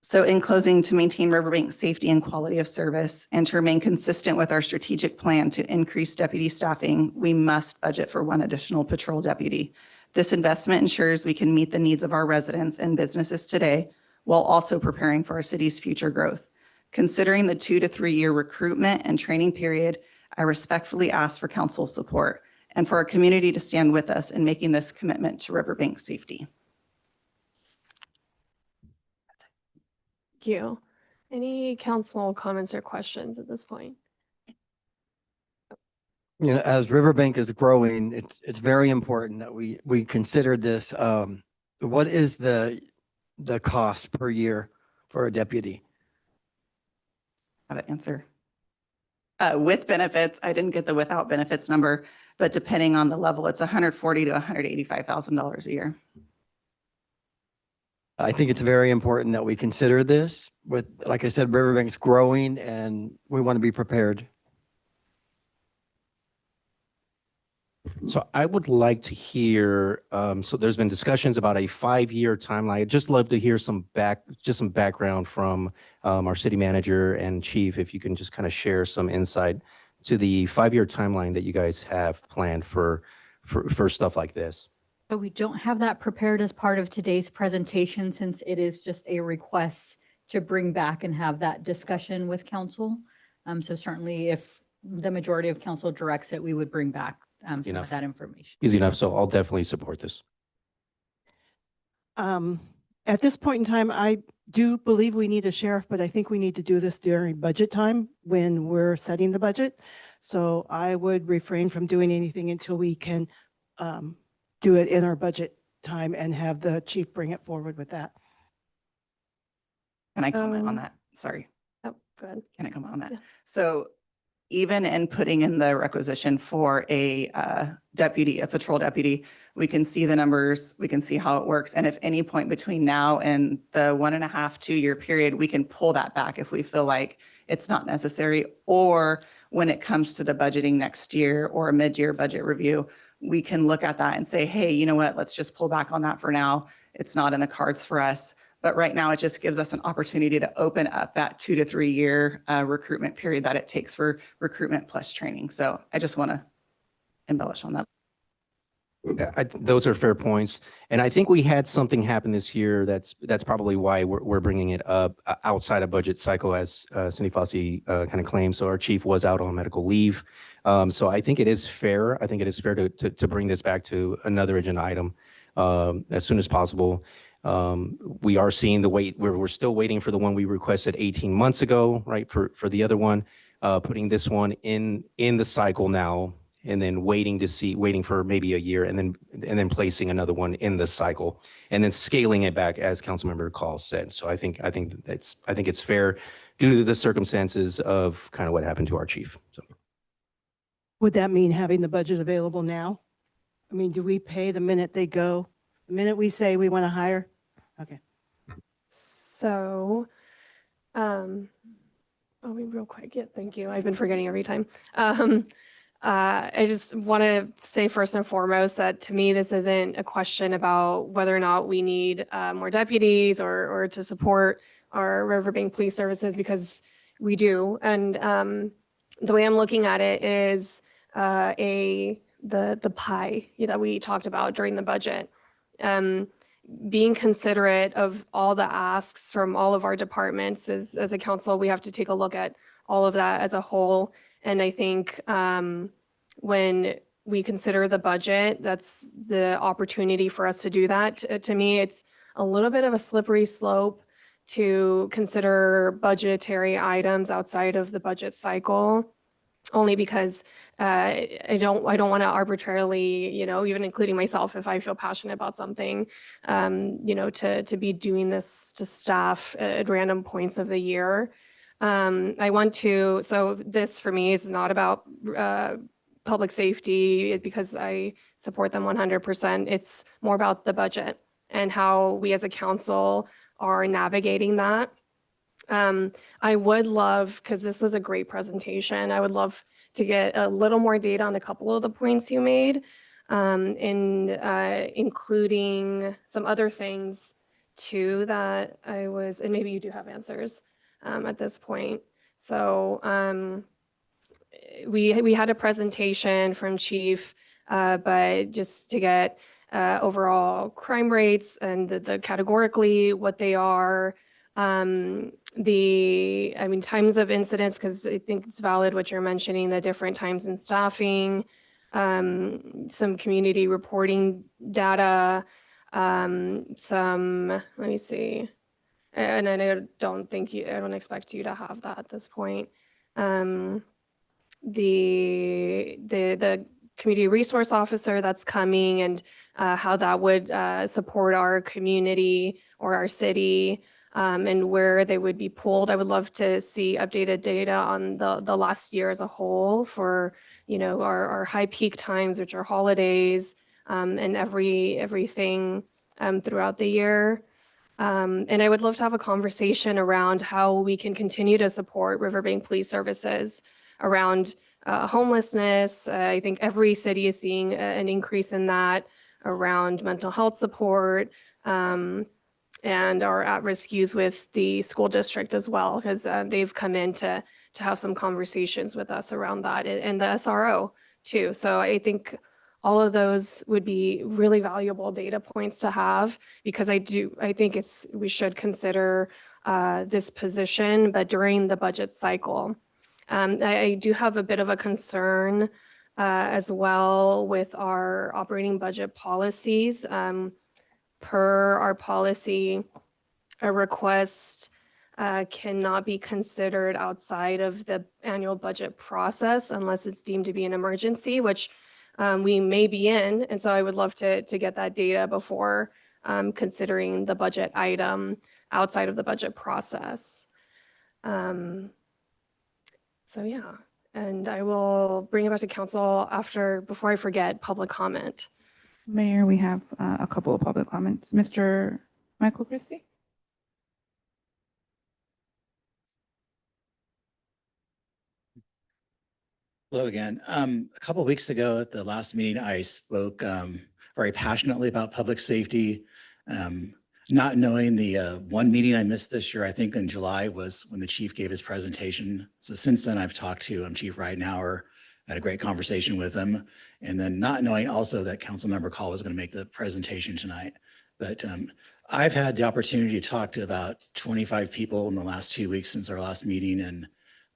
So in closing, to maintain Riverbank's safety and quality of service and to remain consistent with our strategic plan to increase deputy staffing, we must budget for 1 additional patrol deputy. This investment ensures we can meet the needs of our residents and businesses today, while also preparing for our city's future growth. Considering the 2 to 3 year recruitment and training period, I respectfully ask for council support and for our community to stand with us in making this commitment to Riverbank safety. Thank you. Any council comments or questions at this point? You know, as Riverbank is growing, it's very important that we consider this. What is the cost per year for a deputy? I have an answer. With benefits, I didn't get the without benefits number, but depending on the level, it's $140,000 to $185,000 a year. I think it's very important that we consider this with, like I said, Riverbank's growing and we want to be prepared. So I would like to hear, so there's been discussions about a 5-year timeline. I'd just love to hear some background from our city manager and chief, if you can just kind of share some insight to the 5-year timeline that you guys have planned for stuff like this. But we don't have that prepared as part of today's presentation since it is just a request to bring back and have that discussion with council. So certainly if the majority of council directs it, we would bring back some of Enough. that information. Easy enough. So I'll definitely support this. At this point in time, I do believe we need a sheriff, but I think we need to do this during budget time when we're setting the budget. So I would refrain from doing anything until we can do it in our budget time and have the chief bring it forward with that. Can I comment on that? Sorry. Oh, go ahead. Can I comment on that? Yeah. So even in putting in the requisition for a deputy, a patrol deputy, we can see the numbers, we can see how it works. And if any point between now and the 1.5, 2 year period, we can pull that back if we feel like it's not necessary. Or when it comes to the budgeting next year or a mid-year budget review, we can look at that and say, hey, you know what, let's just pull back on that for now. It's not in the cards for us. But right now, it just gives us an opportunity to open up that 2 to 3 year recruitment period that it takes for recruitment plus training. So I just want to embellish on that. Those are fair points. And I think we had something happen this year. That's probably why we're bringing it up outside of budget cycle, as Cindy Fossey kind of claimed. So our chief was out on medical leave. So I think it is fair. I think it is fair to bring this back to another agenda item as soon as possible. We are seeing the wait. We're still waiting for the one we requested 18 months ago, right? For the other one, putting this one in the cycle now, and then waiting for maybe a year, and then placing another one in the cycle, and then scaling it back, as Councilmember Call said. So I think it's fair due to the circumstances of kind of what happened to our chief. So Would that mean having the budget available now? I mean, do we pay the minute they go, the minute we say we want to hire? Okay. So, real quick. Yeah, thank you. I've been forgetting every time. I just want to say first and foremost that to me, this isn't a question about whether or not we need more deputies or to support our Riverbank Police Services, because we do. And the way I'm looking at it is the pie that we talked about during the budget. Being considerate of all the asks from all of our departments as a council, we have to take a look at all of that as a whole. And I think when we consider the budget, that's the opportunity for us to do that. To me, it's a little bit of a slippery slope to consider budgetary items outside of the budget cycle, only because I don't want to arbitrarily, even including myself, if I feel passionate about something, to be doing this to staff at random points of the year. So this for me is not about public safety because I support them 100%. It's more about the budget and how we as a council are navigating that. I would love, because this was a great presentation, I would love to get a little more data on a couple of the points you made, including some other things too that and maybe you do have answers at this point. So we had a presentation from Chief, but just to get overall crime rates and the categorically what they are, times of incidents, because I think it's valid what you're mentioning, the different times in staffing, some community reporting data, let me see. And I don't expect you to have that at this point. The community resource officer that's coming and how that would support our community or our city, and where they would be pulled. I would love to see updated data on the last year as a whole for, our high peak times, which are holidays, and everything throughout the year. And I would love to have a conversation around how we can continue to support Riverbank Police Services around homelessness. I think every city is seeing an increase in that, around mental health support, and our at-risk youth with the school district as well, because they've come in to have some conversations with us around that, and the SRO too. So I think All of those would be really valuable data points to have because I think we should consider this position, but during the budget cycle. I do have a bit of a concern as well with our operating budget policies. Per our policy, a request cannot be considered outside of the annual budget process unless it's deemed to be an emergency, which we may be in. And so I would love to get that data before considering the budget item outside of the budget process. So yeah, and I will bring it back to council before I forget, public comment. Mayor, we have a couple of public comments. Mr. Michael Christie? Hello again. A couple of weeks ago at the last meeting, I spoke very passionately about public safety. Not knowing the one meeting I missed this year, I think in July, was when the chief gave his presentation. So since then, I've talked to Chief Ridenhour, had a great conversation with him. And then not knowing also that Councilmember Call was going to make the presentation tonight. But I've had the opportunity to talk to about 25 people in the last 2 weeks since our last meeting, and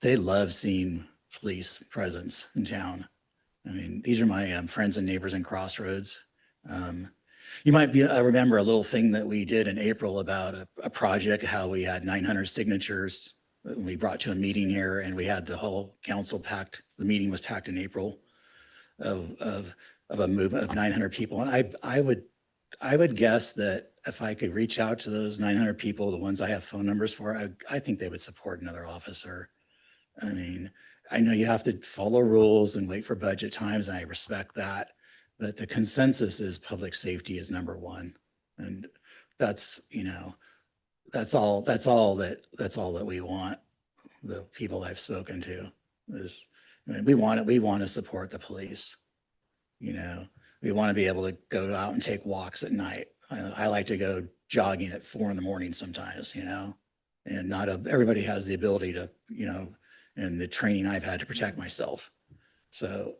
they love seeing police presence in town. I mean, these are my friends and neighbors in Crossroads. You might remember a little thing that we did in April about a project, how we had 900 signatures that we brought to a meeting here, and we had the whole council packed. The meeting was packed in April of a movement of 900 people. And I would guess that if I could reach out to those 900 people, the ones I have phone numbers for, I think they would support another officer. I mean, I know you have to follow rules and wait for budget times, and I respect that. But the consensus is public safety is number one. And that's, that's all that we want. The people I've spoken to is, we want to support the police. We want to be able to go out and take walks at night. I like to go jogging at 4 a.m. sometimes, and not everybody has the ability to, and the training I've had to protect myself. So,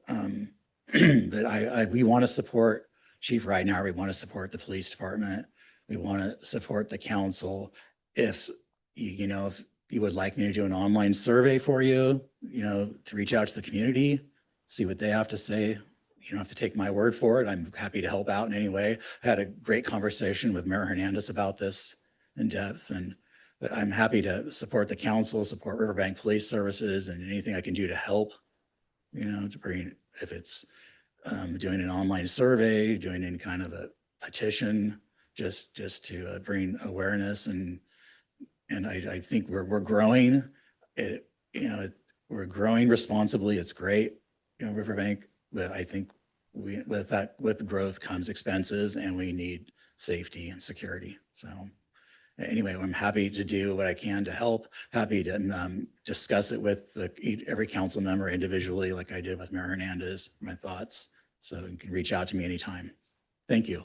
but we want to support Chief Ridenhour. We want to support the police department. We want to support the council. If if you would like me to do an online survey for you, to reach out to the community, see what they have to say. You don't have to take my word for it. I'm happy to help out in any way. I had a great conversation with Mayor Hernandez about this in depth, but I'm happy to support the council, support Riverbank Police Services, and anything I can do to help, to bring, if it's doing an online survey, doing any kind of a petition, just to bring awareness. And I think we're growing. We're growing responsibly. It's great, Riverbank, but I think with growth comes expenses, and we need safety and security. So anyway, I'm happy to do what I can to help, happy to discuss it with every council member individually, like I did with Mayor Hernandez, my thoughts. So you can reach out to me anytime. Thank you.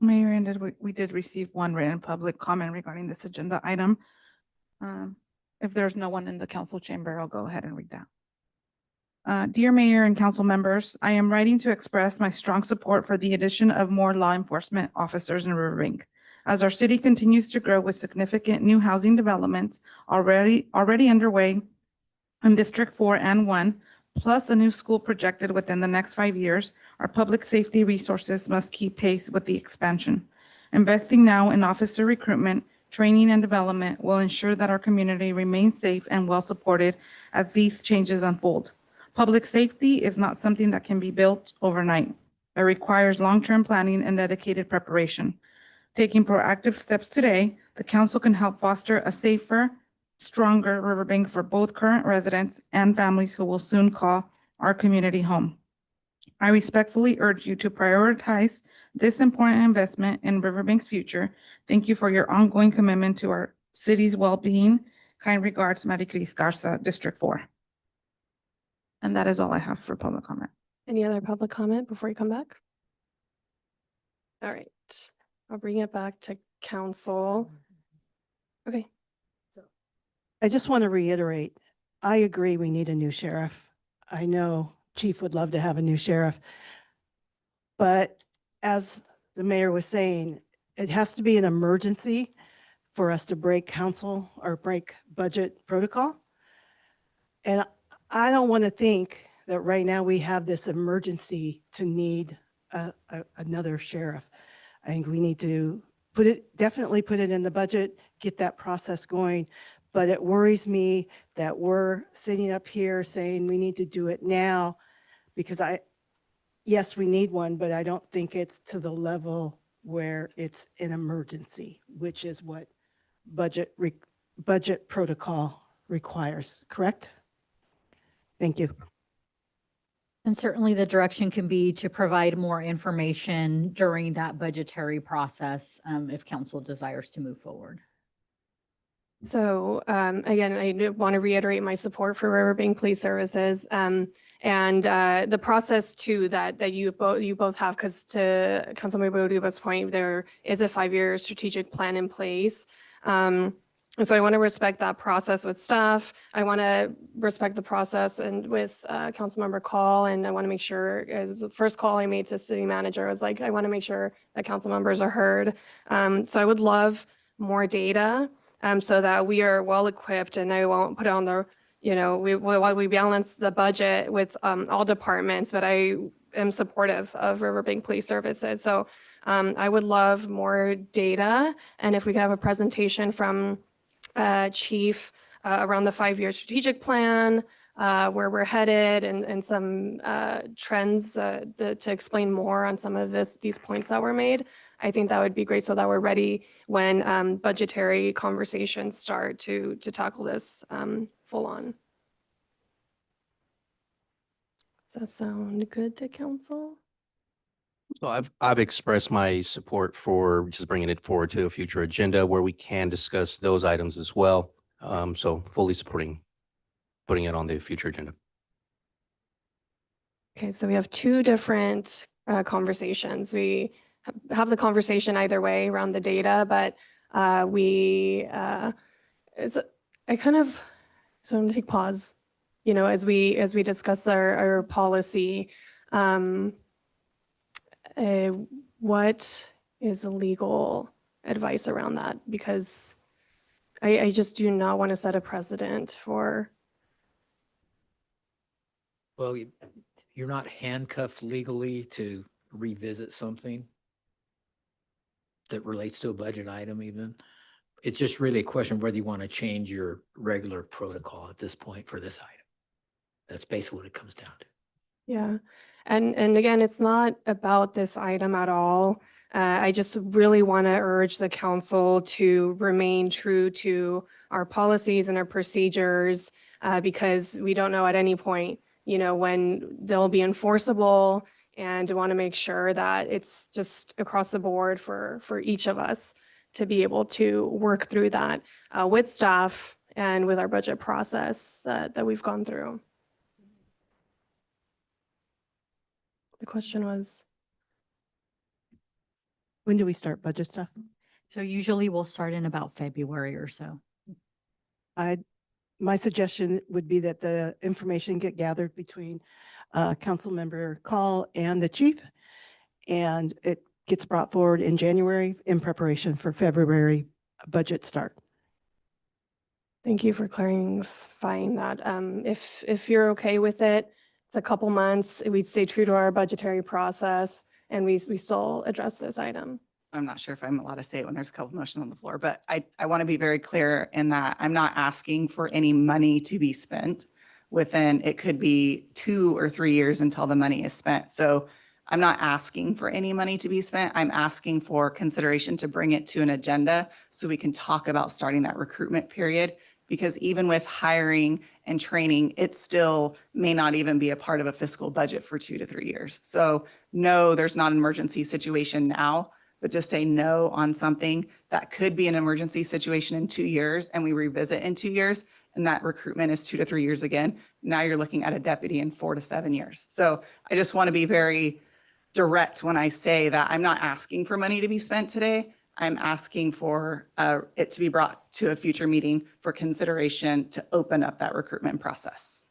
Mayor, and we did receive one written public comment regarding this agenda item. If there's no one in the council chamber, I'll go ahead and read that. Dear Mayor and council members, I am writing to express my strong support for the addition of more law enforcement officers in Riverbank. As our city continues to grow with significant new housing developments already underway in District 4 and 1, plus a new school projected within the next 5 years, our public safety resources must keep pace with the expansion. Investing now in officer recruitment, training, and development will ensure that our community remains safe and well supported as these changes unfold. Public safety is not something that can be built overnight. It requires long-term planning and dedicated preparation. Taking proactive steps today, the council can help foster a safer, stronger Riverbank for both current residents and families who will soon call our community home. I respectfully urge you to prioritize this important investment in Riverbank's future. Thank you for your ongoing commitment to our city's well-being. Kind regards, Maricris Garza, District 4. And that is all I have for public comment. Any other public comment before you come back? All right, I'll bring it back to council. Okay. I just want to reiterate, I agree we need a new sheriff. I know Chief would love to have a new sheriff. But as the mayor was saying, it has to be an emergency for us to break council or break budget protocol. And I don't want to think that right now we have this emergency to need another sheriff. I think we need to definitely put it in the budget, get that process going. But it worries me that we're sitting up here saying we need to do it now because yes, we need one, but I don't think it's to the level where it's an emergency, which is what budget protocol requires, correct? Thank you. And certainly the direction can be to provide more information during that budgetary process if council desires to move forward. So again, I want to reiterate my support for Riverbank Police Services and the process too that you both have, because to Councilmember Uribe's point, there is a 5-year strategic plan in place. And so I want to respect that process with staff. I want to respect the process and with Councilmember Call, and I want to make sure, the first call I made to city manager was like, I want to make sure that council members are heard. So I would love more data so that we are well equipped, and I won't put it on the, while we balance the budget with all departments, but I am supportive of Riverbank Police Services. So I would love more data, and if we could have a presentation from Chief around the 5-year strategic plan, where we're headed, and some trends to explain more on some of these points that were made. I think that would be great so that we're ready when budgetary conversations start to tackle this full on. Does that sound good to council? So I've expressed my support for just bringing it forward to a future agenda where we can discuss those items as well. So fully supporting putting it on the future agenda. Okay, so we have two different conversations. We have the conversation either way around the data, but so I'm gonna take pause, as we discuss our policy. What is the legal advice around that? Because I just do not want to set a precedent for. Well, you're not handcuffed legally to revisit something that relates to a budget item even. It's just really a question of whether you want to change your regular protocol at this point for this item. That's basically what it comes down to. Yeah. And again, it's not about this item at all. I just really want to urge the council to remain true to our policies and our procedures because we don't know at any point, when they'll be enforceable, and want to make sure that it's just across the board for each of us to be able to work through that with staff and with our budget process that we've gone through. The question was, when do we start budget stuff? So usually we'll start in about February or so. My suggestion would be that the information get gathered between Councilmember Call and the chief, and it gets brought forward in January in preparation for February budget start. Thank you for clarifying that. If you're okay with it, it's a couple months. We'd stay true to our budgetary process, and we still address this item. I'm not sure if I'm allowed to say it when there's a couple motions on the floor, but I want to be very clear in that I'm not asking for any money to be spent within, it could be 2 or 3 years until the money is spent. So I'm not asking for any money to be spent. I'm asking for consideration to bring it to an agenda so we can talk about starting that recruitment period. Because even with hiring and training, it still may not even be a part of a fiscal budget for 2 to 3 years. So no, there's not an emergency situation now, but just say no on something that could be an emergency situation in 2 years, and we revisit in 2 years, and that recruitment is 2 to 3 years again. Now you're looking at a deputy in 4 to 7 years. So I just want to be very direct when I say that I'm not asking for money to be spent today. I'm asking for it to be brought to a future meeting for consideration to open up that recruitment process.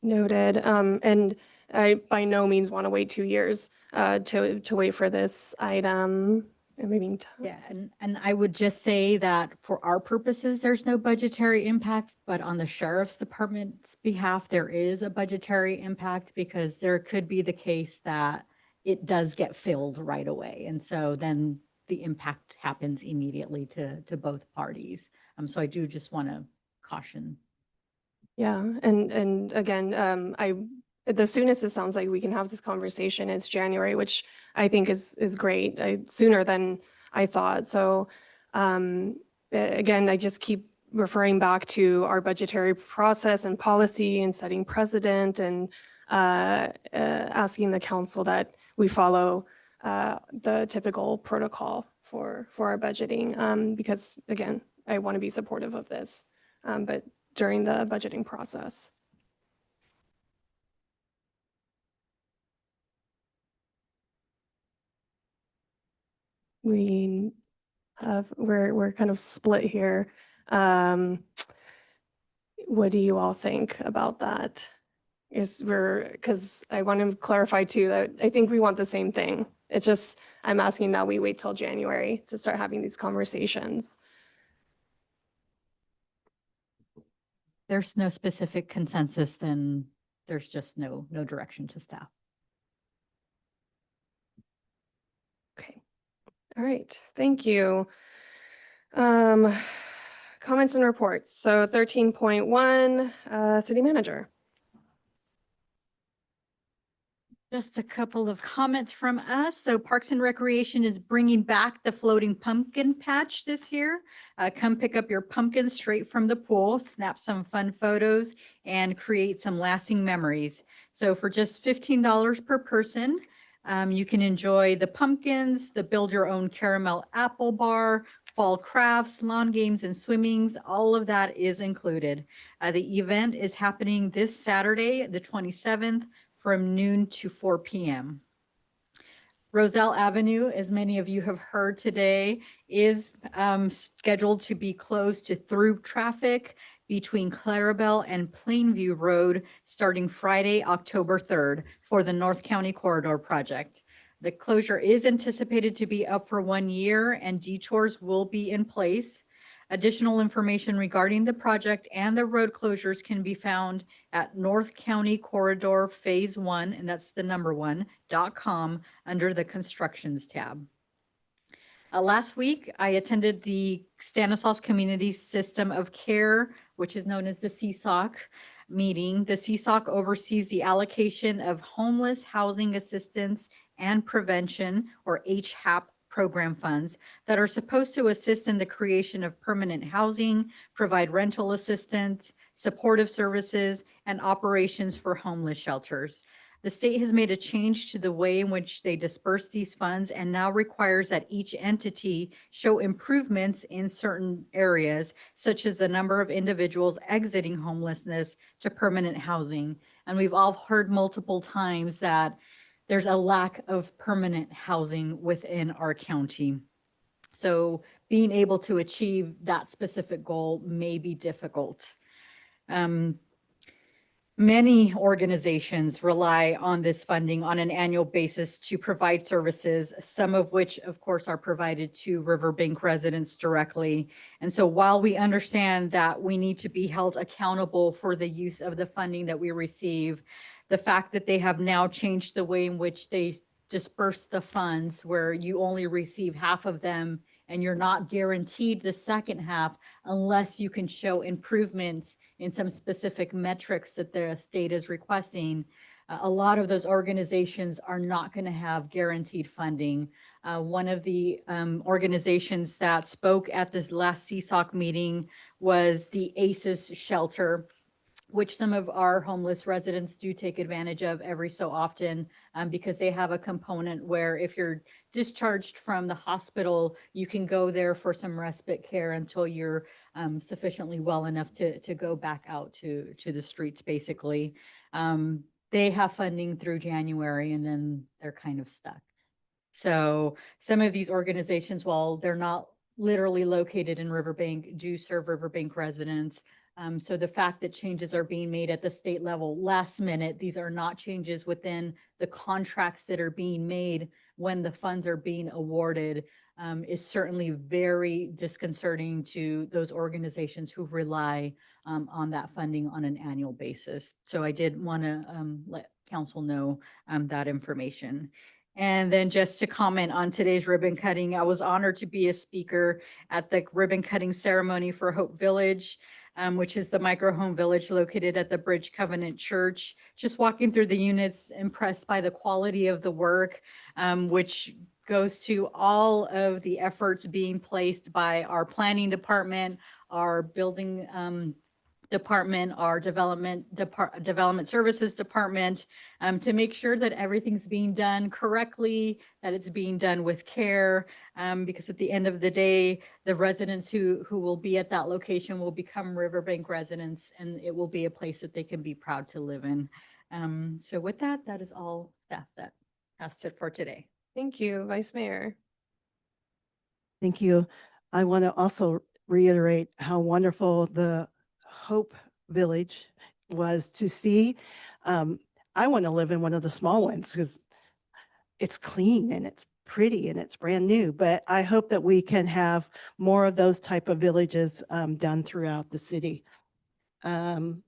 Noted. And I by no means want to wait 2 years to wait for this item. I mean, Yeah, and I would just say that for our purposes, there's no budgetary impact, but on the sheriff's department's behalf, there is a budgetary impact because there could be the case that it does get filled right away. And so then the impact happens immediately to both parties. So I do just want to caution. yeah, and again, the soonest it sounds like we can have this conversation is January, which I think is great, sooner than I thought. So again, I just keep referring back to our budgetary process and policy and setting precedent and asking the council that we follow the typical protocol for our budgeting, because again, I want to be supportive of this, but during the budgeting process. We're kind of split here. What do you all think about that? Because I want to clarify too that I think we want the same thing. It's just, I'm asking that we wait till January to start having these conversations. There's no specific consensus, then there's just no direction to staff. Okay. All right. Thank you. Comments and reports. So 13.1, city manager. Just a couple of comments from us. So Parks and Recreation is bringing back the floating pumpkin patch this year. Come pick up your pumpkins straight from the pool, snap some fun photos, and create some lasting memories. So for just $15 per person, you can enjoy the pumpkins, the build your own caramel apple bar, fall crafts, lawn games, and swimmings. All of that is included. The event is happening this Saturday, the 27th, from noon to 4 p.m. Roselle Avenue, as many of you have heard today, is scheduled to be closed to through traffic between Clarabelle and Plainview Road starting Friday, October 3rd for the North County Corridor Project. The closure is anticipated to be up for 1 year and detours will be in place. Additional information regarding the project and the road closures can be found at North County Corridor Phase 1, and that's the number 1.com under the constructions tab. Last week, I attended the Stanislaus Community System of Care, which is known as the CSOC meeting. The CSOC oversees the allocation of homeless housing assistance and prevention, or HHAP, program funds that are supposed to assist in the creation of permanent housing, provide rental assistance, supportive services, and operations for homeless shelters. The state has made a change to the way in which they disperse these funds and now requires that each entity show improvements in certain areas, such as the number of individuals exiting homelessness to permanent housing. And we've all heard multiple times that there's a lack of permanent housing within our county. So being able to achieve that specific goal may be difficult. Many organizations rely on this funding on an annual basis to provide services, some of which, of course, are provided to Riverbank residents directly. And so while we understand that we need to be held accountable for the use of the funding that we receive, the fact that they have now changed the way in which they disperse the funds, where you only receive half of them and you're not guaranteed the second half unless you can show improvements in some specific metrics that the state is requesting. A lot of those organizations are not going to have guaranteed funding. One of the organizations that spoke at this last CSOC meeting was the ACES shelter, which some of our homeless residents do take advantage of every so often, because they have a component where if you're discharged from the hospital, you can go there for some respite care until you're sufficiently well enough to go back out to the streets, basically. They have funding through January and then they're kind of stuck. So some of these organizations, while they're not literally located in Riverbank, do serve Riverbank residents. So the fact that changes are being made at the state level last minute, these are not changes within the contracts that are being made when the funds are being awarded, is certainly very disconcerting to those organizations who rely on that funding on an annual basis. So I did want to let council know that information. And then just to comment on today's ribbon cutting, I was honored to be a speaker at the ribbon cutting ceremony for Hope Village, which is the micro home village located at the Bridge Covenant Church. Just walking through the units, impressed by the quality of the work, which goes to all of the efforts being placed by our planning department, our building department, our development services department, to make sure that everything's being done correctly, that it's being done with care, because at the end of the day, the residents who will be at that location will become Riverbank residents, and it will be a place that they can be proud to live in. So with that, that is all staff that has it for today. Thank you, Vice Mayor. Thank you. I want to also reiterate how wonderful the Hope Village was to see. I want to live in one of the small ones because it's clean and it's pretty and it's brand new, but I hope that we can have more of those type of villages done throughout the city. On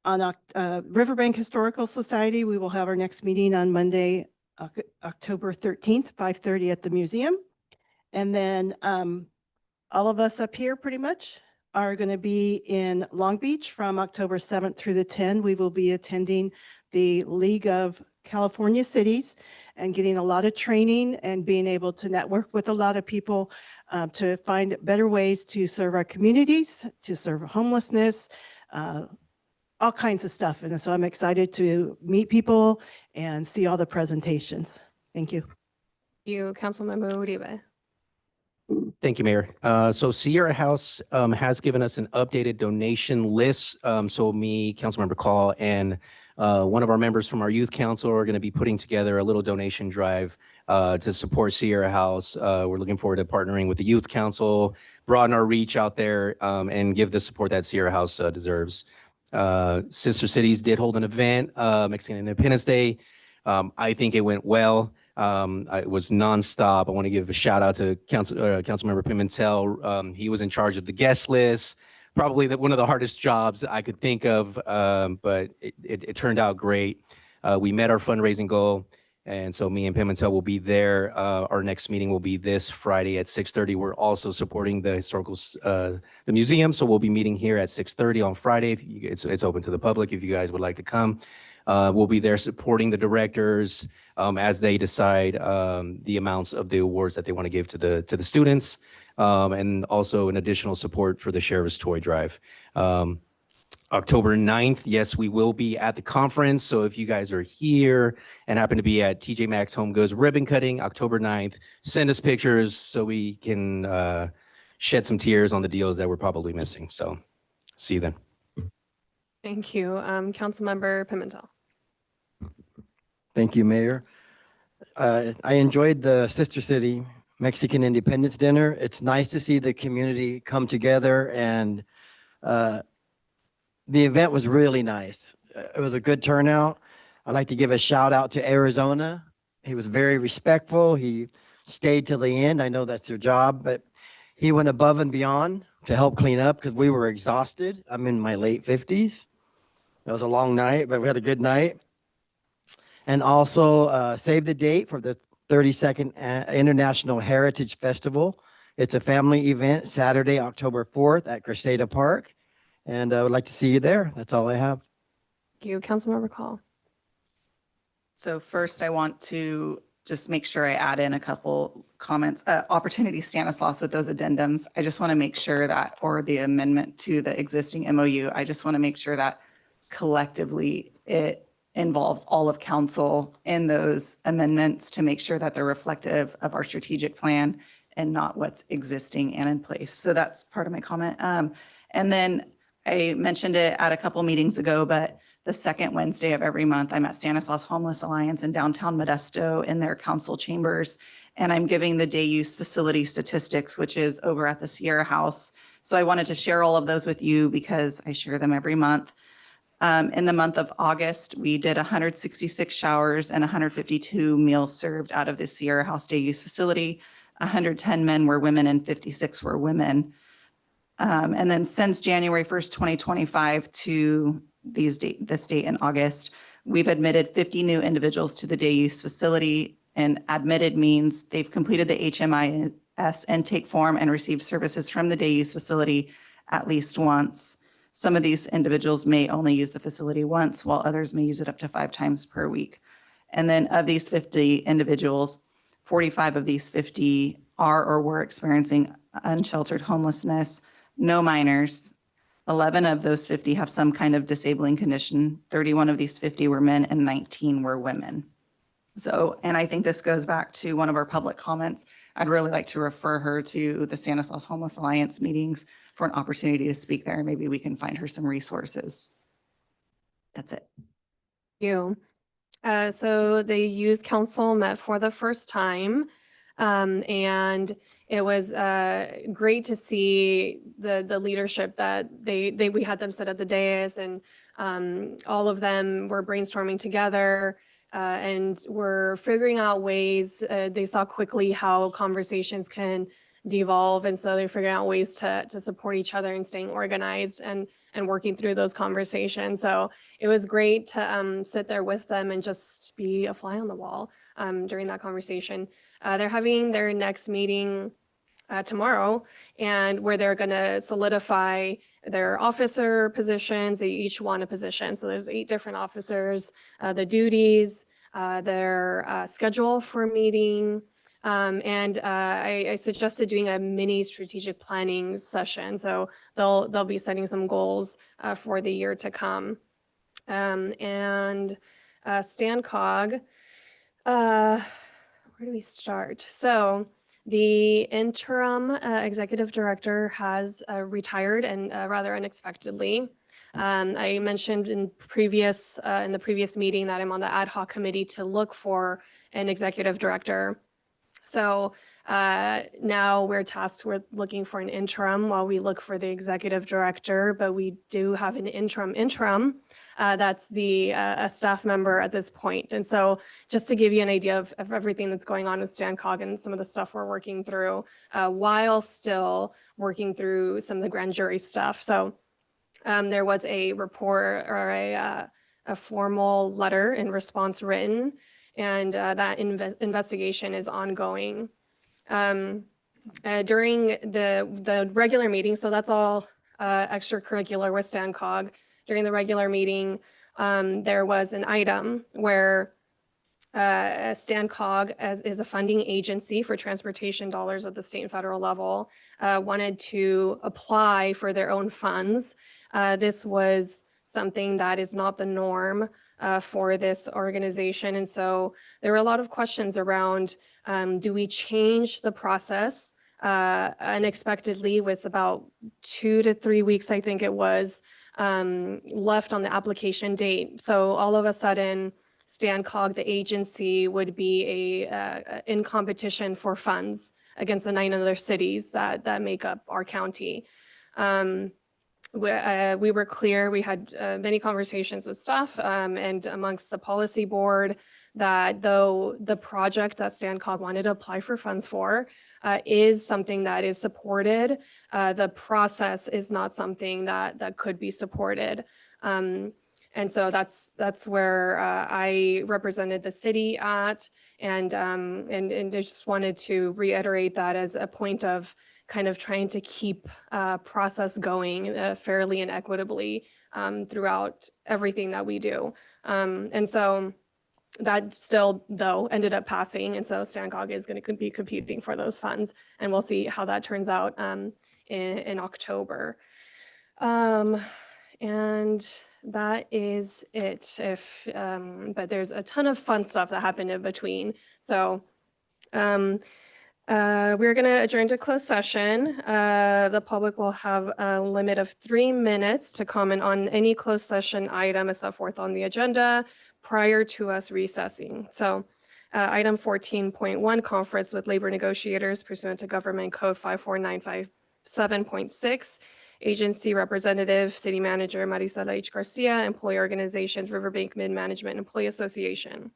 Riverbank Historical Society, we will have our next meeting on Monday, October 13th, 5:30 at the museum. And then all of us up here pretty much are going to be in Long Beach from October 7th through the 10th. We will be attending the League of California Cities and getting a lot of training and being able to network with a lot of people to find better ways to serve our communities, to serve homelessness, all kinds of stuff. And so I'm excited to meet people and see all the presentations. Thank you. Thank you, Councilmember Uribe. Thank you, Mayor. So Sierra House has given us an updated donation list. So me, Councilmember Call, and one of our members from our youth council are going to be putting together a little donation drive to support Sierra House. We're looking forward to partnering with the youth council, broaden our reach out there, and give the support that Sierra House deserves. Sister Cities did hold an event, Mexican Independence Day. I think it went well. It was nonstop. I want to give a shout out to Councilmember Pimentel. He was in charge of the guest list, probably one of the hardest jobs I could think of, but it turned out great. We met our fundraising goal, and so me and Pimentel will be there. Our next meeting will be this Friday at 6:30. We're also supporting the the museum, so we'll be meeting here at 6:30 on Friday. It's open to the public if you guys would like to come. We'll be there supporting the directors as they decide the amounts of the awards that they want to give to the students, and also an additional support for the Sheriff's Toy Drive. October 9th, yes, we will be at the conference. So if you guys are here and happen to be at TJ Maxx Home Goods ribbon cutting, October 9th, send us pictures so we can shed some tears on the deals that we're probably missing. So see you then. Thank you, Councilmember Pimentel. Thank you, Mayor. I enjoyed the Sister City Mexican Independence Dinner. It's nice to see the community come together, and the event was really nice. It was a good turnout. I'd like to give a shout out to Arizona. He was very respectful. He stayed till the end. I know that's your job, but he went above and beyond to help clean up because we were exhausted. I'm in my late 50s. It was a long night, but we had a good night. And also save the date for the 32nd International Heritage Festival. It's a family event, Saturday, October 4th at Crescenta Park. And I would like to see you there. That's all I have. Thank you, Councilmember Call. So first, I want to just make sure I add in a couple comments. Opportunity Stanislaus with those addendums. I just want to make sure that, or the amendment to the existing MOU, I just want to make sure that collectively it involves all of council in those amendments to make sure that they're reflective of our strategic plan and not what's existing and in place. So that's part of my comment. And then I mentioned it at a couple meetings ago, but the second Wednesday of every month. I'm at Stanislaus Homeless Alliance in downtown Modesto in their council chambers. And I'm giving the day use facility statistics, which is over at the Sierra House. So I wanted to share all of those with you because I share them every month. In the month of August, we did 166 showers and 152 meals served out of the Sierra House day use facility. 110 men were women and 56 were women. And then since January 1st, 2025 to this date in August, we've admitted 50 new individuals to the day use facility. And admitted means they've completed the HMIS intake form and received services from the day use facility at least once. Some of these individuals may only use the facility once, while others may use it up to 5 times per week. And then of these 50 individuals, 45 of these 50 are or were experiencing unsheltered homelessness, no minors. 11 of those 50 have some kind of disabling condition. 31 of these 50 were men and 19 were women. So, and I think this goes back to one of our public comments. I'd really like to refer her to the Stanislaus Homeless Alliance meetings for an opportunity to speak there. Maybe we can find her some resources. That's it. Thank you. So the youth council met for the first time, and it was great to see the leadership that we had them sit at the dais, and all of them were brainstorming together. And we're figuring out ways, they saw quickly how conversations can devolve. And so they're figuring out ways to support each other and staying organized and working through those conversations. So it was great to sit there with them and just be a fly on the wall during that conversation. They're having their next meeting tomorrow, and where they're going to solidify their officer positions. They each want a position. So there's 8 different officers, the duties, their schedule for meeting. And I suggested doing a mini strategic planning session. So they'll be setting some goals for the year to come. And StanCog, where do we start? So the interim executive director has retired, and rather unexpectedly. I mentioned in the previous meeting that I'm on the ad hoc committee to look for an executive director. So now we're tasked with looking for an interim while we look for the executive director, but we do have an interim that's a staff member at this point. And so just to give you an idea of everything that's going on with StanCog and some of the stuff we're working through while still working through some of the grand jury stuff. So there was a report or a formal letter in response written, and that investigation is ongoing. During the regular meeting, so that's all extracurricular with StanCog. During the regular meeting, there was an item where StanCog is a funding agency for transportation dollars at the state and federal level, wanted to apply for their own funds. This was something that is not the norm for this organization. And so there were a lot of questions around, do we change the process unexpectedly with about 2 to 3 weeks, I think it was, left on the application date. So all of a sudden, StanCog, the agency, would be in competition for funds against the 9 other cities that make up our county. We were clear, we had many conversations with staff and amongst the policy board that though the project that StanCog wanted to apply for funds for is something that is supported, the process is not something that could be supported. And so that's where I represented the city at, and I just wanted to reiterate that as a point of kind of trying to keep process going fairly and equitably throughout everything that we do. And so that still, though, ended up passing. And so StanCog is going to be competing for those funds. And we'll see how that turns out in October. And that is it. But there's a ton of fun stuff that happened in between. So We're going to adjourn to closed session. The public will have a limit of 3 minutes to comment on any closed session item as set forth on the agenda prior to us recessing. So item 14.1, conference with labor negotiators pursuant to Government Code 54957.6. Agency representative, city manager Marisela H. Garcia, employee organizations, Riverbank Mid-Management Employee Association.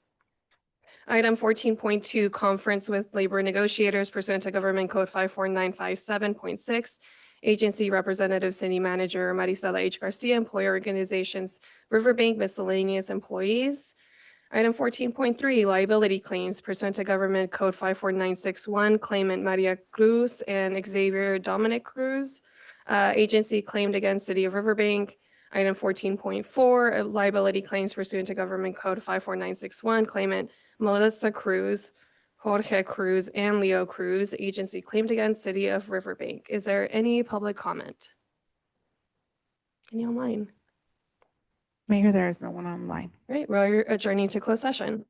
Item 14.2, conference with labor negotiators pursuant to Government Code 54957.6. Agency representative, city manager Marisela H. Garcia, employee organizations, Riverbank Miscellaneous Employees. Item 14.3, liability claims pursuant to Government Code 54961, claimant Maria Cruz and Xavier Dominic Cruz. Agency claimed against City of Riverbank. Item 14.4, liability claims pursuant to Government Code 54961, claimant Melissa Cruz, Jorge Cruz, and Leo Cruz. Agency claimed against City of Riverbank. Is there any public comment? Any online? Mayor, there is no one online. Right, we're adjourning to closed session.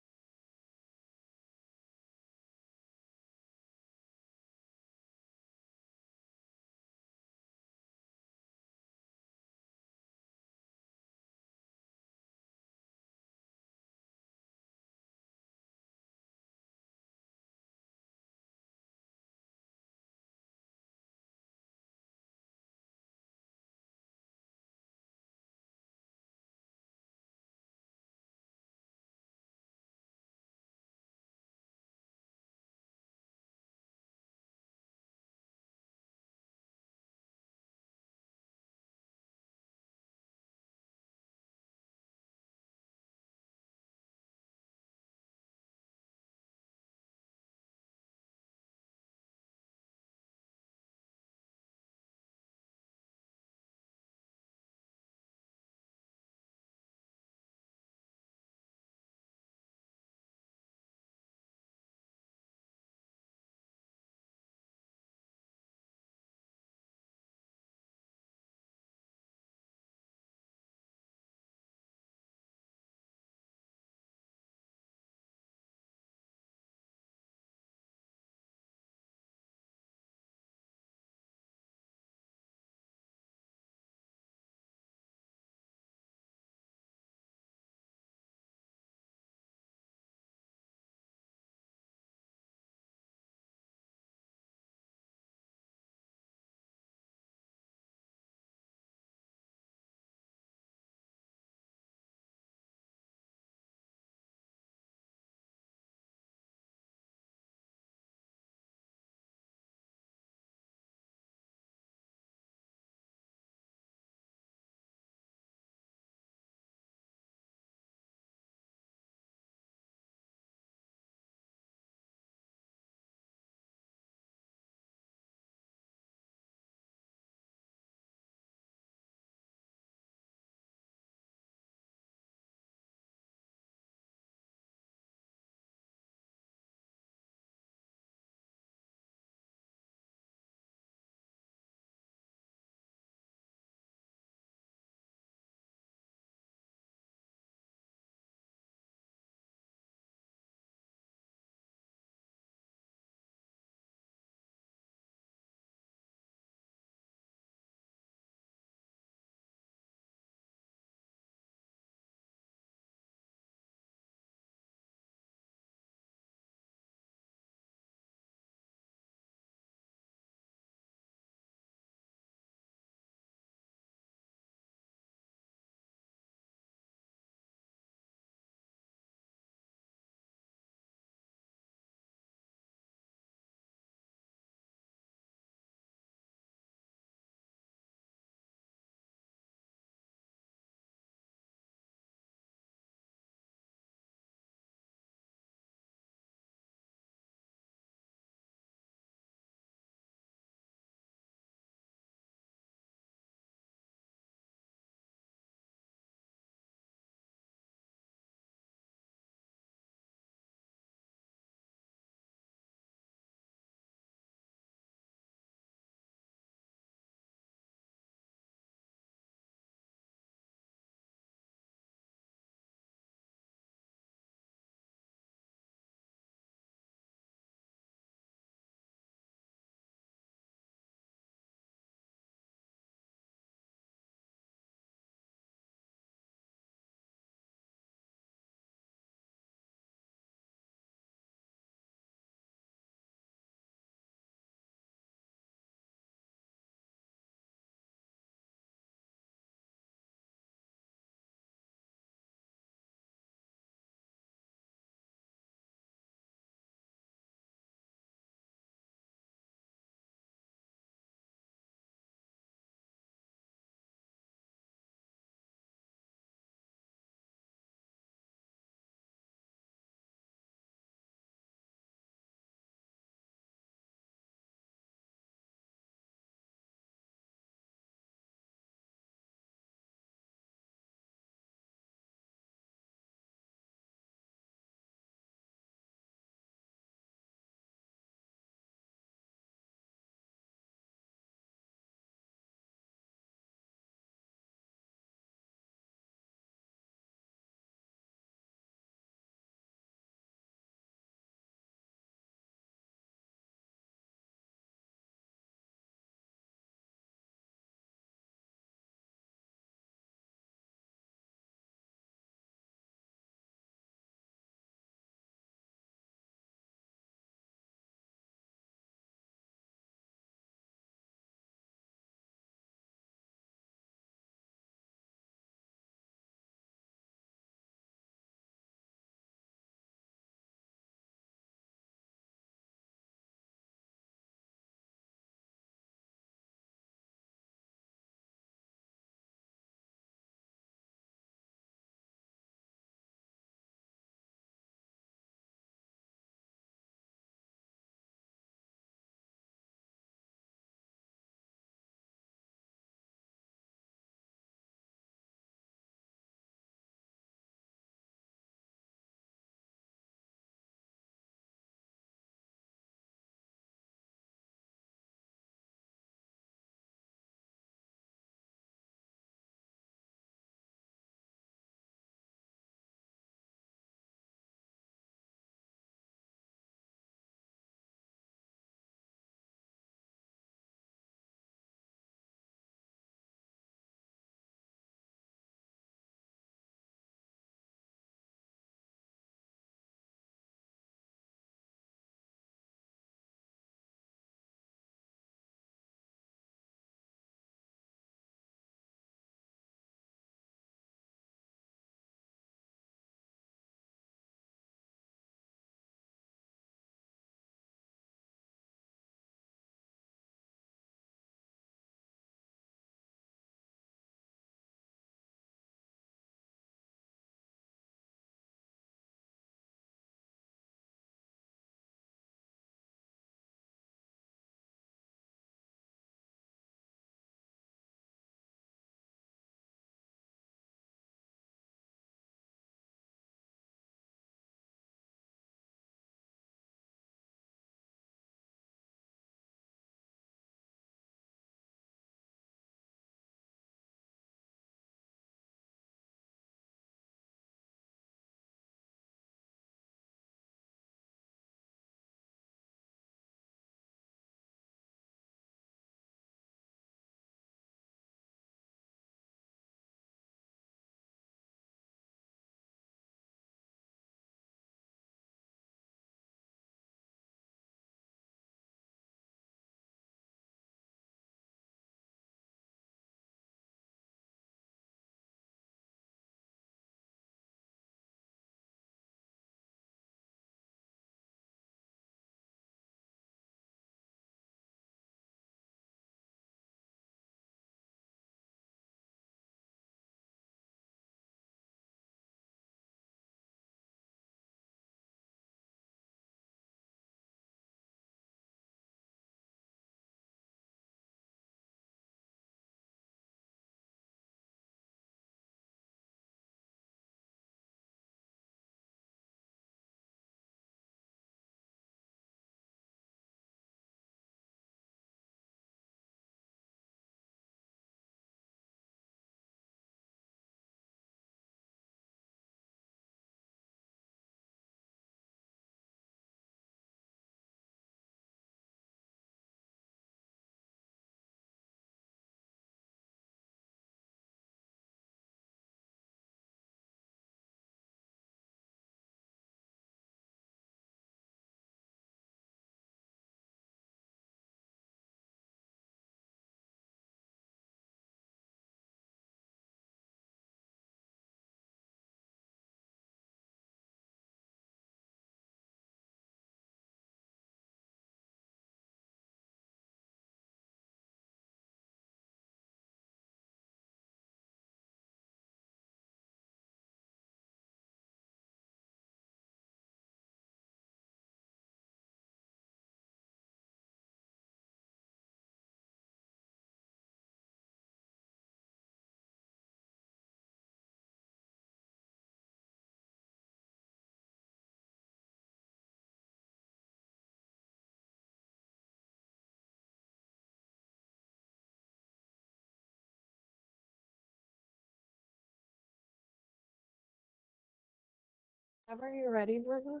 Whenever you're ready, Brenda.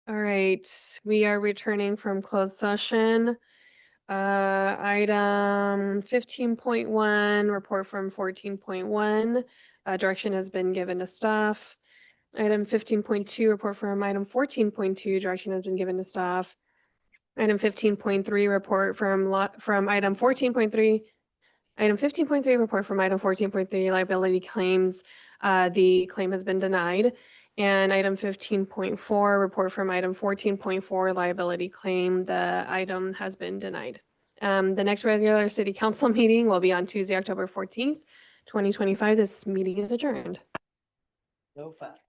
All right, we are returning from closed session. Item 15.1, report from 14.1. Direction has been given to staff. Item 15.2, report from item 14.2, direction has been given to staff. Item 15.3, report from item 14.3. Item 15.3, report from item 14.3, liability claims. The claim has been denied. And item 15.4, report from item 14.4, liability claim. The item has been denied. The next regular city council meeting will be on Tuesday, October 14th, 2025. This meeting is adjourned. No fact.